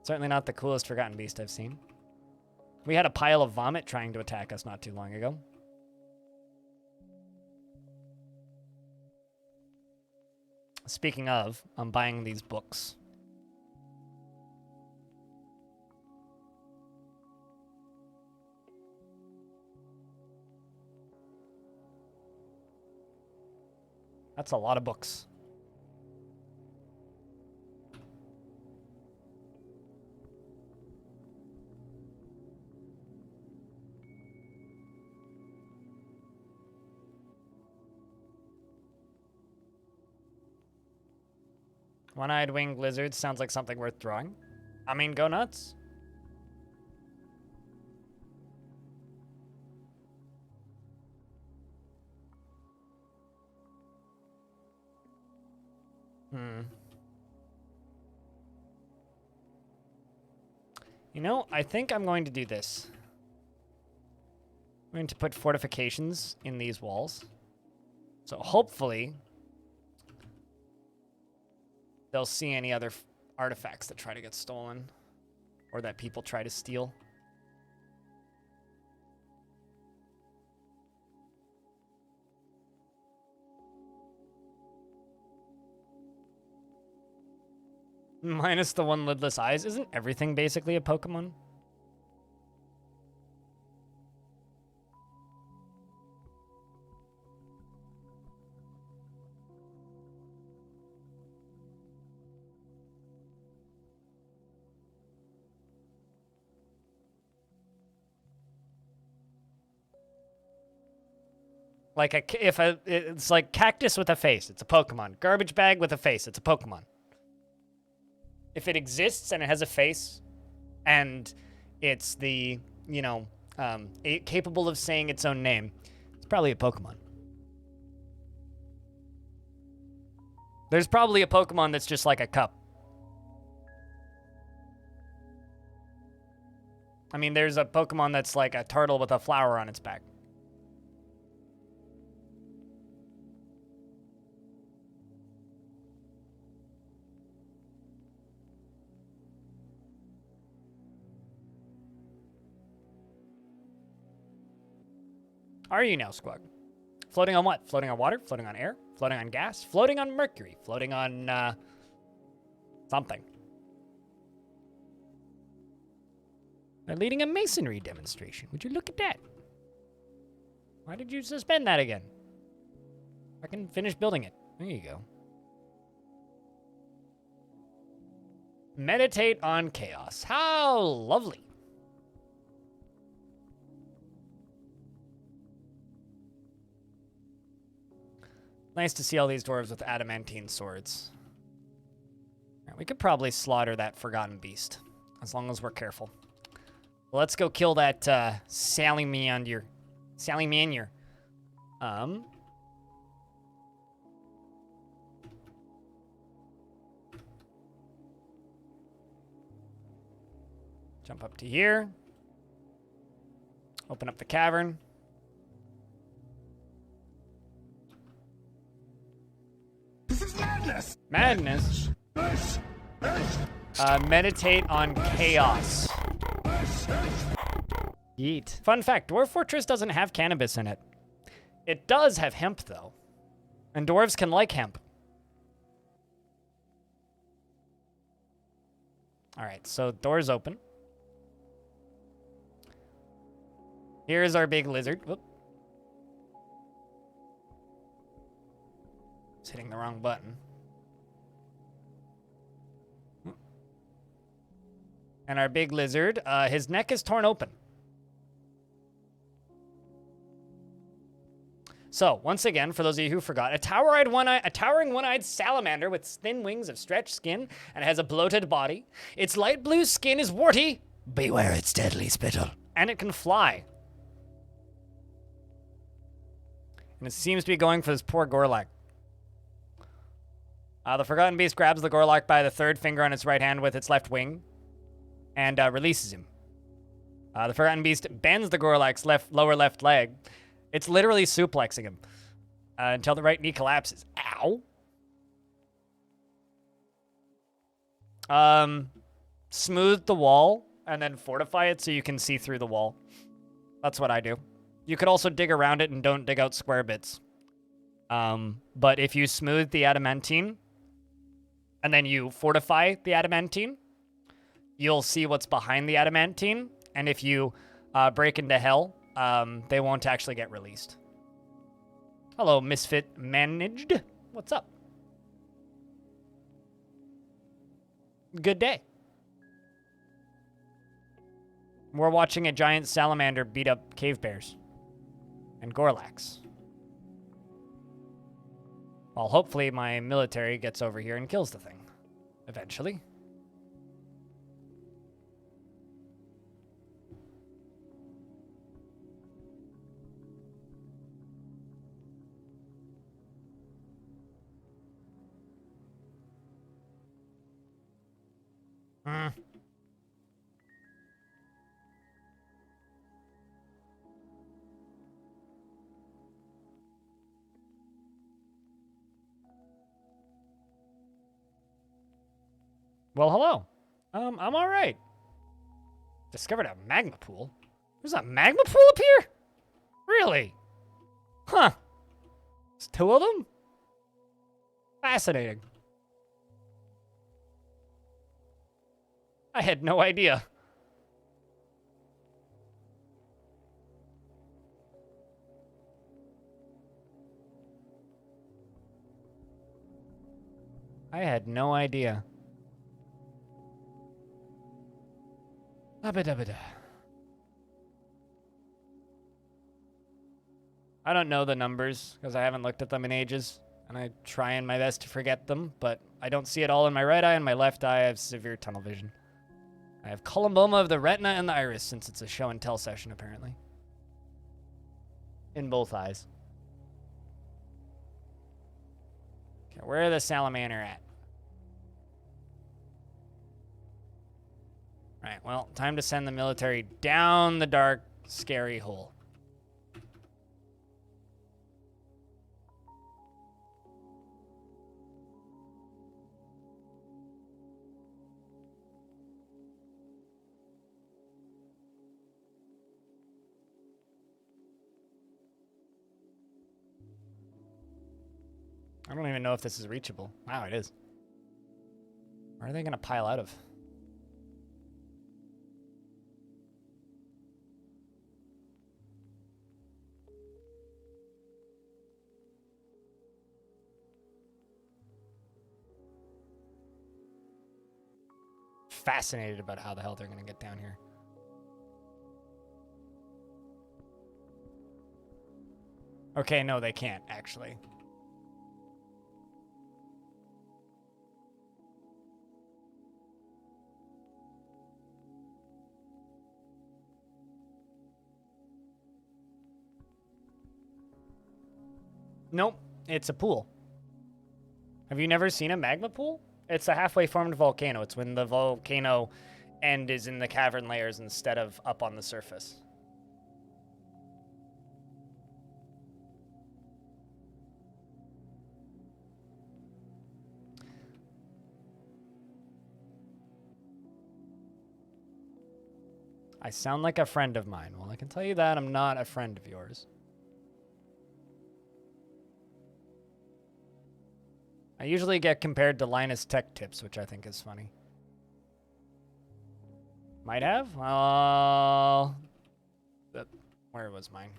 Certainly not the coolest Forgotten Beast I've seen. We had a pile of vomit trying to attack us not too long ago. Speaking of, I'm buying these books. That's a lot of books. One-eyed winged lizard sounds like something worth drawing. I mean, go nuts. You know, I think I'm going to do this. I'm going to put fortifications in these walls. So hopefully they'll see any other artifacts that try to get stolen or that people try to steal. Minus the one lidless eyes. Isn't everything basically a Pokemon? Like it's like cactus with a face, it's a Pokemon. Garbage bag with a face, it's a Pokemon. If it exists and it has a face, and it's the, you know, capable of saying its own name, it's probably a Pokemon. There's probably a Pokemon that's just like a cup. I mean, there's a Pokemon that's like a turtle with a flower on its back. are you now, Squug? Floating on what? Floating on water? Floating on air? Floating on gas? Floating on mercury? Floating on, something. They're leading a masonry demonstration. Would you look at that? Why did you suspend that again? I can finish building it. There you go. Meditate on chaos. How lovely. Nice to see all these dwarves with adamantine swords. Right, we could probably slaughter that forgotten beast, as long as we're careful. Well, let's go kill that salamander. Salamander. Jump up to here. Open up the cavern. This is madness! Madness. Meditate on chaos. Yeet. Fun fact, Dwarf Fortress doesn't have cannabis in it. It does have hemp, though. And dwarves can like hemp. Alright, so doors open. Here's our big lizard. Whoop. It's hitting the wrong button. And our big lizard, his neck is torn open. So, once again, for those of you who forgot, a towering one-eyed salamander with thin wings of stretched skin and has a bloated body. Its light blue skin is warty. Beware its deadly spittle. And it can fly. And it seems to be going for this poor Gorlak. The Forgotten Beast grabs the Gorlak by the third finger on its right hand with its left wing and releases him. The Forgotten Beast bends the Gorlak's lower left leg. It's literally suplexing him until the right knee collapses. Ow. Smooth the wall and then fortify it so you can see through the wall. That's what I do. You could also dig around it and don't dig out square bits. But if you smooth the adamantine and then you fortify the adamantine, you'll see what's behind the adamantine. And if you break into hell, they won't actually get released. Hello, Misfit Managed. What's up? Good day. We're watching a giant salamander beat up cave bears and Gorlaks. Well, hopefully my military gets over here and kills the thing eventually. Well, hello. I'm all right. Discovered a magma pool. There's a magma pool up here? Really? Huh. There's two of them? Fascinating. I had no idea. I had no idea. Abba-dabba-da. I don't know the numbers because I haven't looked at them in ages, and I try in my best to forget them, but I don't see it all in my right eye, and my left eye I have severe tunnel vision. I have columboma of the retina and the iris since it's a show and tell session, apparently. In both eyes. Okay, where are the salamander at? Right, well, time to send the military down the dark, scary hole. I don't even know if this is reachable. Wow, it is. Where are they going to pile out of? Fascinated about how the hell they're going to get down here. Okay, no, they can't, actually. Nope, it's a pool. Have you never seen a magma pool? It's a halfway formed volcano. It's when the volcano end is in the cavern layers instead of up on the surface. I sound like a friend of mine. Well, I can tell you that I'm not a friend of yours. I usually get compared to Linus Tech Tips, which I think is funny. Might have? Where was mine?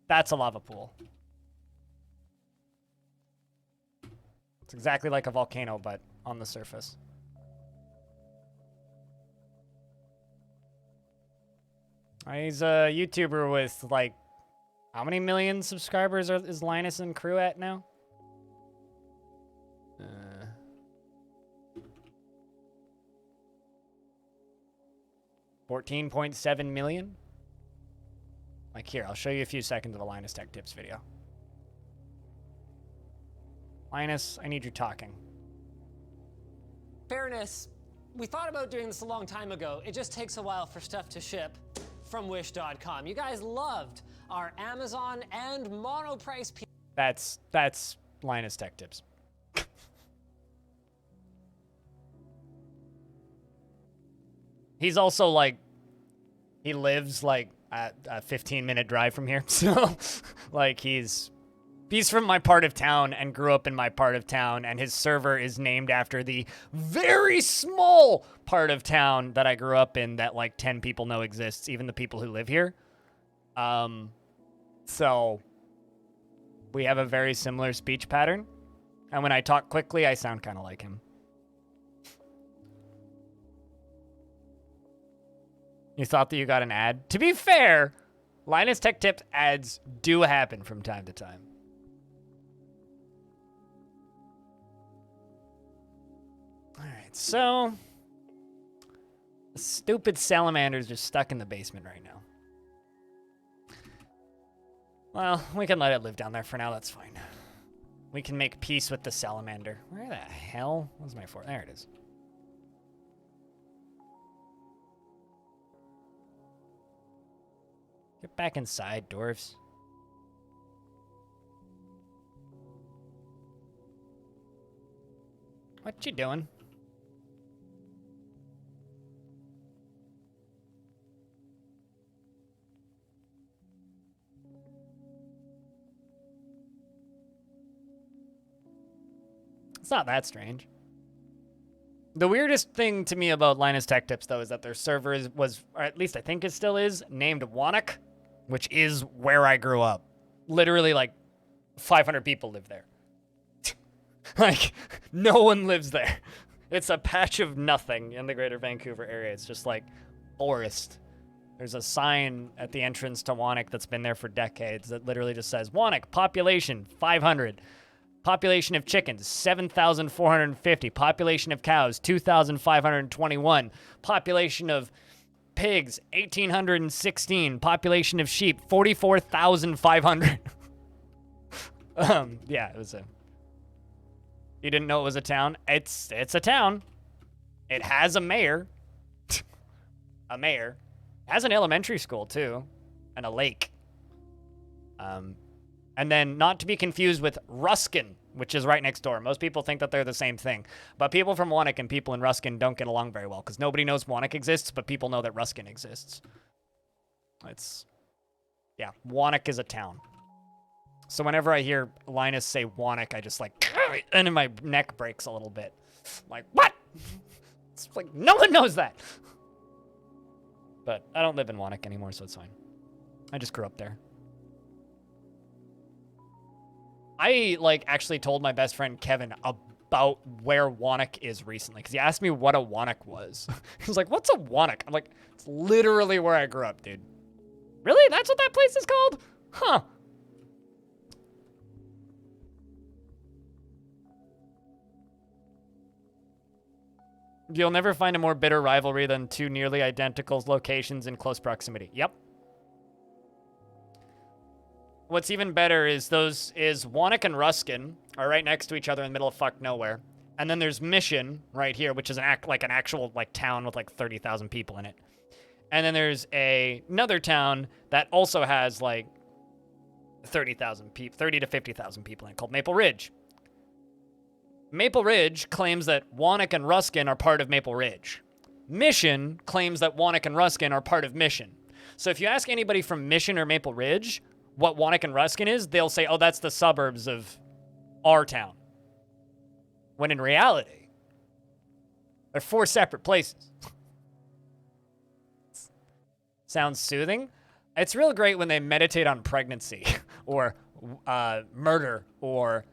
That's a lava pool. It's exactly like a volcano, but on the surface. He's a YouTuber with, like, how many million subscribers is Linus and crew at now? 14.7 million? Like, here, I'll show you a few seconds of a Linus Tech Tips video. Linus, I need you talking. Fairness, we thought about doing this a long time ago. It just takes a while for stuff to ship from Wish.com. You guys loved our Amazon and monoprice. That's Linus Tech Tips. He's also like, he lives like a 15-minute drive from here. So like he's from my part of town and grew up in my part of town, and his server is named after the very small part of town that I grew up in that like 10 people know exists, even the people who live here. So we have a very similar speech pattern. And when I talk quickly, I sound kind of like him. You thought that you got an ad? To be fair, Linus Tech Tips ads do happen from time to time. Alright, so the stupid salamander's just stuck in the basement right now. Well, we can let it live down there for now, that's fine. We can make peace with the salamander. Where the hell was my fort? There it is. Get back inside, dwarves. What you doing? It's not that strange. The weirdest thing to me about Linus Tech Tips, though, is that their server was, or at least I think it still is, named Wannock, which is where I grew up. Literally, like, 500 people live there. Like, no one lives there. It's a patch of nothing in the greater Vancouver area. It's just, like, forest. There's a sign at the entrance to Wannock that's been there for decades that literally just says, Wannock, population, 500. Population of chickens, 7,450. Population of cows, 2,521. Population of pigs, 1,816. Population of sheep, 44,500. Yeah, it was a... You didn't know it was a town? It's a town. It has a mayor. A mayor. It has an elementary school, too. And a lake. And then, not to be confused with Ruskin, which is right next door. Most people think that they're the same thing. But people from Wannock and people in Ruskin don't get along very well, because nobody knows Wannock exists, but people know that Ruskin exists. Yeah, Wannock is a town. So whenever I hear Linus say Wannock, I just like, and then my neck breaks a little bit. I'm like, what? It's like, no one knows that. But I don't live in Wannock anymore, so it's fine. I just grew up there. I, like, actually told my best friend Kevin about where Wannock is recently, because he asked me what a Wannock was. He was like, what's a Wannock? I'm like, it's literally where I grew up, dude. Really? That's what that place is called? Huh. You'll never find a more bitter rivalry than two nearly identical locations in close proximity. Yep. What's even better is Wannock and Ruskin are right next to each other in the middle of fuck nowhere. And then there's Mission right here, which is an actual like town with like 30,000 people in it. And then there's another town that also has like 30 to 50,000 people in it called Maple Ridge. Maple Ridge claims that Wannock and Ruskin are part of Maple Ridge. Mission claims that Wannock and Ruskin are part of Mission. So if you ask anybody from Mission or Maple Ridge what Wannock and Ruskin is, they'll say, oh, that's the suburbs of our town. When in reality, they're 4 separate places. Sounds soothing? It's real great when they meditate on pregnancy or murder or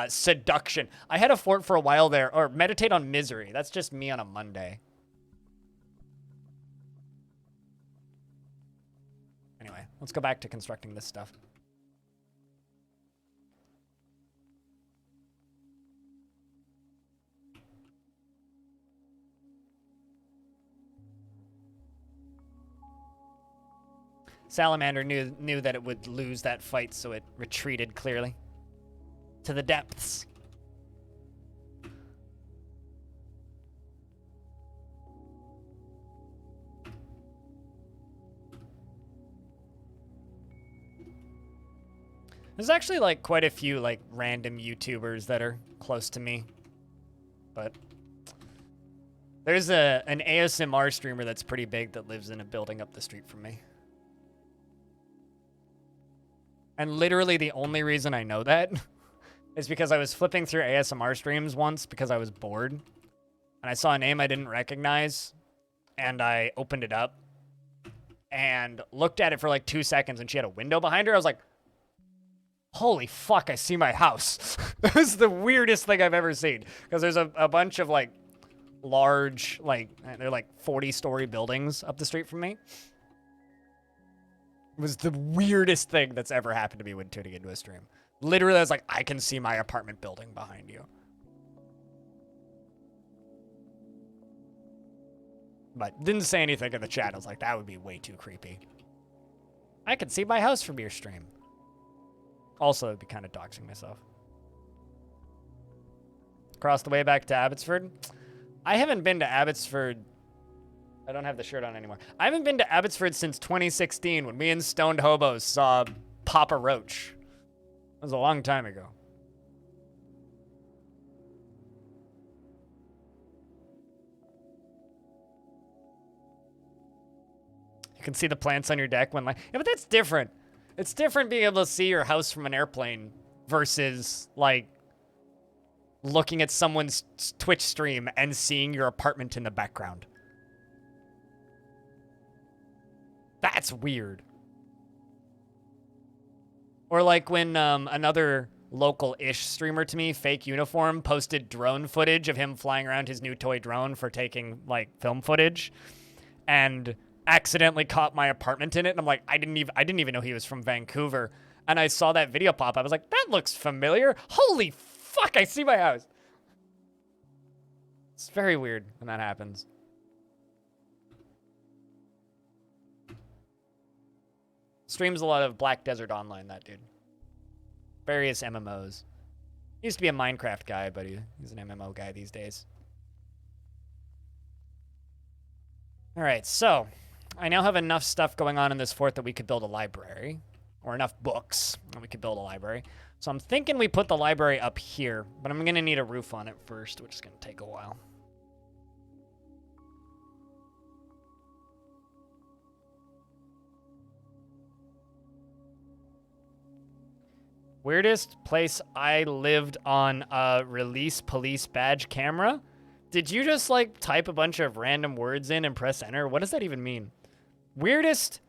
seduction. I had a fort for a while there, or meditate on misery. That's just me on a Monday. Anyway, let's go back to constructing this stuff. Salamander knew that it would lose that fight, so it retreated clearly to the depths. There's actually like quite a few like random YouTubers that are close to me, but there's an ASMR streamer that's pretty big that lives in a building up the street from me. And literally the only reason I know that is because I was flipping through ASMR streams once because I was bored. And I saw a name I didn't recognize. And I opened it up. And looked at it for like 2 seconds. And she had a window behind her. I was like, holy fuck, I see my house. That was the weirdest thing I've ever seen. Because there's a bunch of like large, like, they're like 40-story buildings up the street from me. It was the weirdest thing that's ever happened to me when tuning into a stream. Literally, I was like, I can see my apartment building behind you. But didn't say anything in the chat. I was like, that would be way too creepy. I can see my house from your stream. Also, it'd be kind of doxing myself. Across the way back to Abbotsford. I haven't been to Abbotsford. I don't have the shirt on anymore. I haven't been to Abbotsford since 2016 when me and Stoned Hobos saw Papa Roach. That was a long time ago. You can see the plants on your deck when like... Yeah, but that's different. It's different being able to see your house from an airplane versus, like, looking at someone's Twitch stream and seeing your apartment in the background. That's weird. Or like when another local-ish streamer to me, Fake Uniform, posted drone footage of him flying around his new toy drone for taking like film footage, and accidentally caught my apartment in it. And I'm like, I didn't even know he was from Vancouver. And I saw that video pop up. I was like, that looks familiar. Holy fuck, I see my house. It's very weird when that happens. Streams a lot of Black Desert Online, that dude. Various MMOs. He used to be a Minecraft guy, but he's an MMO guy these days. Alright, so I now have enough stuff going on in this fort that we could build a library. Or enough books that we could build a library. So I'm thinking we put the library up here, but I'm going to need a roof on it first, which is going to take a while. Weirdest place I lived on a release police badge camera? Did you just like type a bunch of random words in and press enter? What does that even mean? Weirdest,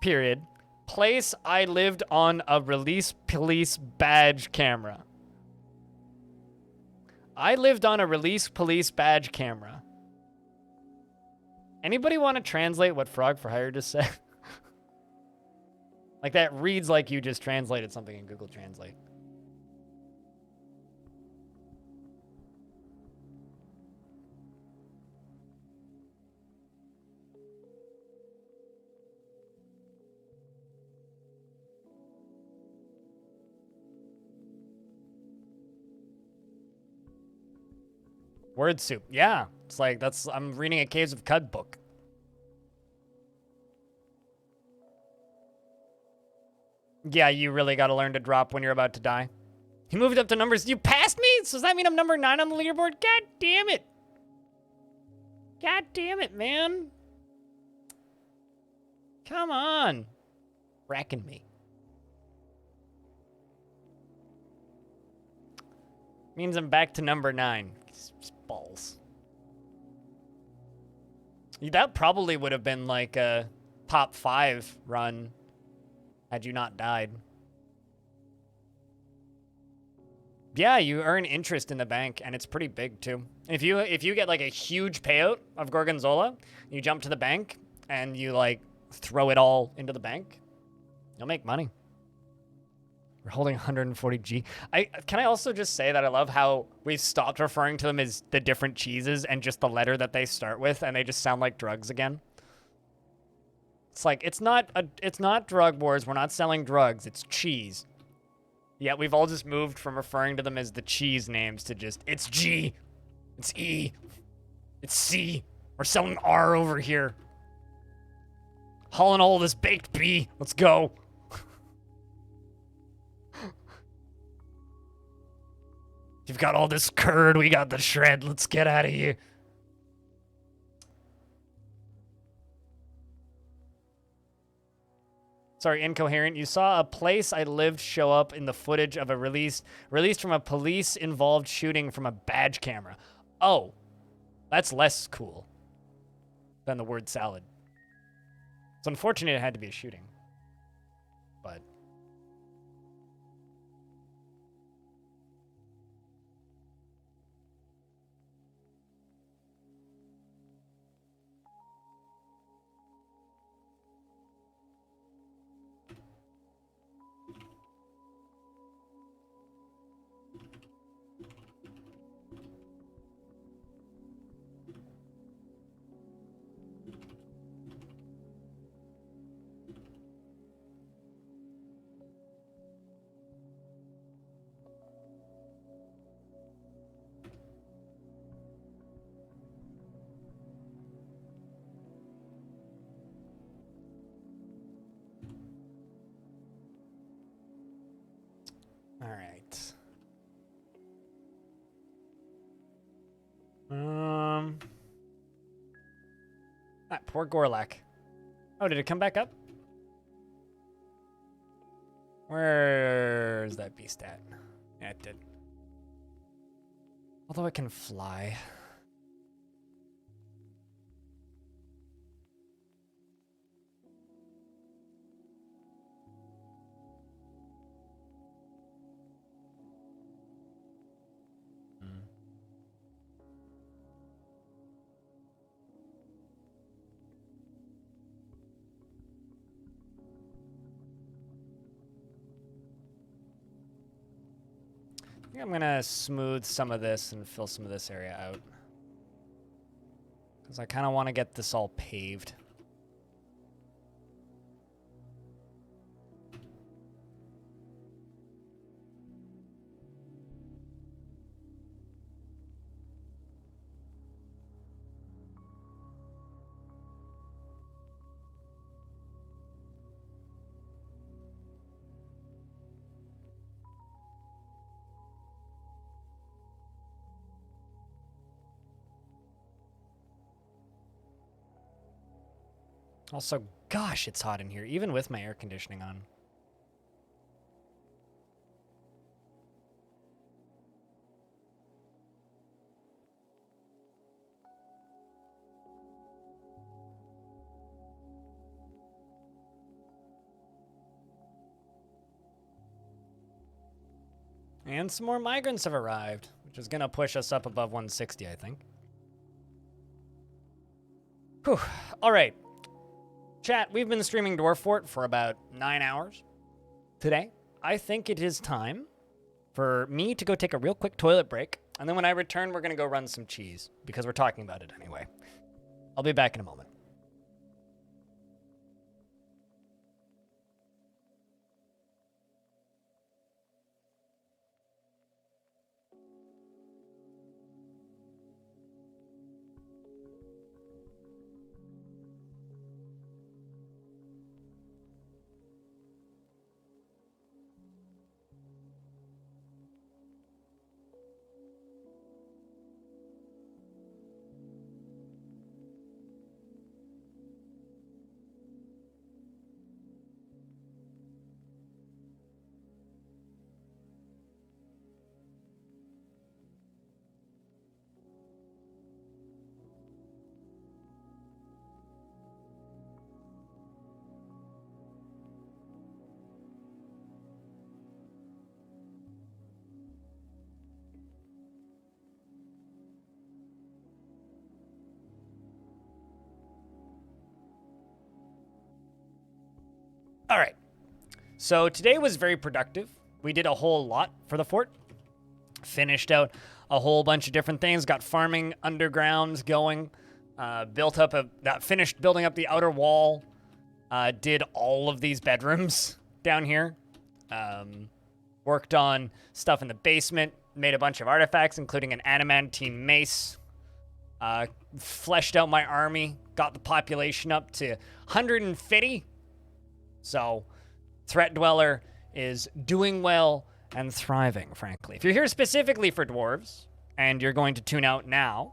period, place I lived on a release police badge camera. I lived on a release police badge camera. Anybody want to translate what Frog for Hire just said? Like that reads like you just translated something in Google Translate. Word soup. Yeah. It's like, I'm reading a Caves of Cud book. Yeah, you really got to learn to drop when you're about to die. He moved up to numbers. You passed me? So does that mean I'm number 9 on the leaderboard? God damn it. God damn it, man. Come on. Wrecking me. Means I'm back to number 9. Balls. That probably would have been like a top 5 run had you not died. Yeah, you earn interest in the bank, and it's pretty big too. If you get like a huge payout of Gorgonzola, you jump to the bank and you like throw it all into the bank, you'll make money. We're holding 140G. Can I also just say that I love how we've stopped referring to them as the different cheeses and just the letter that they start with, and they just sound like drugs again. It's like, it's not drug wars. We're not selling drugs. It's cheese. Yet we've all just moved from referring to them as the cheese names to just, it's G. It's E. It's C. We're selling R over here. Hauling all this baked B. Let's go. You've got all this curd, we got the shred. Let's get out of here. Sorry, incoherent. You saw a place I lived show up in the footage of a released from a police-involved shooting from a badge camera. Oh, that's less cool than the word salad. It's unfortunate it had to be a shooting, but... All right. Poor Gorlak. Oh, did it come back up? Where's that beast at? Yeah, it did. Although it can fly. I think I'm gonna smooth some of this and fill some of this area out. Because I kind of want to get this all paved. Also, gosh, it's hot in here, even with my air conditioning on. And some more migrants have arrived, which is going to push us up above 160, I think. Whew. All right. Chat, we've been streaming Dwarf Fort for about 9 hours today. I think it is time for me to go take a real quick toilet break. And then when I return, we're going to go run some cheese because we're talking about it anyway. I'll be back in a moment. All right. So today was very productive. We did a whole lot for the fort. Finished out a whole bunch of different things. Got farming underground going. Finished building up the outer wall. Did all of these bedrooms down here. Worked on stuff in the basement. Made a bunch of artifacts, including an adamantine mace. Fleshed out my army. Got the population up to 150. So, Threatdweller is doing well and thriving, frankly. If you're here specifically for dwarves, and you're going to tune out now,